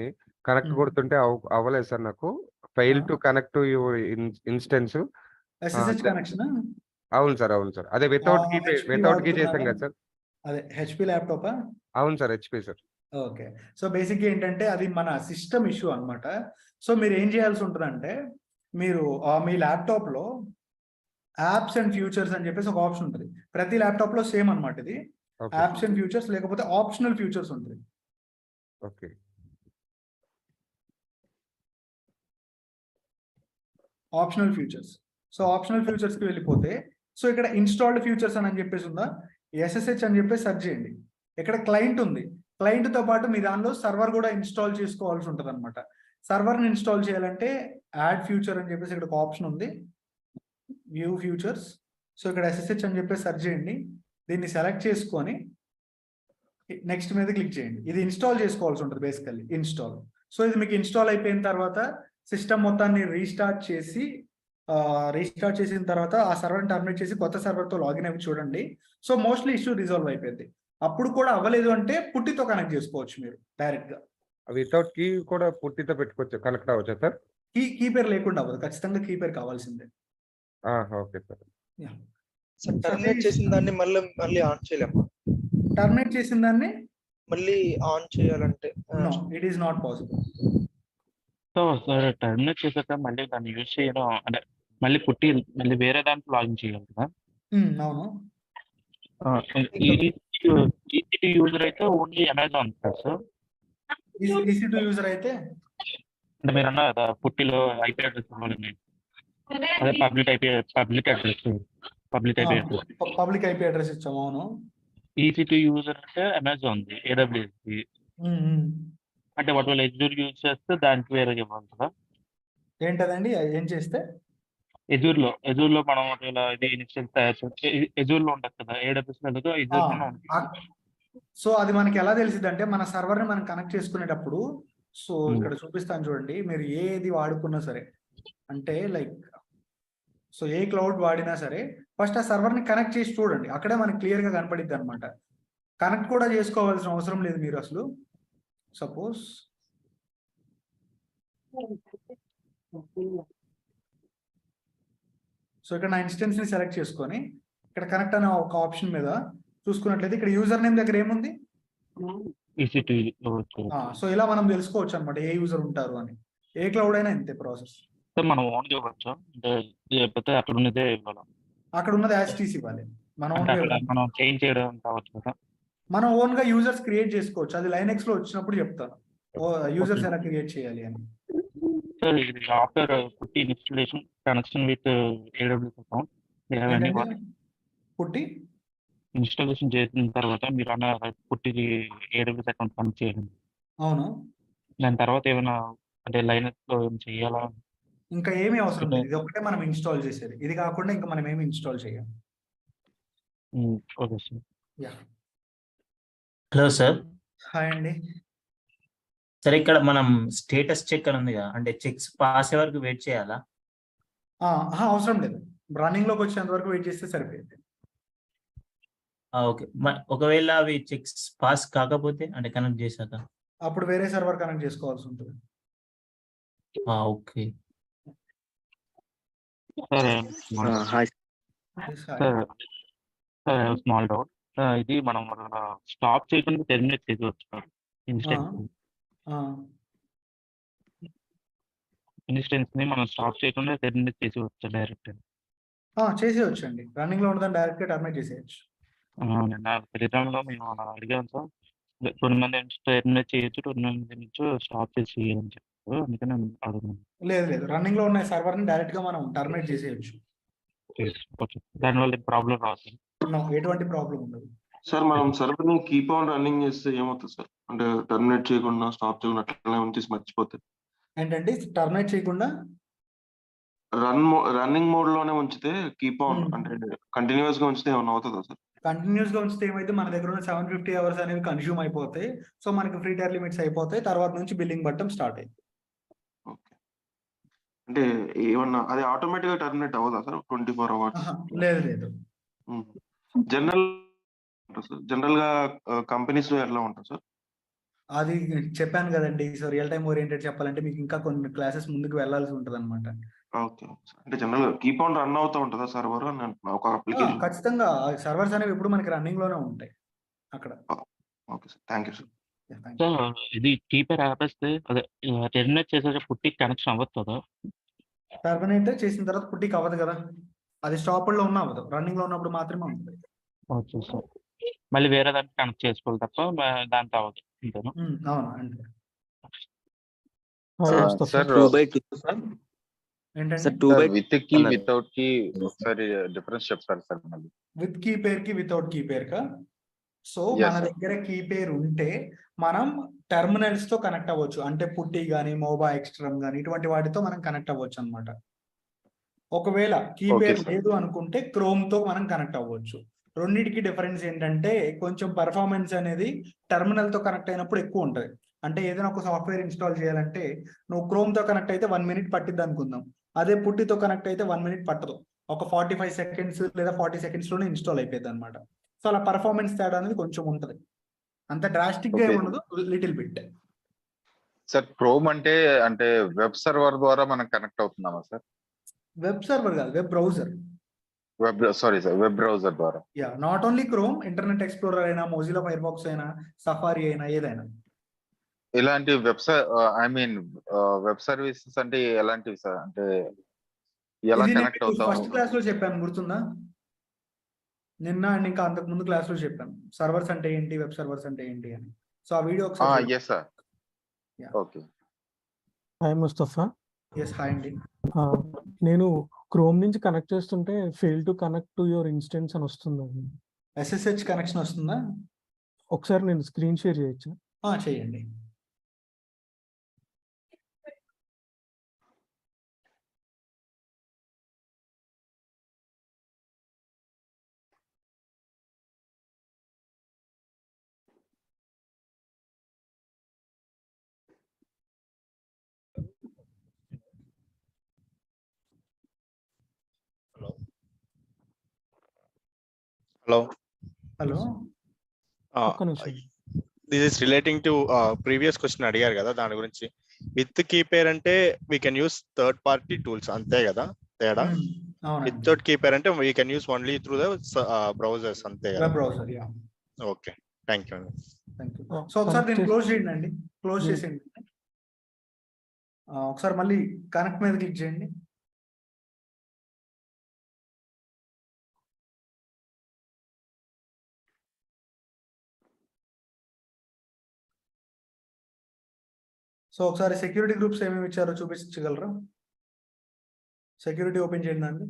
[SPEAKER 3] కనెక్ట్ కొడుతుంటే అవ్వలేదు సార్ నాకు. Fail to connect to your instance.
[SPEAKER 1] SSH connection.
[SPEAKER 3] అవును సార్, అవును సార్. అదే వితౌట్ కీ చేసాం కదా సార్.
[SPEAKER 1] అదే హెచ్పి ల్యాప్టాప్.
[SPEAKER 3] అవును sir, HP sir.
[SPEAKER 1] Okay. So basic ఏంటంటే అది మన సిస్టమ్ ఇష్యూ అన్నమాట. సో మీరు ఏం చేయాల్సి ఉంటుందంటే, మీరు మీ ల్యాప్టాప్ లో యాప్స్ అండ్ ఫ్యూచర్స్ అని చెప్పేసి ఒక ఆప్షన్ ఉంటుంది. ప్రతి ల్యాప్టాప్ లో సేమ్ అన్నమాట ఇది. యాప్స్ అండ్ ఫ్యూచర్స్ లేకపోతే ఆప్షనల్ ఫ్యూచర్స్ ఉంటుంది.
[SPEAKER 3] Okay.
[SPEAKER 1] Optional futures. So optional futures కి వెళ్ళిపోతే, సో ఇక్కడ ఇన్స్టాల్డ్ ఫ్యూచర్స్ అని చెప్పేసి ఉందా, SSH అని చెప్పేసి సెర్చ్ చేయండి. ఇక్కడ క్లయింట్ ఉంది. క్లయింట్ తో పాటు మీ దానిలో సర్వర్ కూడా ఇన్స్టాల్ చేసుకోవాల్సి ఉంటుంది అనమాట. సర్వర్ని ఇన్స్టాల్ చేయాలంటే యాడ్ ఫ్యూచర్ అని చెప్పేసి ఇక్కడ ఒక ఆప్షన్ ఉంది, వ్యూ ఫ్యూచర్స్. సో ఇక్కడ SSH అని చెప్పేసి సెర్చ్ చేయండి. దీన్ని సెలెక్ట్ చేసుకొని నెక్స్ట్ మీద క్లిక్ చేయండి. ఇది ఇన్స్టాల్ చేసుకోవాల్సి ఉంటుంది బేసికల్లీ, ఇన్స్టాల్. సో ఇది మీకు ఇన్స్టాల్ అయిపోయిన తర్వాత సిస్టమ్ మొత్తాన్ని రీస్టార్ట్ చేసిన తర్వాత ఆ సర్వర్ని టర్మినేట్ చేసి కొత్త సర్వర్తో లాగిన్ అవి చూడండి. సో మోస్ట్లీ ఇష్యూ రిజాల్వ్ అయిపోయింది. అప్పుడు కూడా అవ్వలేదు అంటే పుట్టితో కనెక్ట్ చేసుకోవచ్చు మీరు డైరెక్ట్ గా.
[SPEAKER 3] వితౌట్ కీ కూడా పుట్టితో పెట్టుకోవచ్చు, కనెక్ట్ అవ్వచ్చు సార్.
[SPEAKER 1] కీ పేరు లేకుండా అవ్వదు, ఖచ్చితంగా కీ పేరు కావాల్సిందే.
[SPEAKER 3] Okay sir.
[SPEAKER 5] సార్ టర్మినేట్ చేసిన దాన్ని మళ్ళీ ఆన్ చేయలేము.
[SPEAKER 1] టర్మినేట్ చేసిన దాన్ని
[SPEAKER 5] మళ్ళీ ఆన్ చేయాలంటే
[SPEAKER 1] it is not possible.
[SPEAKER 4] So sir terminate చేసాక మళ్ళీ దాన్ని యూజ్ చేయడం అంటే మళ్ళీ పుట్టి మళ్ళీ వేరే దాంట్లో లాగిన్ చేయాలి కదా.
[SPEAKER 1] అవును.
[SPEAKER 4] యూజర్ అయితే only Amazon sir.
[SPEAKER 1] EC2 user అయితే
[SPEAKER 4] అంటే మీరు అన్నారు కదా పుట్టిలో ఐపీ అడ్రస్ ఇవ్వాలని, అదే పబ్లిక్ ఐపీ
[SPEAKER 1] అడ్రస్ ఇచ్చాము. అవును.
[SPEAKER 4] EC2 యూజర్ అంటే అమెజాన్ ది, AWS ది. అంటే వాటి ఎజ్యూర్ యూజ్ చేస్తే దానికి వేరే ఇవ్వాలి కదా.
[SPEAKER 1] ఏంటదండి ఏం చేస్తే?
[SPEAKER 4] ఎజూర్లో మనం ఒకవేళ ఇది ఇన్స్టెన్స్ తయారు చేస్తే ఎజూర్లో ఉంటుంది కదా, AWS
[SPEAKER 1] సో అది మనకి ఎలా తెలిసింది అంటే, మన సర్వర్ని మనం కనెక్ట్ చేసుకునేటప్పుడు, సో ఇక్కడ చూపిస్తాను చూడండి, మీరు ఏది వాడుకున్నా సరే, అంటే లైక్ సో ఏ క్లౌడ్ వాడినా సరే ఫస్ట్ ఆ సర్వర్ని కనెక్ట్ చేసి చూడండి. అక్కడే మనకి క్లియర్గా కనపడిద్ది అనమాట. కనెక్ట్ కూడా చేసుకోవాల్సిన అవసరం లేదు మీరు అసలు. సపోజ్ సో ఇక్కడ నా ఇన్స్టెన్స్ ని సెలెక్ట్ చేసుకొని ఇక్కడ కనెక్ట్ అనే ఒక ఆప్షన్ మీద చూసుకున్నట్లయితే ఇక్కడ యూజర్ నేమ్ దగ్గర ఏముంది, సో ఇలా మనం తెలుసుకోవచ్చు అనమాట ఏ యూజర్ ఉంటారు అని. ఏ క్లౌడ్ అయినా ఇంతే ప్రాసెస్.
[SPEAKER 4] మనం ఓన్ ఇవ్వచ్చు, లేకపోతే అక్కడ ఉన్నదే ఇవ్వాలి.
[SPEAKER 1] అక్కడ ఉన్నది HTC ఇవ్వాలి.
[SPEAKER 4] మనం చేంజ్ చేయడం కావచ్చు కదా.
[SPEAKER 1] మనం ఓన్ గా యూజర్స్ క్రియేట్ చేసుకోవచ్చు. అది లైనెక్స్ లో వచ్చినప్పుడు చెప్తాను యూజర్స్ ఎలా క్రియేట్ చేయాలి అని.
[SPEAKER 4] ఆఫ్టర్ పుట్టి installation connection with AWS account
[SPEAKER 1] పుట్టి
[SPEAKER 4] ఇన్స్టాలేషన్ చేసిన తర్వాత మీరు అన్న పుట్టి AWS అకౌంట్ కనెక్ట్ చేయండి.
[SPEAKER 1] అవును.
[SPEAKER 4] దాని తర్వాత ఏమైనా అంటే లైనెక్స్ లో ఏం చేయాలా?
[SPEAKER 1] ఇంకా ఏమీ అవసరం లేదు, ఇది ఒకటే మనం ఇన్స్టాల్ చేసేది. ఇది కాకుండా ఇంకా మనం ఏమి ఇన్స్టాల్ చేయాలి.
[SPEAKER 4] Okay sir.
[SPEAKER 9] Hello sir.
[SPEAKER 1] Hi అండి.
[SPEAKER 9] సరే, ఇక్కడ మనం స్టేటస్ చెక్ అని ఉంది కదా, అంటే చెక్స్ పాస్ అయ్యే వరకు వెయిట్ చేయాలా?
[SPEAKER 1] అవసరం లేదు, రన్నింగ్ లోకి వచ్చేంత వరకు వెయిట్ చేస్తే సరిపోయింది.
[SPEAKER 9] ఓకే. ఒకవేళ అవి చెక్స్ పాస్ కాకపోతే అంటే కనెక్ట్ చేశాక
[SPEAKER 1] అప్పుడు వేరే సర్వర్ కనెక్ట్ చేసుకోవాల్సి ఉంటుంది.
[SPEAKER 9] ఓకే.
[SPEAKER 4] స్మాల్ డౌట్, ఇది మనం స్టాప్ చేయకుండా టెర్మినేట్ చేయవచ్చు ఇన్స్టెన్స్ ని మనం స్టాప్ చేయకుండా టెర్మినేట్ చేసేవచ్చు డైరెక్ట్.
[SPEAKER 1] చేసేయచ్చు అండి, రన్నింగ్ లో ఉన్నదాన్ని డైరెక్ట్ గా టర్మినేట్ చేసేయచ్చు.
[SPEAKER 4] నిన్న టెలిగ్రామ్ లో మేము అడిగాం సార్, 2 మంది టెర్మినేట్ చేయొచ్చు, 2 మంది నుంచి స్టాప్ చేసి అని చెప్పారు, అందుకని అడుగుతున్నాను.
[SPEAKER 1] లేదు, రన్నింగ్ లో ఉన్న సర్వర్ ని డైరెక్ట్ గా మనం టర్మినేట్ చేసేయచ్చు.
[SPEAKER 4] దానివల్ల ప్రాబ్లం రాదు,
[SPEAKER 1] ఎటువంటి ప్రాబ్లం ఉండదు
[SPEAKER 2] సార్. మనం సర్వర్ ని కీప్ ఆన్ రన్నింగ్ చేస్తే ఏమవుతుంది సార్? అంటే టర్మినేట్ చేయకుండా స్టాప్ చేయకుండా అట్లా ఉంచేసి మర్చిపోతే
[SPEAKER 1] ఏంటంటే టర్మినేట్ చేయకుండా
[SPEAKER 2] రన్నింగ్ మోడ్ లోనే ఉంచితే కీప్ ఆన్
[SPEAKER 1] Hmm.
[SPEAKER 2] అంటే కంటిన్యూస్ గా ఉంచితే ఏమైనా అవుతుందా సార్?
[SPEAKER 1] కంటిన్యూస్ గా ఉంచితే ఏమైతే మన దగ్గర ఉన్న 750 అవర్స్ అనేవి కన్స్యూమ్ అయిపోతాయి. సో మనకి ఫ్రీ టైర్ లిమిట్స్ అయిపోతాయి. తర్వాత నుంచి బిల్లింగ్ బట్టం స్టార్ట్ అయింది.
[SPEAKER 2] ఓకే. అంటే ఏమన్నా అది ఆటోమేటిక్ గా టర్మినేట్ అవ్వదా సార్ 24 అవర్స్?
[SPEAKER 1] లేదు లేదు.
[SPEAKER 2] జనరల్ గా కంపెనీస్ లో ఎలా ఉంటుంది సార్?
[SPEAKER 1] అది చెప్పాను కదండి. సో రియల్ టైమ్ ఓరియంటెడ్ చెప్పాలంటే మీకు ఇంకా కొన్ని క్లాసెస్ ముందుకు వెళ్ళాల్సి ఉంటుంది అనమాట.
[SPEAKER 2] ఓకే. అంటే జనరల్ గా కీప్ ఆన్ రన్ అవుతూ ఉంటుందా సర్వర్ అని అంటున్నా ఒక అప్లికేషన్?
[SPEAKER 1] ఖచ్చితంగా సర్వర్స్ అనేవి ఎప్పుడు మనకి రన్నింగ్ లోనే ఉంటాయి అక్కడ.
[SPEAKER 2] Okay sir, thank you sir.
[SPEAKER 1] Yeah, thank you.
[SPEAKER 10] So ఇది కీపర్ ఆపేస్తే అదే టెర్మినేట్ చేసేటప్పుడు పుట్టికి కనెక్షన్ అవ్వదు.
[SPEAKER 1] టర్మినేట్ చేసిన తర్వాత పుట్టికి అవ్వదు కదా, అది స్టాప్ లో ఉన్న అవ్వదు, రన్నింగ్ లో ఉన్నప్పుడు మాత్రమే ఉంటుంది.
[SPEAKER 10] Okay sir. మళ్ళీ వేరే దానికి కనెక్ట్ చేసుకోవాలి తప్ప దాంతో అవ్వదు. అంతేనా?
[SPEAKER 1] అవును అంటే
[SPEAKER 3] సార్
[SPEAKER 1] ఏంటంటే
[SPEAKER 3] విత్ కి వితౌట్ కి ఒకసారి డిఫరెన్స్ చెప్తారు సార్ మళ్ళీ.
[SPEAKER 1] విత్ కీ పేర్ కి వితౌట్ కీ పేర్ కా. సో
[SPEAKER 3] Yes,
[SPEAKER 1] మన
[SPEAKER 3] sir.
[SPEAKER 1] దగ్గర కీ పేర్ ఉంటే మనం టెర్మినల్స్ తో కనెక్ట్ అవ్వచ్చు. అంటే పుట్టి గానీ మోబా ఎక్స్ట్రమ్ గానీ ఇటువంటి వాటితో మనం కనెక్ట్ అవ్వచ్చు అన్నమాట. ఒకవేళ కీ
[SPEAKER 3] Okay,
[SPEAKER 1] పేర్
[SPEAKER 3] sir.
[SPEAKER 1] లేదు అనుకుంటే క్రోమ్ తో మనం కనెక్ట్ అవ్వచ్చు. రెండింటికి డిఫరెన్స్ ఏంటంటే కొంచెం పర్ఫార్మెన్స్ అనేది టెర్మినల్ తో కనెక్ట్ అయినప్పుడు ఎక్కువ ఉంటుంది. అంటే ఏదైనా ఒక సాఫ్ట్వేర్ ఇన్స్టాల్ చేయాలంటే నువ్వు క్రోమ్ తో కనెక్ట్ అయితే 1 minute పట్టిద్ది అనుకుందాం. అదే పుట్టితో కనెక్ట్ అయితే 1 minute పట్టదు. ఒక 45 seconds లేదా 40 seconds లోనే ఇన్స్టాల్ అయిపోయింది అనమాట. సో అలా పర్ఫార్మెన్స్ తేడా అనేది కొంచెం ఉంటుంది. అంత డ్రాస్టిక్ గా
[SPEAKER 3] Okay.
[SPEAKER 1] ఉండదు, లిటిల్ బిట్.
[SPEAKER 3] సార్ క్రోమ్ అంటే వెబ్ సర్వర్ ద్వారా మనం కనెక్ట్ అవుతున్నామా సార్?
[SPEAKER 1] వెబ్ సర్వర్ కాదు, web browser.
[SPEAKER 3] Sorry sir, web browser ద్వారా.
[SPEAKER 1] Yeah, not only Chrome, Internet Explorer అయినా, మొజిల్లా ఫైర్ బాక్స్ అయినా, సఫారీ అయినా, ఏదైనా.
[SPEAKER 3] ఇలాంటి వెబ్ సర్వీసెస్ అంటే ఎలాంటివి సార్? అంటే ఎలా
[SPEAKER 1] ఇది
[SPEAKER 3] కనెక్ట్ అవుతాం?
[SPEAKER 1] ఫస్ట్ క్లాస్ లో చెప్పాను, గుర్తుందా? నిన్న అండ్ ఇంకా అంతకు ముందు క్లాస్ లో చెప్పాను సర్వర్స్ అంటే ఏంటి, వెబ్ సర్వర్స్ అంటే ఏంటి అని. సో ఆ వీడియో ఒకసారి
[SPEAKER 3] yes sir.
[SPEAKER 1] Yeah.
[SPEAKER 3] Okay.
[SPEAKER 11] Hi Mustafa.
[SPEAKER 1] Yes, hi అండి.
[SPEAKER 11] నేను క్రోమ్ నుంచి కనెక్ట్ చేస్తుంటే fail to connect to your instance అని వస్తుందండి.
[SPEAKER 1] SSH కనెక్షన్ వస్తుందా?
[SPEAKER 11] ఒకసారి నేను స్క్రీన్ షేర్ చేయొచ్చా?
[SPEAKER 1] చేయండి.
[SPEAKER 12] హలో.
[SPEAKER 11] ఒక్క నిమిషం.
[SPEAKER 12] This is relating to previous question అడిగారు కదా, దాని గురించి. విత్ కీపేర్ అంటే we can use third party tools, అంతే కదా తేడా? వితౌట్ కీపేర్ అంటే we can use only through the browsers, అంతే కదా?
[SPEAKER 1] Web browser. Yeah,
[SPEAKER 12] okay, thank you.
[SPEAKER 1] So ఒకసారి దీన్ని క్లోజ్ చేయండి అండి, క్లోజ్ చేసేయండి. ఒకసారి మళ్ళీ కనెక్ట్ మీద క్లిక్ చేయండి. సో ఒకసారి సెక్యూరిటీ గ్రూప్స్ ఏమేమి ఇచ్చారో చూపించగలరా? సెక్యూరిటీ ఓపెన్ చేయండి అండి.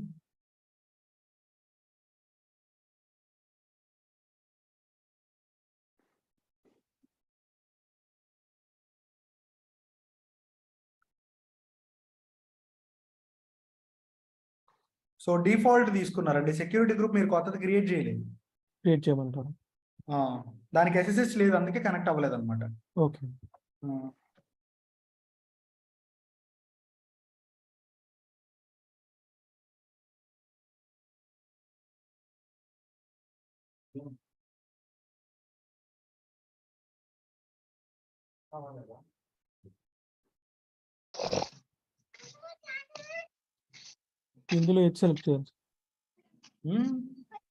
[SPEAKER 1] సో డిఫాల్ట్ తీసుకున్నారండి. సెక్యూరిటీ గ్రూప్ మీరు కొత్తది క్రియేట్ చేయలేదు.
[SPEAKER 11] క్రియేట్ చేయమంటారు?
[SPEAKER 1] దానికి SSH లేదు, అందుకే కనెక్ట్ అవ్వలేదు అనమాట.
[SPEAKER 11] ఓకే. ఇందులో ఏది సెలెక్ట్ చేయాలి?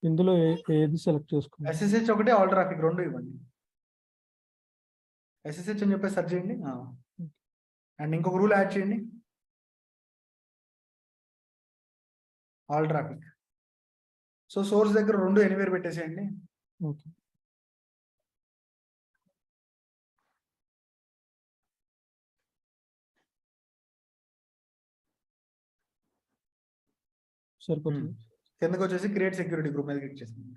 [SPEAKER 11] ఇందులో ఏది సెలెక్ట్ చేసుకోవాలి?
[SPEAKER 1] SSH ఒకటి, ఆల్ ట్రాఫిక్ రెండు ఇవ్వండి. SSH అని చెప్పేసి సెర్చ్ చేయండి. అండ్ ఇంకొక రూల్ యాడ్ చేయండి, ఆల్ ట్రాఫిక్. సో సోర్స్ దగ్గర రెండు ఎనీవేర్ పెట్టేసేయండి.
[SPEAKER 11] ఓకే. సరిపోతుంది.
[SPEAKER 1] కిందకి వచ్చేసి క్రియేట్ సెక్యూరిటీ గ్రూప్ మీద క్లిక్ చేసేయండి.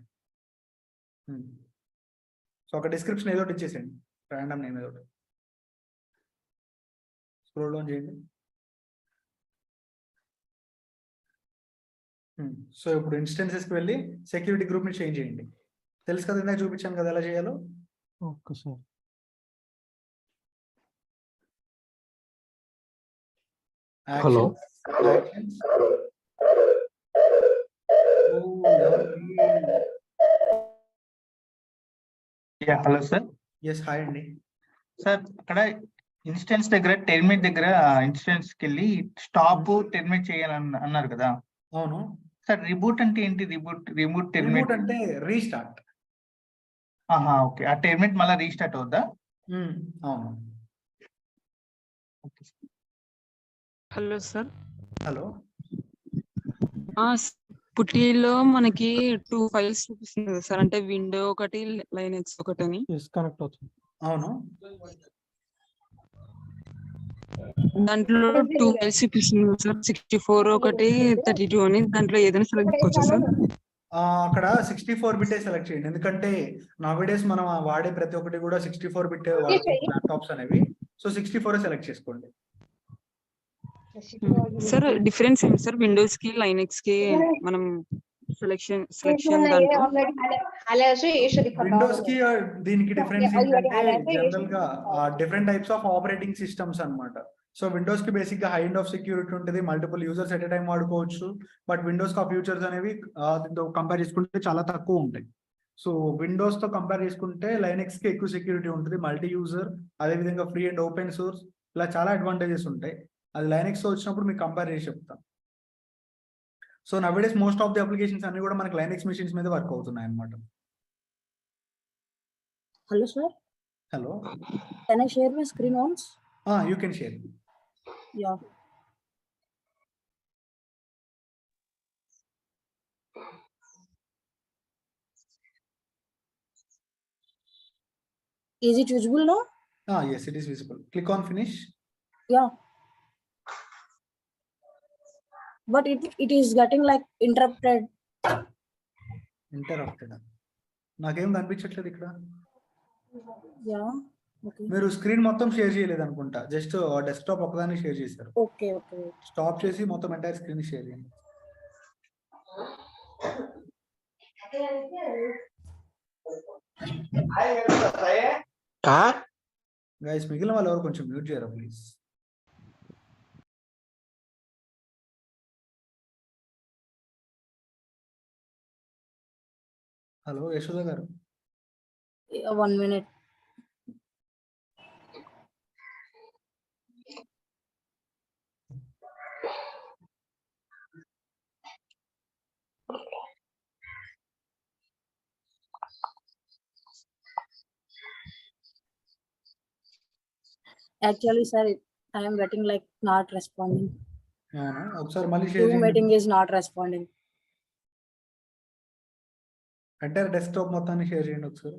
[SPEAKER 1] సో ఒక డిస్క్రిప్షన్ ఏదో ఒకటి ఇచ్చేసేయండి, ర్యాండమ్ నేమ్ ఏదో ఒకటి. స్క్రోల్ డౌన్ చేయండి. సో ఇప్పుడు ఇన్స్టెన్సెస్కి వెళ్ళి సెక్యూరిటీ గ్రూప్ని చేంజ్ చేయండి. తెలుసు కదా, ఇందాక చూపించాను కదా ఎలా చేయాలో.
[SPEAKER 11] Okay sir.
[SPEAKER 3] Hello.
[SPEAKER 1] Actions.
[SPEAKER 13] Hello sir.
[SPEAKER 1] Yes, hi అండి.
[SPEAKER 13] సార్ అక్కడ ఇన్స్టెన్స్ దగ్గర టెర్మినేట్ దగ్గర ఇన్స్టెన్స్ కి వెళ్ళి స్టాప్ టెర్మినేట్ చేయాలని అన్నారు కదా.
[SPEAKER 1] అవును
[SPEAKER 13] సార్ రిబూట్ అంటే ఏంటి? రిబూట్ టెర్మినేట్
[SPEAKER 1] రిమోట్ అంటే రీస్టార్ట్.
[SPEAKER 13] ఓకే. ఆ టెర్మినేట్ మళ్ళీ రీస్టార్ట్ అవుద్దా?
[SPEAKER 1] అవును.
[SPEAKER 14] Hello sir.
[SPEAKER 1] హలో.
[SPEAKER 14] పుట్టిలో మనకి 2 ఫైల్స్ చూపిస్తుంది కదా సార్, అంటే విండో ఒకటి లైనెక్స్ ఒకటని.
[SPEAKER 11] కనెక్ట్ అవుతుంది.
[SPEAKER 1] అవును.
[SPEAKER 14] దాంట్లో 2 ఫైల్స్ చూపిస్తుంది కదా సార్, 64 ఒకటి 32 అని. దాంట్లో ఏదైనా సెలెక్ట్ చేసుకోవచ్చా సార్?
[SPEAKER 1] అక్కడ 64 బిట్టే సెలెక్ట్ చేయండి, ఎందుకంటే నౌడేస్ మనం వాడే ప్రతి ఒక్కటి కూడా 64 బిట్ ల్యాప్టాప్స్ అనేవి. సో 64 సెలెక్ట్ చేసుకోండి.
[SPEAKER 14] సార్ డిఫరెన్స్ ఏంటి సార్ విండోస్ కి లైనెక్స్ కి మనం సెలెక్షన్ దాంట్లో?
[SPEAKER 1] విండోస్ కి దీనికి డిఫరెన్స్ ఏంటంటే జనరల్ గా different types of operating systems అన్నమాట. సో విండోస్ కి బేసిక్ గా హై ఎండ్ ఆఫ్ సెక్యూరిటీ ఉంటుంది, multiple users at a time వాడుకోవచ్చు. బట్ విండోస్ కి ఆ ఫ్యూచర్స్ అనేవి దీంతో కంపేర్ చేసుకుంటే చాలా తక్కువ ఉంటాయి. సో విండోస్ తో కంపేర్ చేసుకుంటే లైనెక్స్ కి ఎక్కువ సెక్యూరిటీ ఉంటుంది, మల్టీ యూజర్, అదేవిధంగా ఫ్రీ అండ్ ఓపెన్ సోర్స్, ఇలా చాలా అడ్వాంటేజెస్ ఉంటాయి. అది లైనెక్స్ తో వచ్చినప్పుడు మీకు కంపేర్ చేసి చెప్తాం. So nowadays most of the applications అన్ని కూడా మనకి లైనెక్స్ మెషిన్స్ మీద వర్క్ అవుతున్నాయి అన్నమాట.
[SPEAKER 14] Hello sir.
[SPEAKER 1] Hello.
[SPEAKER 14] Can I share my screen once?
[SPEAKER 1] You can share.
[SPEAKER 14] Yeah. Is it visible now?
[SPEAKER 1] Yes, it is visible. Click on finish.
[SPEAKER 14] Yeah. But it is getting like interrupted.
[SPEAKER 1] నాకేం కనిపించట్లేదు ఇక్కడ.
[SPEAKER 14] Yeah. Okay.
[SPEAKER 1] మీరు స్క్రీన్ మొత్తం షేర్ చేయలేదు అనుకుంటా, జస్ట్ డెస్క్టాప్ ఒకదాన్ని షేర్ చేశారు.
[SPEAKER 14] Okay.
[SPEAKER 1] స్టాప్ చేసి మొత్తం ఎంటైర్ స్క్రీన్ షేర్ చేయండి. గైస్ మిగిలిన వాళ్ళు ఎవరు కొంచెం మ్యూట్ చేయరా ప్లీజ్. హలో యశోద గారు.
[SPEAKER 14] 1 minute. Actually, sir, I am getting like not responding.
[SPEAKER 1] ఒకసారి మళ్ళీ షేర్
[SPEAKER 14] Zoom meeting
[SPEAKER 1] చేయండి.
[SPEAKER 14] is not responding.
[SPEAKER 1] Entire desktop మొత్తాన్ని షేర్ చేయండి ఒకసారి.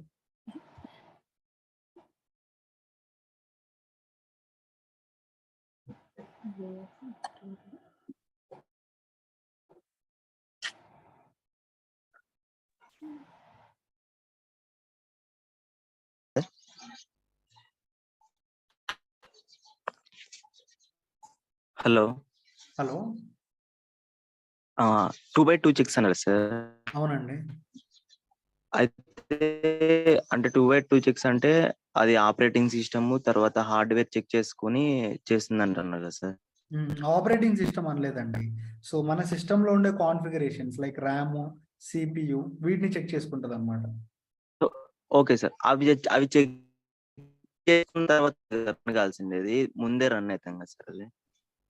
[SPEAKER 15] హలో.
[SPEAKER 1] హలో.
[SPEAKER 15] 2x2 చెక్స్ అన్నారు సార్.
[SPEAKER 1] అవునండి.
[SPEAKER 15] అయితే అంటే 2x2 చెక్స్ అంటే అది ఆపరేటింగ్ సిస్టమ్ తర్వాత హార్డ్వేర్ చెక్ చేసుకుని చేస్తుంది అంటున్నారు కదా సార్.
[SPEAKER 1] ఆపరేటింగ్ సిస్టమ్ అనలేదండి. సో మన సిస్టమ్ లో ఉండే కాన్ఫిగరేషన్స్ లైక్ ర్యామ్, సిపియు వీటిని చెక్ చేసుకుంటది అనమాట.
[SPEAKER 15] Okay sir. అవి చెక్ చేసుకున్న తర్వాత రన్ కావాల్సింది, ముందే రన్ అవుతాం కదా సార్. అది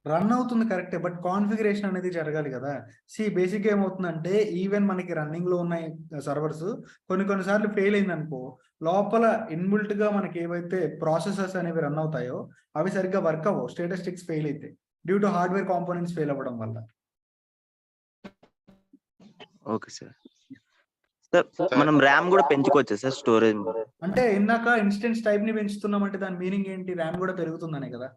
[SPEAKER 1] రన్ అవుతుంది కరెక్టే, బట్ కాన్ఫిగరేషన్ అనేది జరగాలి కదా. బేసిక్ ఏమవుతుందంటే ఈవెన్ మనకి రన్నింగ్ లో ఉన్న సర్వర్స్ కొన్నిసార్లు ఫెయిల్ అయింది అనుకో, లోపల ఇన్బుల్ట్ గా మనకి ఏవైతే ప్రాసెసర్స్ అనేవి రన్ అవుతాయో అవి సరిగ్గా వర్క్ అవ్వవు, స్టేటస్టిక్స్ ఫెయిల్ అయితే due to hardware components fail అవ్వడం వల్ల.
[SPEAKER 15] Okay sir. మనం ర్యామ్ కూడా పెంచుకోవచ్చా సార్ స్టోరేజ్?
[SPEAKER 1] అంటే ఇందాక ఇన్స్టెన్స్ టైప్ ని పెంచుతున్నామంటే దాని మీనింగ్ ఏంటి? ర్యామ్ కూడా పెరుగుతుందనే కదా.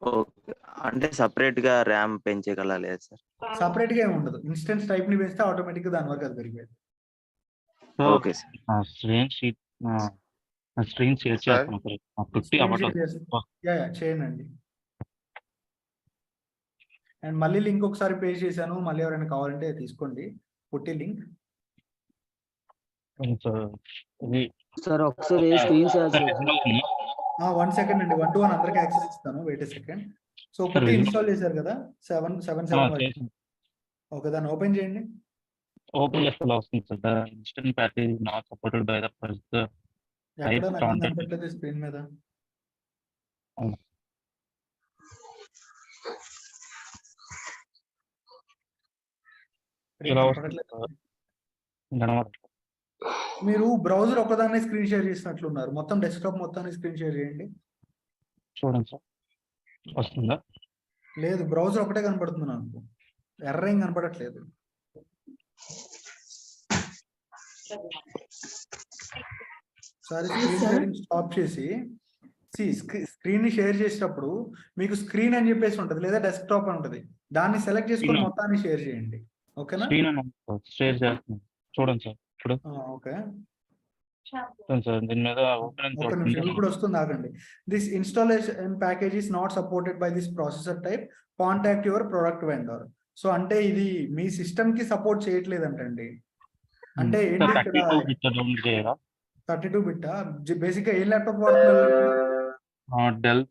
[SPEAKER 15] ఓకే, అంటే సపరేట్ గా ర్యామ్ పెంచగల లేదు సార్?
[SPEAKER 1] సపరేట్ గా ఏమి ఉండదు, ఇన్స్టెన్స్ టైప్ ని పెంచితే ఆటోమేటిక్ గా దాని వరకు అది పెరిగేది.
[SPEAKER 15] Okay sir.
[SPEAKER 10] స్క్రీన్ షేర్ చేస్తున్నాను సార్. 50 అవ్వట్లేదు.
[SPEAKER 1] చేయండి. అండ్ మళ్ళీ లింక్ ఒకసారి పేస్ట్ చేశాను, మళ్ళీ ఎవరైనా కావాలంటే తీసుకోండి పుట్టి లింక్.
[SPEAKER 15] సార్ ఒకసారి స్క్రీన్ షేర్
[SPEAKER 1] 1 సెకండ్ అండి, 1 to 1 అందరికి యాక్సెస్ ఇస్తాను, వెయిట్ ఎ సెకండ్. సో పుట్టి ఇన్స్టాల్ చేశారు కదా 777 ఓకే, దాన్ని ఓపెన్ చేయండి.
[SPEAKER 10] ఓపెన్ చేస్తే వస్తుంది sir. Instant package not supported by the first
[SPEAKER 1] ఎక్కడ నాకు కనపడట్లేదు స్క్రీన్ మీద. మీరు బ్రౌజర్ ఒకదాన్ని స్క్రీన్ షేర్ చేసినట్లున్నారు, మొత్తం డెస్క్టాప్ మొత్తాన్ని స్క్రీన్ షేర్ చేయండి.
[SPEAKER 10] చూడండి సార్ వస్తుందా?
[SPEAKER 1] లేదు, బ్రౌజర్ ఒకటే కనపడుతుంది నాకు, ఎర్ర ఏం కనపడట్లేదు. సరే, స్క్రీన్ షేరింగ్ స్టాప్ చేసి స్క్రీన్ ని షేర్ చేసేటప్పుడు మీకు స్క్రీన్ అని చెప్పేసి ఉంటుంది, లేదా డెస్క్టాప్ అని ఉంటుంది, దాన్ని సెలెక్ట్ చేసుకొని మొత్తాన్ని షేర్ చేయండి. ఓకేనా?
[SPEAKER 10] షేర్ చేస్తున్నాను చూడండి సార్. ఇప్పుడు
[SPEAKER 1] ఓకే
[SPEAKER 10] సార్ దీని మీద ఓపెన్
[SPEAKER 1] ఇప్పుడు వస్తుంది, ఆగండి. This installation package is not supported by this processor type, contact your product vendor. So అంటే ఇది మీ సిస్టమ్ కి సపోర్ట్ చేయట్లేదంటండి. అంటే ఏంటి ఇక్కడ 32 బిట్ బేసిక్ గా ఏ ల్యాప్టాప్ వాడుతున్నారు?
[SPEAKER 10] డెల్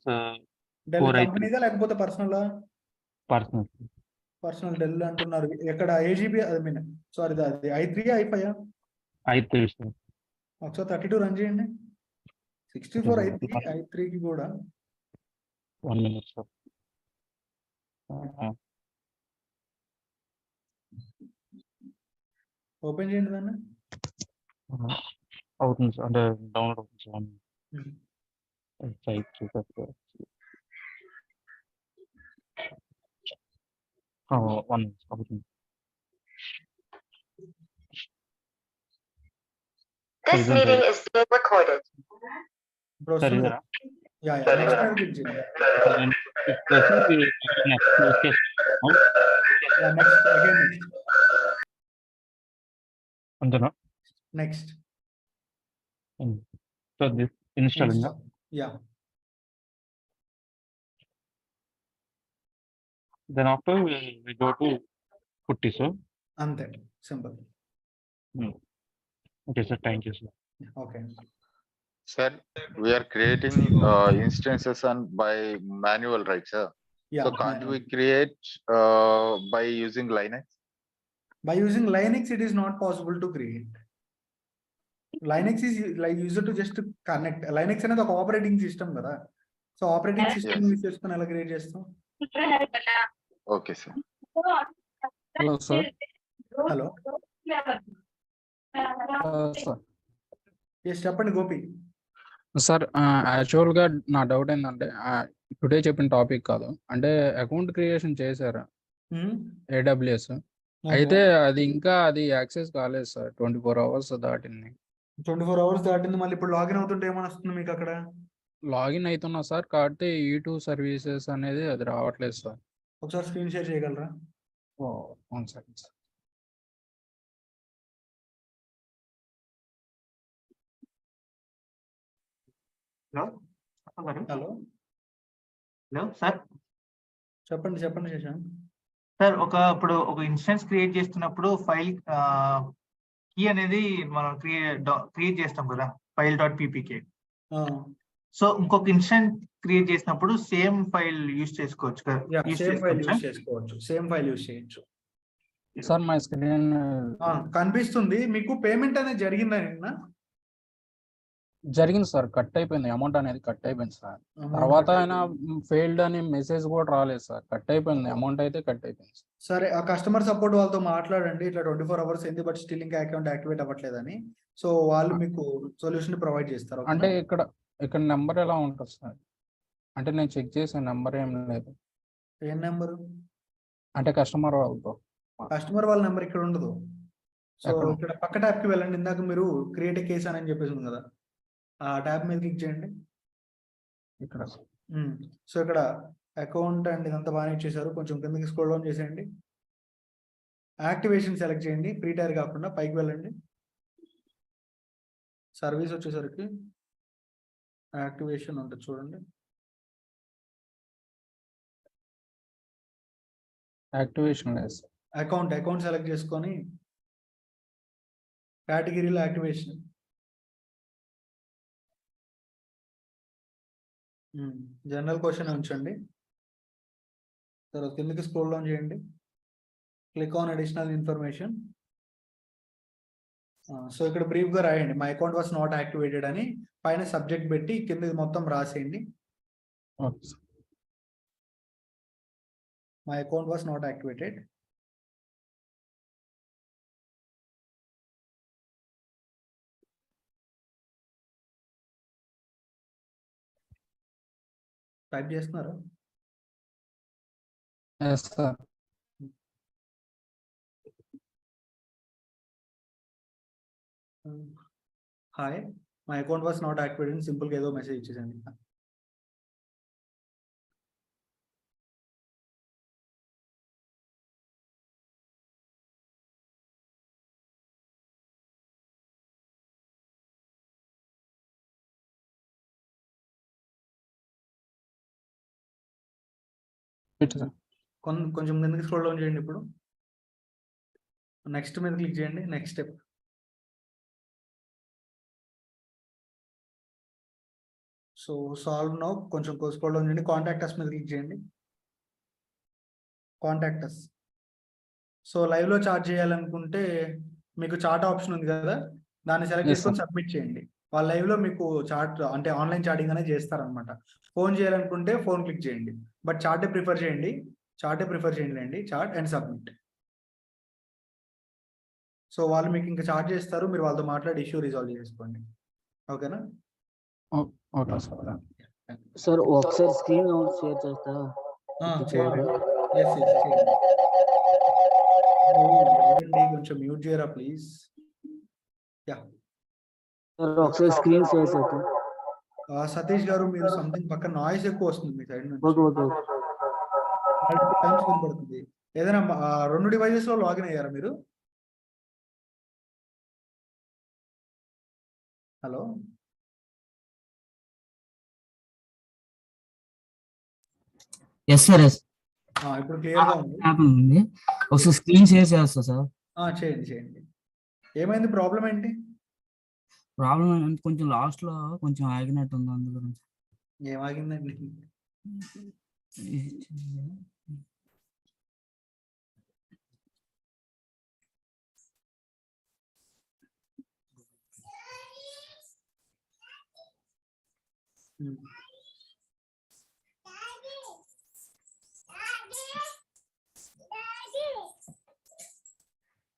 [SPEAKER 1] కంపెనీగా లేకపోతే పర్సనల్ డెల్ అంటున్నారు. ఎక్కడ ఏజీబీ సారీ అది i3 i5 ఒకసారి 32 రన్ చేయండి. 64 i3 కి కూడా
[SPEAKER 10] 1 minute సార్.
[SPEAKER 1] ఓపెన్ చేయండి దాన్ని.
[SPEAKER 10] అవుతుంది సార్, అంటే డౌన్లోడ్ అవుతుంది సార్. 1 అవుతుంది.
[SPEAKER 1] This meeting is being recorded.
[SPEAKER 10] సరేనా? అంతేనా?
[SPEAKER 1] నెక్స్ట్
[SPEAKER 10] సో దిస్ ఇన్స్టాల్ ఉందా?
[SPEAKER 1] Yeah.
[SPEAKER 10] Then after we go to Putty, sir.
[SPEAKER 1] అంతే, simple.
[SPEAKER 10] Okay, sir. Thank you, sir.
[SPEAKER 1] Okay.
[SPEAKER 16] Sir, we are creating instances by manual, right, sir?
[SPEAKER 1] Yeah.
[SPEAKER 16] So can't we create by using Linux?
[SPEAKER 1] By using Linux, it is not possible to create. Linux is like used to just connect. Linux అనేది ఒక ఆపరేటింగ్ సిస్టమ్ కదా, సో ఆపరేటింగ్ సిస్టమ్ యూస్ చేసుకొని ఎలా క్రియేట్ చేస్తాం?
[SPEAKER 16] Okay, sir.
[SPEAKER 17] Hello, sir.
[SPEAKER 1] Hello yes, చెప్పండి గోపి.
[SPEAKER 17] సార్ యాక్చువల్గా నా డౌట్ ఏంటంటే టుడే చెప్పిన టాపిక్ కాదు, అంటే అకౌంట్ క్రియేషన్ చేశారు AWS, అయితే అది ఇంకా యాక్సెస్ కాలేదు సార్. 24 hours దాటింది.
[SPEAKER 1] 24 hours దాటింది, మళ్ళీ ఇప్పుడు లాగిన్ అవుతుంటే ఏమని వస్తుంది మీకు అక్కడ?
[SPEAKER 17] లాగిన్ అవుతున్నా సార్, కాబట్టి E2 సర్వీసెస్ అనేది అది రావట్లేదు సార్.
[SPEAKER 1] ఒకసారి స్క్రీన్ షేర్ చేయగలరా?
[SPEAKER 17] అవును సార్.
[SPEAKER 13] హలో సార్,
[SPEAKER 1] చెప్పండి శశాంక్.
[SPEAKER 13] సార్ ఇప్పుడు ఒక ఇన్స్టెన్స్ క్రియేట్ చేస్తున్నప్పుడు ఫైల్ కీ అనేది మనం క్రియేట్ చేస్తాం కదా, file.ppk. సో ఇంకొక ఇన్స్టెన్స్ క్రియేట్ చేసినప్పుడు సేమ్ ఫైల్ యూస్ చేసుకోవచ్చు కదా?
[SPEAKER 1] సేమ్ ఫైల్ యూస్ చేయొచ్చు
[SPEAKER 17] సార్. మై స్క్రీన్
[SPEAKER 1] కనిపిస్తుంది మీకు. పేమెంట్ అనేది జరిగిందా నిన్న?
[SPEAKER 17] జరిగింది సార్, కట్ అయిపోయింది, అమౌంట్ అనేది కట్ అయిపోయింది సార్. తర్వాత ఆయన ఫెయిల్డ్ అని మెసేజ్ కూడా రాలేదు సార్, కట్ అయిపోయింది, అమౌంట్ అయితే కట్ అయిపోయింది.
[SPEAKER 1] సరే, ఆ కస్టమర్ సపోర్ట్ వాళ్ళతో మాట్లాడండి, ఇట్లా 24 hours అయింది బట్ స్టిల్ ఇంకా అకౌంట్ యాక్టివేట్ అవ్వట్లేదని. సో వాళ్ళు మీకు సొల్యూషన్ ప్రొవైడ్ చేస్తారు.
[SPEAKER 17] అంటే ఇక్కడ నెంబర్ ఎలా ఉంటుంది సార్? అంటే నేను చెక్ చేసే నెంబర్ ఏం లేదు.
[SPEAKER 1] ఏం నెంబరు?
[SPEAKER 17] అంటే కస్టమర్
[SPEAKER 1] వాళ్ళ నెంబర్ ఇక్కడ ఉండదు. సో ఇక్కడ పక్క ట్యాబ్ కి వెళ్ళండి. ఇందాక మీరు క్రియేట్ కేస్ అని చెప్పేసి ఉంది కదా, ఆ ట్యాబ్ మీద క్లిక్ చేయండి.
[SPEAKER 17] ఇక్కడ
[SPEAKER 1] సో ఇక్కడ అకౌంట్ అండ్ ఇదంతా బాగానే ఇచ్చేసారు. కొంచెం కిందకి స్క్రోల్ డౌన్ చేసేయండి. యాక్టివేషన్ సెలెక్ట్ చేయండి, ఫ్రీ టైర్ కాకుండా పైకి వెళ్ళండి. సర్వీస్ వచ్చేసరికి యాక్టివేషన్ ఉంటుంది చూడండి.
[SPEAKER 17] యాక్టివేషన్ లేదు సార్.
[SPEAKER 1] అకౌంట్ సెలెక్ట్ చేసుకొని కేటగిరీలో యాక్టివేషన్. జనరల్ క్వశ్చన్ ఉంచండి. తర్వాత కిందకి స్క్రోల్ డౌన్ చేయండి. Click on additional information. So ఇక్కడ బ్రీఫ్ గా రాయండి my account was not activated అని, పైన సబ్జెక్ట్ పెట్టి కింద మొత్తం రాసేయండి.
[SPEAKER 17] Okay sir.
[SPEAKER 1] My account was not activated. Type చేస్తున్నారు?
[SPEAKER 17] Yes sir.
[SPEAKER 1] Hi, my account was not activated simple గా ఏదో మెసేజ్ ఇచ్చేసండి. కొంచెం కిందకి స్క్రోల్ డౌన్ చేయండి. ఇప్పుడు నెక్స్ట్ మీద క్లిక్ చేయండి. Next step. So solve now కొంచెం స్క్రోల్ డౌన్ చేయండి. కాంటాక్ట్ అస్ మీద క్లిక్ చేయండి. Contact us. సో లైవ్ లో చాట్ చేయాలనుకుంటే మీకు చాట్ ఆప్షన్ ఉంది కదా, దాన్ని సెలెక్ట్ చేసుకొని సబ్మిట్ చేయండి. వాళ్ళ లైవ్ లో మీకు చాట్ అంటే ఆన్లైన్ చాటింగ్ అనేది చేస్తారనమాట. ఫోన్ చేయాలనుకుంటే ఫోన్ క్లిక్ చేయండి, బట్ చాటే ప్రిఫర్ చేయండి. అండి చాట్ అండ్ సబ్మిట్. సో వాళ్ళు మీకు ఇంకా చాట్ చేస్తారు, మీరు వాళ్ళతో మాట్లాడి ఇష్యూ రిజాల్వ్ చేసుకోండి. ఓకేనా?
[SPEAKER 17] Okay sir.
[SPEAKER 15] సార్ ఒకసారి స్క్రీన్ షేర్ చేస్తా.
[SPEAKER 1] కొంచెం మ్యూట్ చేయరా ప్లీజ్. యా
[SPEAKER 15] ఒకసారి స్క్రీన్ షేర్ చేస్తా.
[SPEAKER 1] సతీష్ గారు, మీరు సంథింగ్ పక్కన నాయిస్ ఎక్కువ వస్తుంది మీ సైడ్ నుంచి. టైమ్స్ కనపడుతుంది. ఏదైనా 2 డివైజెస్ లో లాగిన్ అయ్యారా మీరు? Hello,
[SPEAKER 15] yes sir. ఎస్.
[SPEAKER 1] ఇప్పుడు క్లియర్ గా ఉంది.
[SPEAKER 15] ఒకసారి స్క్రీన్ షేర్ చేస్తా సార్.
[SPEAKER 1] చేయండి. ఏమైంది? ప్రాబ్లం ఏంటి?
[SPEAKER 15] ప్రాబ్లం అంటే కొంచెం లాస్ట్ లో కొంచెం ఆగినట్టు ఉంది, అందు గురించి.
[SPEAKER 1] ఏమాగిందండి?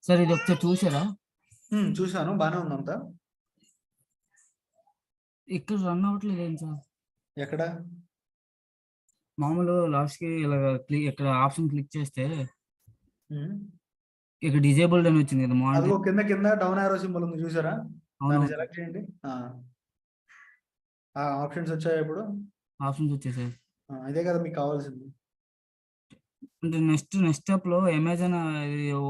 [SPEAKER 15] సార్ ఇది ఒకసారి చూసారా?
[SPEAKER 1] చూసాను, బానే ఉందంతా.
[SPEAKER 15] ఇక్కడ రన్ అవ్వట్లేదు ఏం సార్?
[SPEAKER 1] ఎక్కడ?
[SPEAKER 15] మామూలు లాస్ట్ కి ఇలా ఇక్కడ ఆప్షన్ క్లిక్ చేస్తే ఇక్కడ డిజేబుల్డ్ అని వచ్చింది కదా
[SPEAKER 1] అదిగో
[SPEAKER 15] మానిటర్.
[SPEAKER 1] కింద డౌన్ ఆరో సింబల్ ఉంది చూసారా? దాన్ని సెలెక్ట్ చేయండి. ఆప్షన్స్ వచ్చాయి. ఇప్పుడు
[SPEAKER 15] ఆప్షన్స్ వచ్చేసాయి.
[SPEAKER 1] ఇదే కదా మీకు కావాల్సింది.
[SPEAKER 15] అంటే నెక్స్ట్ స్టెప్ లో అమెజాన్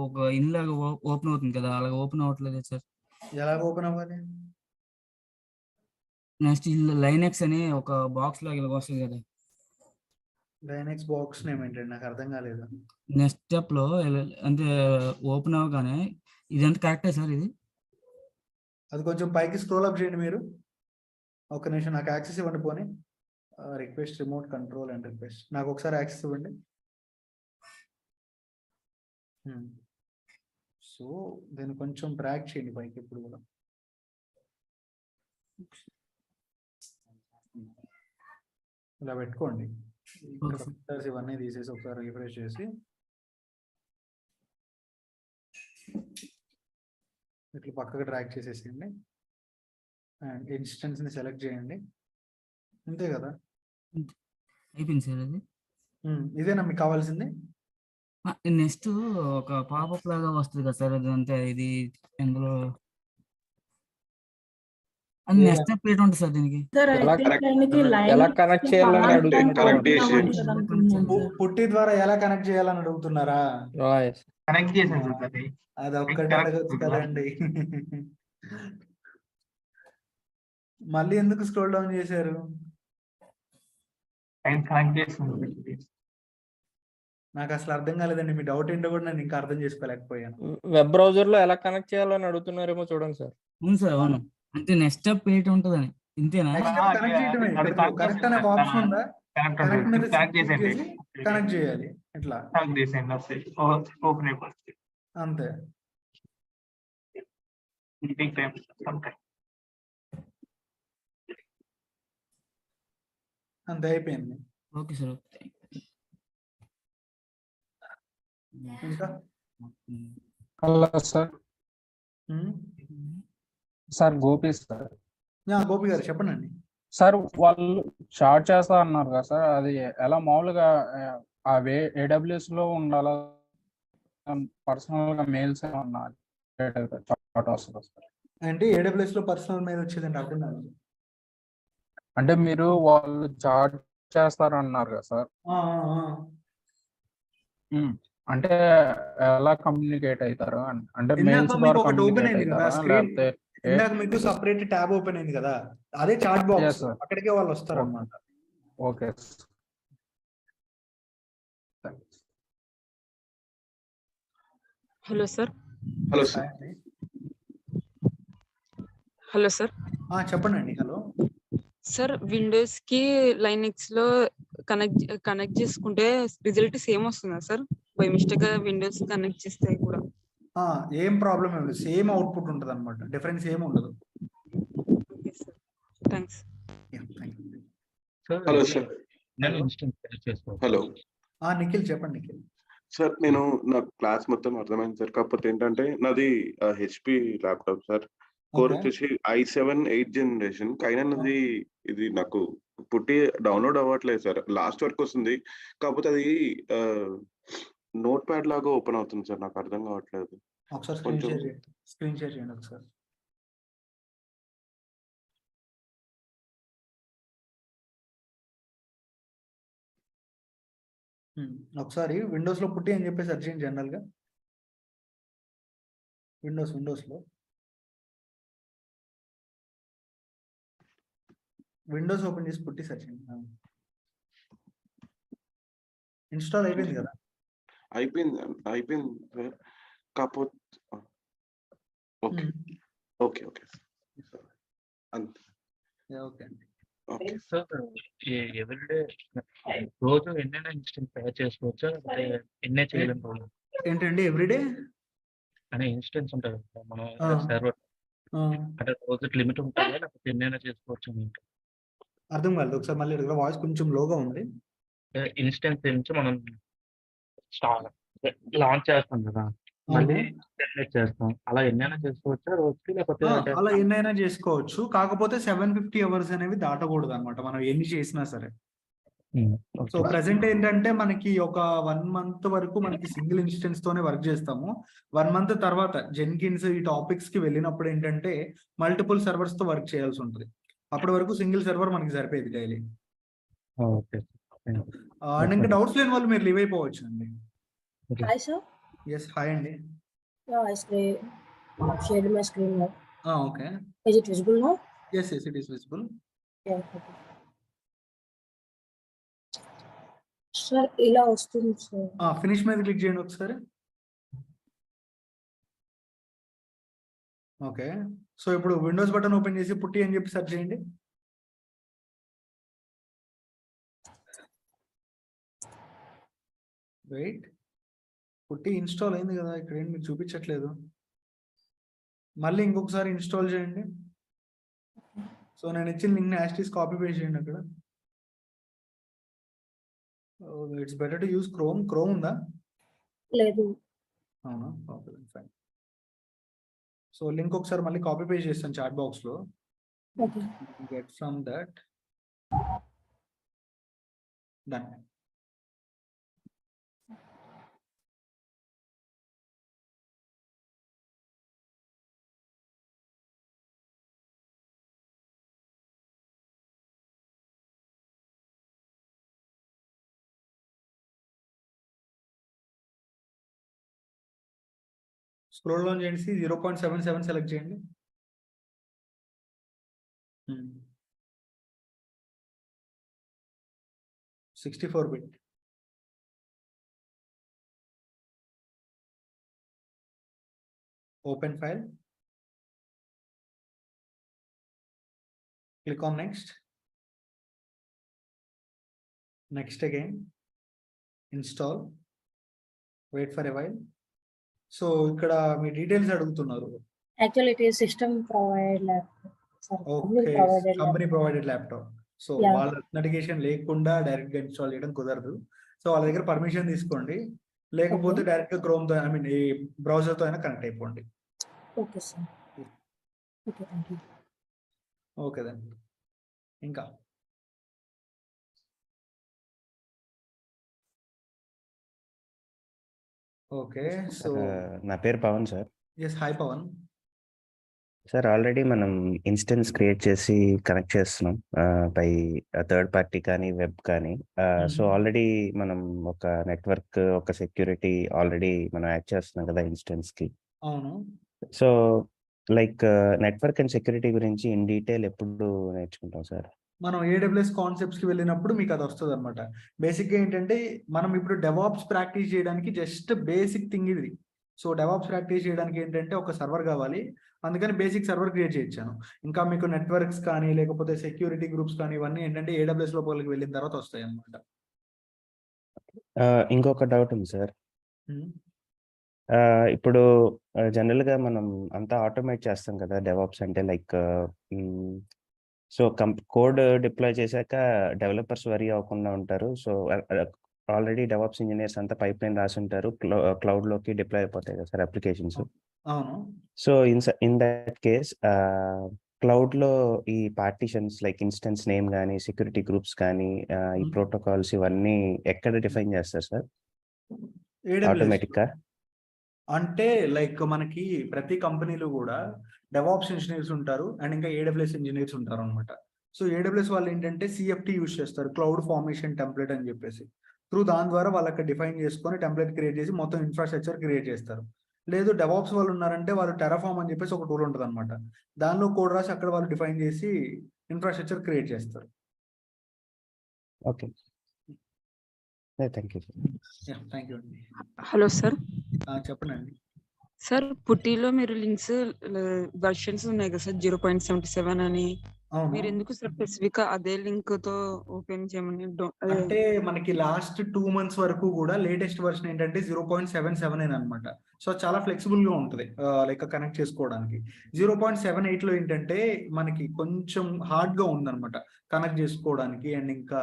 [SPEAKER 15] ఒక ఇన్లాగా ఓపెన్ అవుతుంది కదా, అలాగ ఓపెన్ అవ్వట్లేదు సార్.
[SPEAKER 1] ఎలా ఓపెన్ అవ్వాలి?
[SPEAKER 15] నెక్స్ట్ లైనెక్స్ అని ఒక బాక్స్ లాగా ఇలా వస్తుంది కదా.
[SPEAKER 1] లైనెక్స్ బాక్స్ నేమ్ ఏంటండి? నాకు అర్థం కాలేదు.
[SPEAKER 15] నెక్స్ట్ స్టెప్ లో అంటే ఓపెన్ అవ్వగానే ఇదంతా కరెక్టే సార్? ఇది
[SPEAKER 1] అది కొంచెం పైకి స్క్రోల్ అప్ చేయండి మీరు. ఒక నిమిషం నాకు యాక్సెస్ ఇవ్వండి. పోనీ request remote control and request, నాకు ఒకసారి యాక్సెస్ ఇవ్వండి. సో దీన్ని కొంచెం డ్రాగ్ చేయండి పైకి. ఇప్పుడు కూడా ఇలా పెట్టుకోండి. ఇవన్నీ తీసేసి ఒకసారి రిఫ్రెష్ చేసి ఇట్లా పక్కకు డ్రాగ్ చేసేసేయండి. అండ్ ఇన్స్టెన్స్ ని సెలెక్ట్ చేయండి. అంతే కదా?
[SPEAKER 15] అయిపోయింది సార్. అది
[SPEAKER 1] ఇదేనా మీకు కావాల్సింది?
[SPEAKER 15] నెక్స్ట్ ఒక పాపప్ లాగా వస్తుంది కదా సార్, అది అంటే ఇది ఇందులో అది నెక్స్ట్ స్టెప్ ఏంటి ఉంటుంది సార్ దీనికి?
[SPEAKER 17] ఎలా కనెక్ట్ చేయాలని అడుగుతున్నారు.
[SPEAKER 1] పుట్టి ద్వారా ఎలా కనెక్ట్ చేయాలని అడుగుతున్నారా?
[SPEAKER 13] కనెక్ట్ చేసాను సార్.
[SPEAKER 1] అది ఒక్కటే అడగచ్చు కదండి. మళ్ళీ ఎందుకు స్క్రోల్ డౌన్ చేశారు?
[SPEAKER 13] కనెక్ట్ చేస్తుంది.
[SPEAKER 1] నాకు అసలు అర్థం కాలేదండి. మీ డౌట్ ఏంటో కూడా నేను ఇంకా అర్థం చేసుకోలేకపోయాను.
[SPEAKER 17] వెబ్ బ్రౌజర్ లో ఎలా కనెక్ట్ చేయాలని అడుగుతున్నారేమో చూడండి సార్.
[SPEAKER 18] అవును సార్, అవును. అంటే నెక్స్ట్ స్టెప్ ఏంటి ఉంటుందని ఇంతేనా?
[SPEAKER 1] నెక్స్ట్ స్టెప్ కనెక్ట్ చేయడమే. కనెక్ట్ అనే ఒక ఆప్షన్ ఉందా? కనెక్ట్ మీద
[SPEAKER 13] కనెక్ట్
[SPEAKER 1] క్లిక్
[SPEAKER 13] చేసేయండి.
[SPEAKER 1] చేసి కనెక్ట్ చేయాలి. ఇట్లా
[SPEAKER 13] కనెక్ట్ చేసేయండి, వస్తాయి. ఓపెన్ అయిపోతుంది.
[SPEAKER 1] అంతే.
[SPEAKER 13] Take time, some time.
[SPEAKER 1] అంతే అయిపోయింది.
[SPEAKER 18] Okay sir.
[SPEAKER 1] ఇంకా
[SPEAKER 17] hello sir. Sir Gopi sir.
[SPEAKER 1] Gopi గారు చెప్పండి.
[SPEAKER 17] సార్ వాళ్ళు చార్ట్ చేస్తా అన్నారు కదా సార్, అది ఎలా మామూలుగా అవి ఏడబ్ల్యూఎస్ లో ఉండాలా, పర్సనల్ గా మెయిల్స్ ఏమన్నా చార్ట్ వస్తుందా సార్?
[SPEAKER 1] అంటే ఏడబ్ల్యూఎస్ లో పర్సనల్ మెయిల్ వచ్చేదండి, అర్థం కాదు.
[SPEAKER 17] అంటే మీరు వాళ్ళు చార్ట్ చేస్తారన్నారు కదా సార్, అంటే ఎలా కమ్యూనికేట్ అవుతారు అంటే మెయిల్స్ ద్వారా కమ్యూనికేట్ అవుతారా లేకపోతే
[SPEAKER 1] ఇందాక మీకు సపరేట్ ట్యాబ్ ఓపెన్ అయింది కదా, అదే చాట్ బాక్స్, అక్కడికే వాళ్ళు వస్తారు అన్నమాట.
[SPEAKER 17] Okay.
[SPEAKER 14] Hello sir.
[SPEAKER 2] Hello sir.
[SPEAKER 14] Hello sir.
[SPEAKER 1] చెప్పండి. హలో
[SPEAKER 14] సార్, విండోస్ కి లైనక్స్ లో కనెక్ట్ చేసుకుంటే రిజల్ట్ సేమ్ వస్తుందా సార్? బై మిస్టేక్ గా విండోస్ కనెక్ట్ చేస్తే కూడా
[SPEAKER 1] ఏం ప్రాబ్లం ఏం లేదు, సేమ్ అవుట్పుట్ ఉంటుంది అనమాట, డిఫరెన్స్ ఏం ఉండదు.
[SPEAKER 14] Thanks.
[SPEAKER 2] Hello sir. Hello
[SPEAKER 1] Nikhil చెప్పండి. నిఖిల్
[SPEAKER 2] సార్, నేను నా క్లాస్ మొత్తం అర్థమైంది సార్, కాకపోతే ఏంటంటే నాది హెచ్పి ల్యాప్టాప్ సార్, కోర్ వచ్చేసి i7 8th జనరేషన్. అయినా నాది ఇది నాకు పుట్టి డౌన్లోడ్ అవ్వట్లేదు సార్, లాస్ట్ వరకు వస్తుంది, కాకపోతే అది నోట్ ప్యాడ్ లాగా ఓపెన్ అవుతుంది సార్, నాకు అర్థం కావట్లేదు.
[SPEAKER 1] ఒకసారి స్క్రీన్ షేర్ చేయండి ఒకసారి. ఒకసారి విండోస్ లో పుట్టి అని చెప్పి సెర్చ్ చేయండి. జనరల్ గా విండోస్ లో విండోస్ ఓపెన్ చేసి పుట్టి సెర్చ్ చేయండి. ఇన్స్టాల్ అయిపోయింది కదా?
[SPEAKER 2] అయిపోయింది సార్, కాకపోతే ఓకే ఓకే ఓకే అంతే.
[SPEAKER 1] ఓకే అండి.
[SPEAKER 10] ఎవ్రీడే రోజు ఎన్నైనా ఇన్స్టెన్స్ తయారు చేసుకోవచ్చా, అంటే ఎన్నే చేయలేము?
[SPEAKER 1] ఏంటండి ఎవ్రీడే
[SPEAKER 10] అనే ఇన్స్టెన్స్ ఉంటుంది కదా మన సర్వర్, అంటే రోజు లిమిట్ ఉంటుంది లేకపోతే ఎన్నైనా చేసుకోవచ్చు?
[SPEAKER 1] అర్థం కాలేదు, ఒకసారి మళ్ళీ వాయిస్ కొంచెం లోగా ఉంది.
[SPEAKER 10] ఇన్స్టెన్స్ నుంచి మనం లాంచ్ చేస్తాం కదా, మళ్ళీ జనరేట్ చేస్తాం, అలా ఎన్నైనా చేసుకోవచ్చా రోజుకి లేకపోతే?
[SPEAKER 1] అలా ఎన్నైనా చేసుకోవచ్చు, కాకపోతే 750 అవర్స్ అనేవి దాటకూడదు అనమాట, మనం ఎన్ని చేసినా సరే. సో ప్రెసెంట్ ఏంటంటే మనకి ఒక 1 month వరకు మనకి సింగిల్ ఇన్స్టెన్స్ తోనే వర్క్ చేస్తాము. 1 month తర్వాత జెన్కిన్స్ ఈ టాపిక్స్ కి వెళ్ళినప్పుడు ఏంటంటే మల్టిపుల్ సర్వర్స్ తో వర్క్ చేయాల్సి ఉంటుంది. అప్పటి వరకు సింగిల్ సర్వర్ మనకి సరిపోయేది డైలీ. అండ్ ఇంకా డౌట్స్ లేని వాళ్ళు మీరు లీవ్ అయిపోవచ్చు అండి.
[SPEAKER 19] Hi sir.
[SPEAKER 1] Yes, hi అండి.
[SPEAKER 19] Yeah, I shared my screen now.
[SPEAKER 1] Okay.
[SPEAKER 19] Is it visible now?
[SPEAKER 1] Yes, it is visible.
[SPEAKER 19] Yeah, okay. Sir, ఇలా వస్తుంది సార్.
[SPEAKER 1] ఫినిష్ మీద క్లిక్ చేయండి ఒకసారి. ఓకే, సో ఇప్పుడు విండోస్ బటన్ ఓపెన్ చేసి పుట్టి అని చెప్పి సెర్చ్ చేయండి. వెయిట్, పుట్టి ఇన్స్టాల్ అయింది కదా, ఇక్కడ ఏంటి మీకు చూపించట్లేదు. మళ్ళీ ఇంకొకసారి ఇన్స్టాల్ చేయండి. సో నేను ఇచ్చిన link as it is copy paste చేయండి అక్కడ. It's better to use Chrome ఉందా?
[SPEAKER 19] లేదు.
[SPEAKER 1] అవునా, ఓకే ఫైన్. సో లింక్ ఒకసారి మళ్ళీ కాపీ పేస్ట్ చేస్తాను చాట్ బాక్స్ లో.
[SPEAKER 19] Okay.
[SPEAKER 1] Get from that. Done. Scroll down చేసి 0.77 సెలెక్ట్ చేయండి. 64 bit. open file, click on next, next again, install, wait for a while. So ఇక్కడ మీ డీటెయిల్స్ అడుగుతున్నారు.
[SPEAKER 19] Actually, it is system provided laptop. Sorry, company
[SPEAKER 1] okay,
[SPEAKER 19] provided
[SPEAKER 1] company
[SPEAKER 19] laptop.
[SPEAKER 1] Provided laptop. So
[SPEAKER 19] Yeah.
[SPEAKER 1] వాళ్ళ అథెంటికేషన్ లేకుండా డైరెక్ట్ గా ఇన్స్టాల్ చేయడం కుదరదు. సో వాళ్ళ దగ్గర పర్మిషన్ తీసుకోండి, లేకపోతే డైరెక్ట్ గా క్రోమ్ తో ఈ బ్రౌజర్ తో అయినా కనెక్ట్ అయిపోండి.
[SPEAKER 19] Okay, sir. Okay, thank you.
[SPEAKER 1] Okay then. ఇంకా ఓకే, సో
[SPEAKER 20] నా పేరు Pavan sir.
[SPEAKER 1] Yes, hi Pavan.
[SPEAKER 20] Sir already మనం ఇన్స్టెన్స్ క్రియేట్ చేసి కనెక్ట్ చేస్తున్నాం బై థర్డ్ పార్టీ కానీ వెబ్ కానీ. సో ఆల్రెడీ మనం ఒక నెట్వర్క్, ఒక సెక్యూరిటీ ఆల్రెడీ మనం యాడ్ చేస్తున్నాం కదా ఇన్స్టెన్స్ కి.
[SPEAKER 1] అవును.
[SPEAKER 20] So like network and security గురించి ఇన్ డీటెయిల్ ఎప్పుడు నేర్చుకుంటాం సార్?
[SPEAKER 1] మనం AWS కాన్సెప్ట్స్ కి వెళ్ళినప్పుడు మీకు అది వస్తుంది అనమాట. బేసిక్ గా ఏంటంటే మనం ఇప్పుడు డెవాప్స్ ప్రాక్టీస్ చేయడానికి జస్ట్ బేసిక్ థింగ్ ఇది. సో డెవాప్స్ ప్రాక్టీస్ చేయడానికి ఏంటంటే ఒక సర్వర్ కావాలి, అందుకని బేసిక్ సర్వర్ క్రియేట్ చేయించాను. ఇంకా మీకు నెట్వర్క్స్ కానీ లేకపోతే సెక్యూరిటీ గ్రూప్స్ కానీ ఇవన్నీ ఏంటంటే AWS లోపలికి వెళ్ళిన తర్వాత వస్తాయి అనమాట.
[SPEAKER 20] ఇంకొక డౌట్ ఉంది సార్. ఇప్పుడు జనరల్గా మనం అంతా ఆటోమేట్ చేస్తాం కదా డెవాప్స్ అంటే, లైక్ సో కోడ్ డిప్లాయ్ చేశాక డెవలపర్స్ వరీ అవ్వకుండా ఉంటారు. సో ఆల్రెడీ డెవాప్స్ ఇంజనీర్స్ అంతా పైప్ లైన్ రాసి ఉంటారు, క్లౌడ్లోకి డిప్లాయ్ అయిపోతాయి కదా సార్ అప్లికేషన్స్.
[SPEAKER 1] అవును.
[SPEAKER 20] సో ఇన్ దట్ కేస్ క్లౌడ్లో ఈ పార్టీషన్స్ లైక్ ఇన్స్టెన్స్ నేమ్ కానీ సెక్యూరిటీ గ్రూప్స్ కానీ ఈ ప్రోటోకాల్స్ ఇవన్నీ ఎక్కడ డిఫైన్ చేస్తారు సార్ ఆటోమేటిక్గా?
[SPEAKER 1] అంటే లైక్ మనకి ప్రతి కంపెనీలో కూడా డెవాప్స్ ఇంజనీర్స్ ఉంటారు అండ్ ఇంకా AWS ఇంజనీర్స్ ఉంటారు అనమాట. సో AWS వాళ్ళు ఏంటంటే CFT యూజ్ చేస్తారు, క్లౌడ్ ఫార్మేషన్ టెంప్లెట్ అని చెప్పేసి. దాని ద్వారా వాళ్ళు అక్కడ డిఫైన్ చేసుకొని టెంప్లెట్ క్రియేట్ చేసి మొత్తం ఇన్ఫ్రాస్ట్రక్చర్ క్రియేట్ చేస్తారు. లేదు డెవాప్స్ వాళ్ళు ఉన్నారంటే వాళ్ళు టెరాఫార్మ్ అని చెప్పేసి ఒక టూల్ ఉంటుంది అనమాట, దానిలో కోడ్ రాసి అక్కడ వాళ్ళు డిఫైన్ చేసి ఇన్ఫ్రాస్ట్రక్చర్ క్రియేట్ చేస్తారు.
[SPEAKER 20] Okay, thank you sir.
[SPEAKER 1] Thank you అండి.
[SPEAKER 14] Hello sir.
[SPEAKER 1] చెప్పండి అండి.
[SPEAKER 14] సార్ పుట్టిలో మీరు లింక్స్ వెర్షన్స్ ఉన్నాయి కదా సార్, 0.77 అని. మీరు ఎందుకు సార్ స్పెసిఫిక్ అదే లింక్ తో ఓపెన్ చేయమని?
[SPEAKER 1] అంటే మనకి లాస్ట్ 2 months వరకు కూడా లేటెస్ట్ వర్షన్ ఏంటంటే 0.77 అనమాట. సో చాలా ఫ్లెక్సిబుల్ గా ఉంటుంది లైక్ కనెక్ట్ చేసుకోవడానికి. 0.78 లో ఏంటంటే మనకి కొంచెం హార్డ్ గా ఉందన్నమాట కనెక్ట్ చేసుకోవడానికి, అండ్ ఇంకా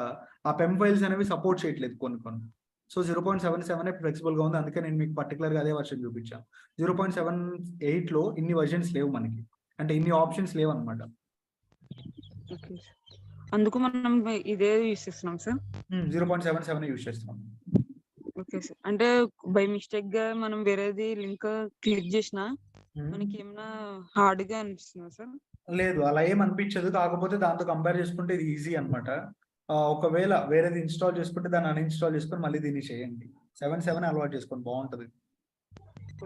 [SPEAKER 1] ఆ పెమ్ ఫైల్స్ అనేవి సపోర్ట్ చేయట్లేదు కొన్ని. సో 0.77 ఫ్లెక్సిబుల్ గా ఉంది, అందుకే నేను మీకు పర్టికులర్ గా అదే వర్షన్ చూపించాను. 0.78 లో ఇన్ని వర్షన్స్ లేవు మనకి, అంటే ఇన్ని ఆప్షన్స్ లేవు అనమాట.
[SPEAKER 14] అందుకు మనం ఇదే యూస్ చేస్తున్నాం సార్.
[SPEAKER 1] 0.77 యూస్ చేస్తున్నాం.
[SPEAKER 14] Okay sir. అంటే బై మిస్టేక్ గా మనం వేరేది లింక్ క్లిక్ చేసినా మనకి ఏమైనా హార్డ్ గా అనిపిస్తుందా సార్?
[SPEAKER 1] లేదు, అలా ఏం అనిపించదు. కాకపోతే దాంతో కంపేర్ చేసుకుంటే ఇది ఈజీ అనమాట. ఒకవేళ వేరేది ఇన్స్టాల్ చేసుకుంటే దాన్ని అన్ఇన్స్టాల్ చేసుకొని మళ్ళీ దీన్ని చేయండి. 7 అలవాటు చేసుకోండి, బాగుంటది.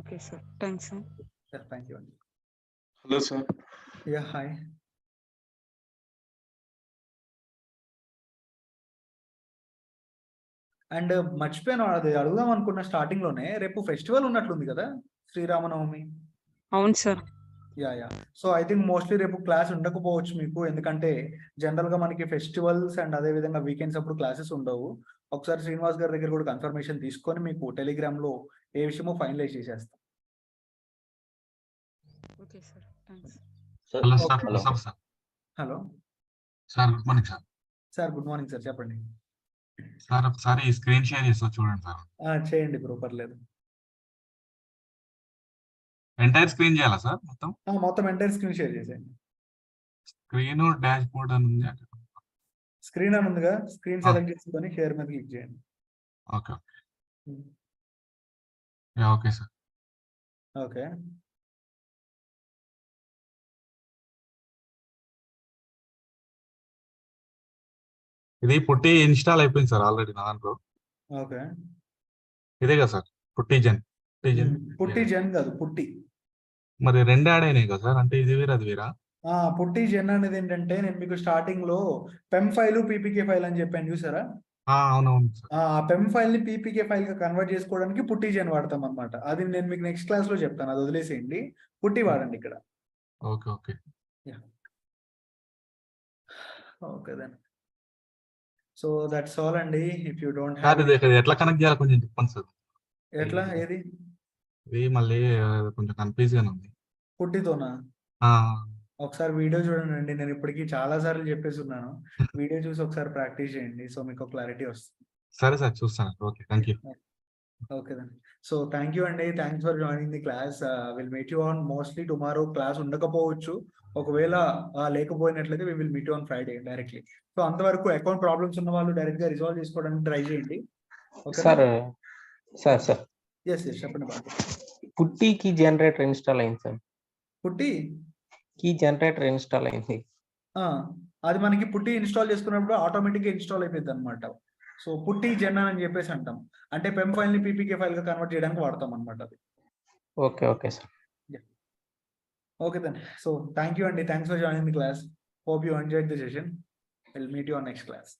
[SPEAKER 14] Okay sir, thanks sir.
[SPEAKER 1] Thank you అండి.
[SPEAKER 2] Hello sir.
[SPEAKER 1] Yeah, hi. And మర్చిపోయాను, అది అడుగుదాం అనుకున్న స్టార్టింగ్ లోనే, రేపు ఫెస్టివల్ ఉన్నట్లుంది కదా, శ్రీరామనవమి.
[SPEAKER 14] అవును sir.
[SPEAKER 1] Yeah. So I think mostly రేపు క్లాస్ ఉండకపోవచ్చు మీకు, ఎందుకంటే జనరల్ గా మనకి ఫెస్టివల్స్ అండ్ అదే విధంగా వీకెండ్స్ అప్పుడు క్లాసెస్ ఉండవు. ఒకసారి శ్రీనివాస్ గారి దగ్గర కూడా కన్ఫర్మేషన్ తీసుకొని మీకు టెలిగ్రామ్ లో ఏ విషయమో ఫైనలైజ్ చేసేస్తాం.
[SPEAKER 14] Okay sir, thanks.
[SPEAKER 21] Hello sir.
[SPEAKER 1] Hello
[SPEAKER 21] sir, good morning sir.
[SPEAKER 1] Sir good morning sir, చెప్పండి.
[SPEAKER 21] సార్ ఒకసారి స్క్రీన్ షేర్ చేస్తా చూడండి సార్.
[SPEAKER 1] చేయండి బ్రో, పర్లేదు.
[SPEAKER 21] ఎంటైర్ స్క్రీన్ చేయాలా సార్?
[SPEAKER 1] మొత్తం ఎంటైర్ స్క్రీన్ షేర్ చేసేయండి.
[SPEAKER 21] స్క్రీన్ డాష్ బోర్డ్ అని ఉంది.
[SPEAKER 1] స్క్రీన్ అని ఉందిగా, స్క్రీన్ సెలెక్ట్ చేసుకొని షేర్ మీద క్లిక్ చేయండి.
[SPEAKER 21] Okay okay sir.
[SPEAKER 1] ఓకే,
[SPEAKER 21] ఇది పుట్టి ఇన్స్టాల్ అయిపోయింది సార్ ఆల్రెడీ నా దాంట్లో.
[SPEAKER 1] ఓకే,
[SPEAKER 21] ఇదే కదా సార్ పుట్టి జెన్?
[SPEAKER 1] పుట్టి జెన్ కాదు, పుట్టి.
[SPEAKER 21] మరి 2 యాడ్ అయినాయి కదా సార్, అంటే ఇది వేరే అది వేరా?
[SPEAKER 1] పుట్టి జెన్ అనేది ఏంటంటే, నేను మీకు స్టార్టింగ్ లో పెమ్ ఫైల్ పీపీకే ఫైల్ అని చెప్పాను చూసారా?
[SPEAKER 21] అవునవును సార్.
[SPEAKER 1] ఆ పెమ్ ఫైల్ ని పీపీకే ఫైల్ గా కన్వర్ట్ చేసుకోవడానికి పుట్టి జెన్ వాడతాం అనమాట. అది నేను మీకు నెక్స్ట్ క్లాస్ లో చెప్తాను, అది వదిలేసేయండి. పుట్టి వాడండి ఇక్కడ.
[SPEAKER 21] Okay okay
[SPEAKER 1] okay then. So that's all అండి. If you don't
[SPEAKER 21] sir
[SPEAKER 1] have
[SPEAKER 21] ఇది ఇక్కడ ఎట్లా కనెక్ట్ చేయాలి కొంచెం చెప్పండి సార్.
[SPEAKER 1] ఎట్లా ఏది
[SPEAKER 21] ఇది మళ్ళీ కొంచెం కన్ఫ్యూజ్ గానే ఉంది.
[SPEAKER 1] పుట్టితోనా?
[SPEAKER 21] ఆ,
[SPEAKER 1] ఒకసారి వీడియో చూడండి. నేను ఇప్పటికీ చాలా సార్లు చెప్పేసి ఉన్నాను. వీడియో చూసి ఒకసారి ప్రాక్టీస్ చేయండి. సో మీకు క్లారిటీ వస్తుంది.
[SPEAKER 21] సరే సార్ చూస్తాను. Okay thank you.
[SPEAKER 1] Okay then. So thank you అండి. Thanks for joining the class. Will meet you on mostly tomorrow. Class ఉండకపోవచ్చు, ఒకవేళ లేకపోయినట్లయితే we will meet you on Friday directly. So అంతవరకు అకౌంట్ ప్రాబ్లమ్స్ ఉన్న వాళ్ళు డైరెక్ట్ గా రిజాల్వ్ చేసుకోవడానికి ట్రై చేయండి.
[SPEAKER 6] సార్ సార్ సార్
[SPEAKER 1] ఎస్ చెప్పండి బాబు.
[SPEAKER 6] పుట్టి కీ జనరేటర్ ఇన్స్టాల్ అయింది సార్.
[SPEAKER 1] పుట్టి
[SPEAKER 6] కీ జనరేటర్ ఇన్స్టాల్ అయింది.
[SPEAKER 1] అది మనకి పుట్టి ఇన్స్టాల్ చేసుకున్నప్పుడు ఆటోమేటిక్ గా ఇన్స్టాల్ అయిపోయింది అనమాట. సో పుట్టి జెన్ అని చెప్పేసి అంటాం. అంటే పెమ్ ఫైల్ ని పీపీకే ఫైల్ గా కన్వర్ట్ చేయడానికి వాడతాం అనమాట అది.
[SPEAKER 6] Okay okay sir.
[SPEAKER 1] Okay then. So thank you అండి. Thanks for joining the class. Hope you enjoyed the session. Will meet you on next class.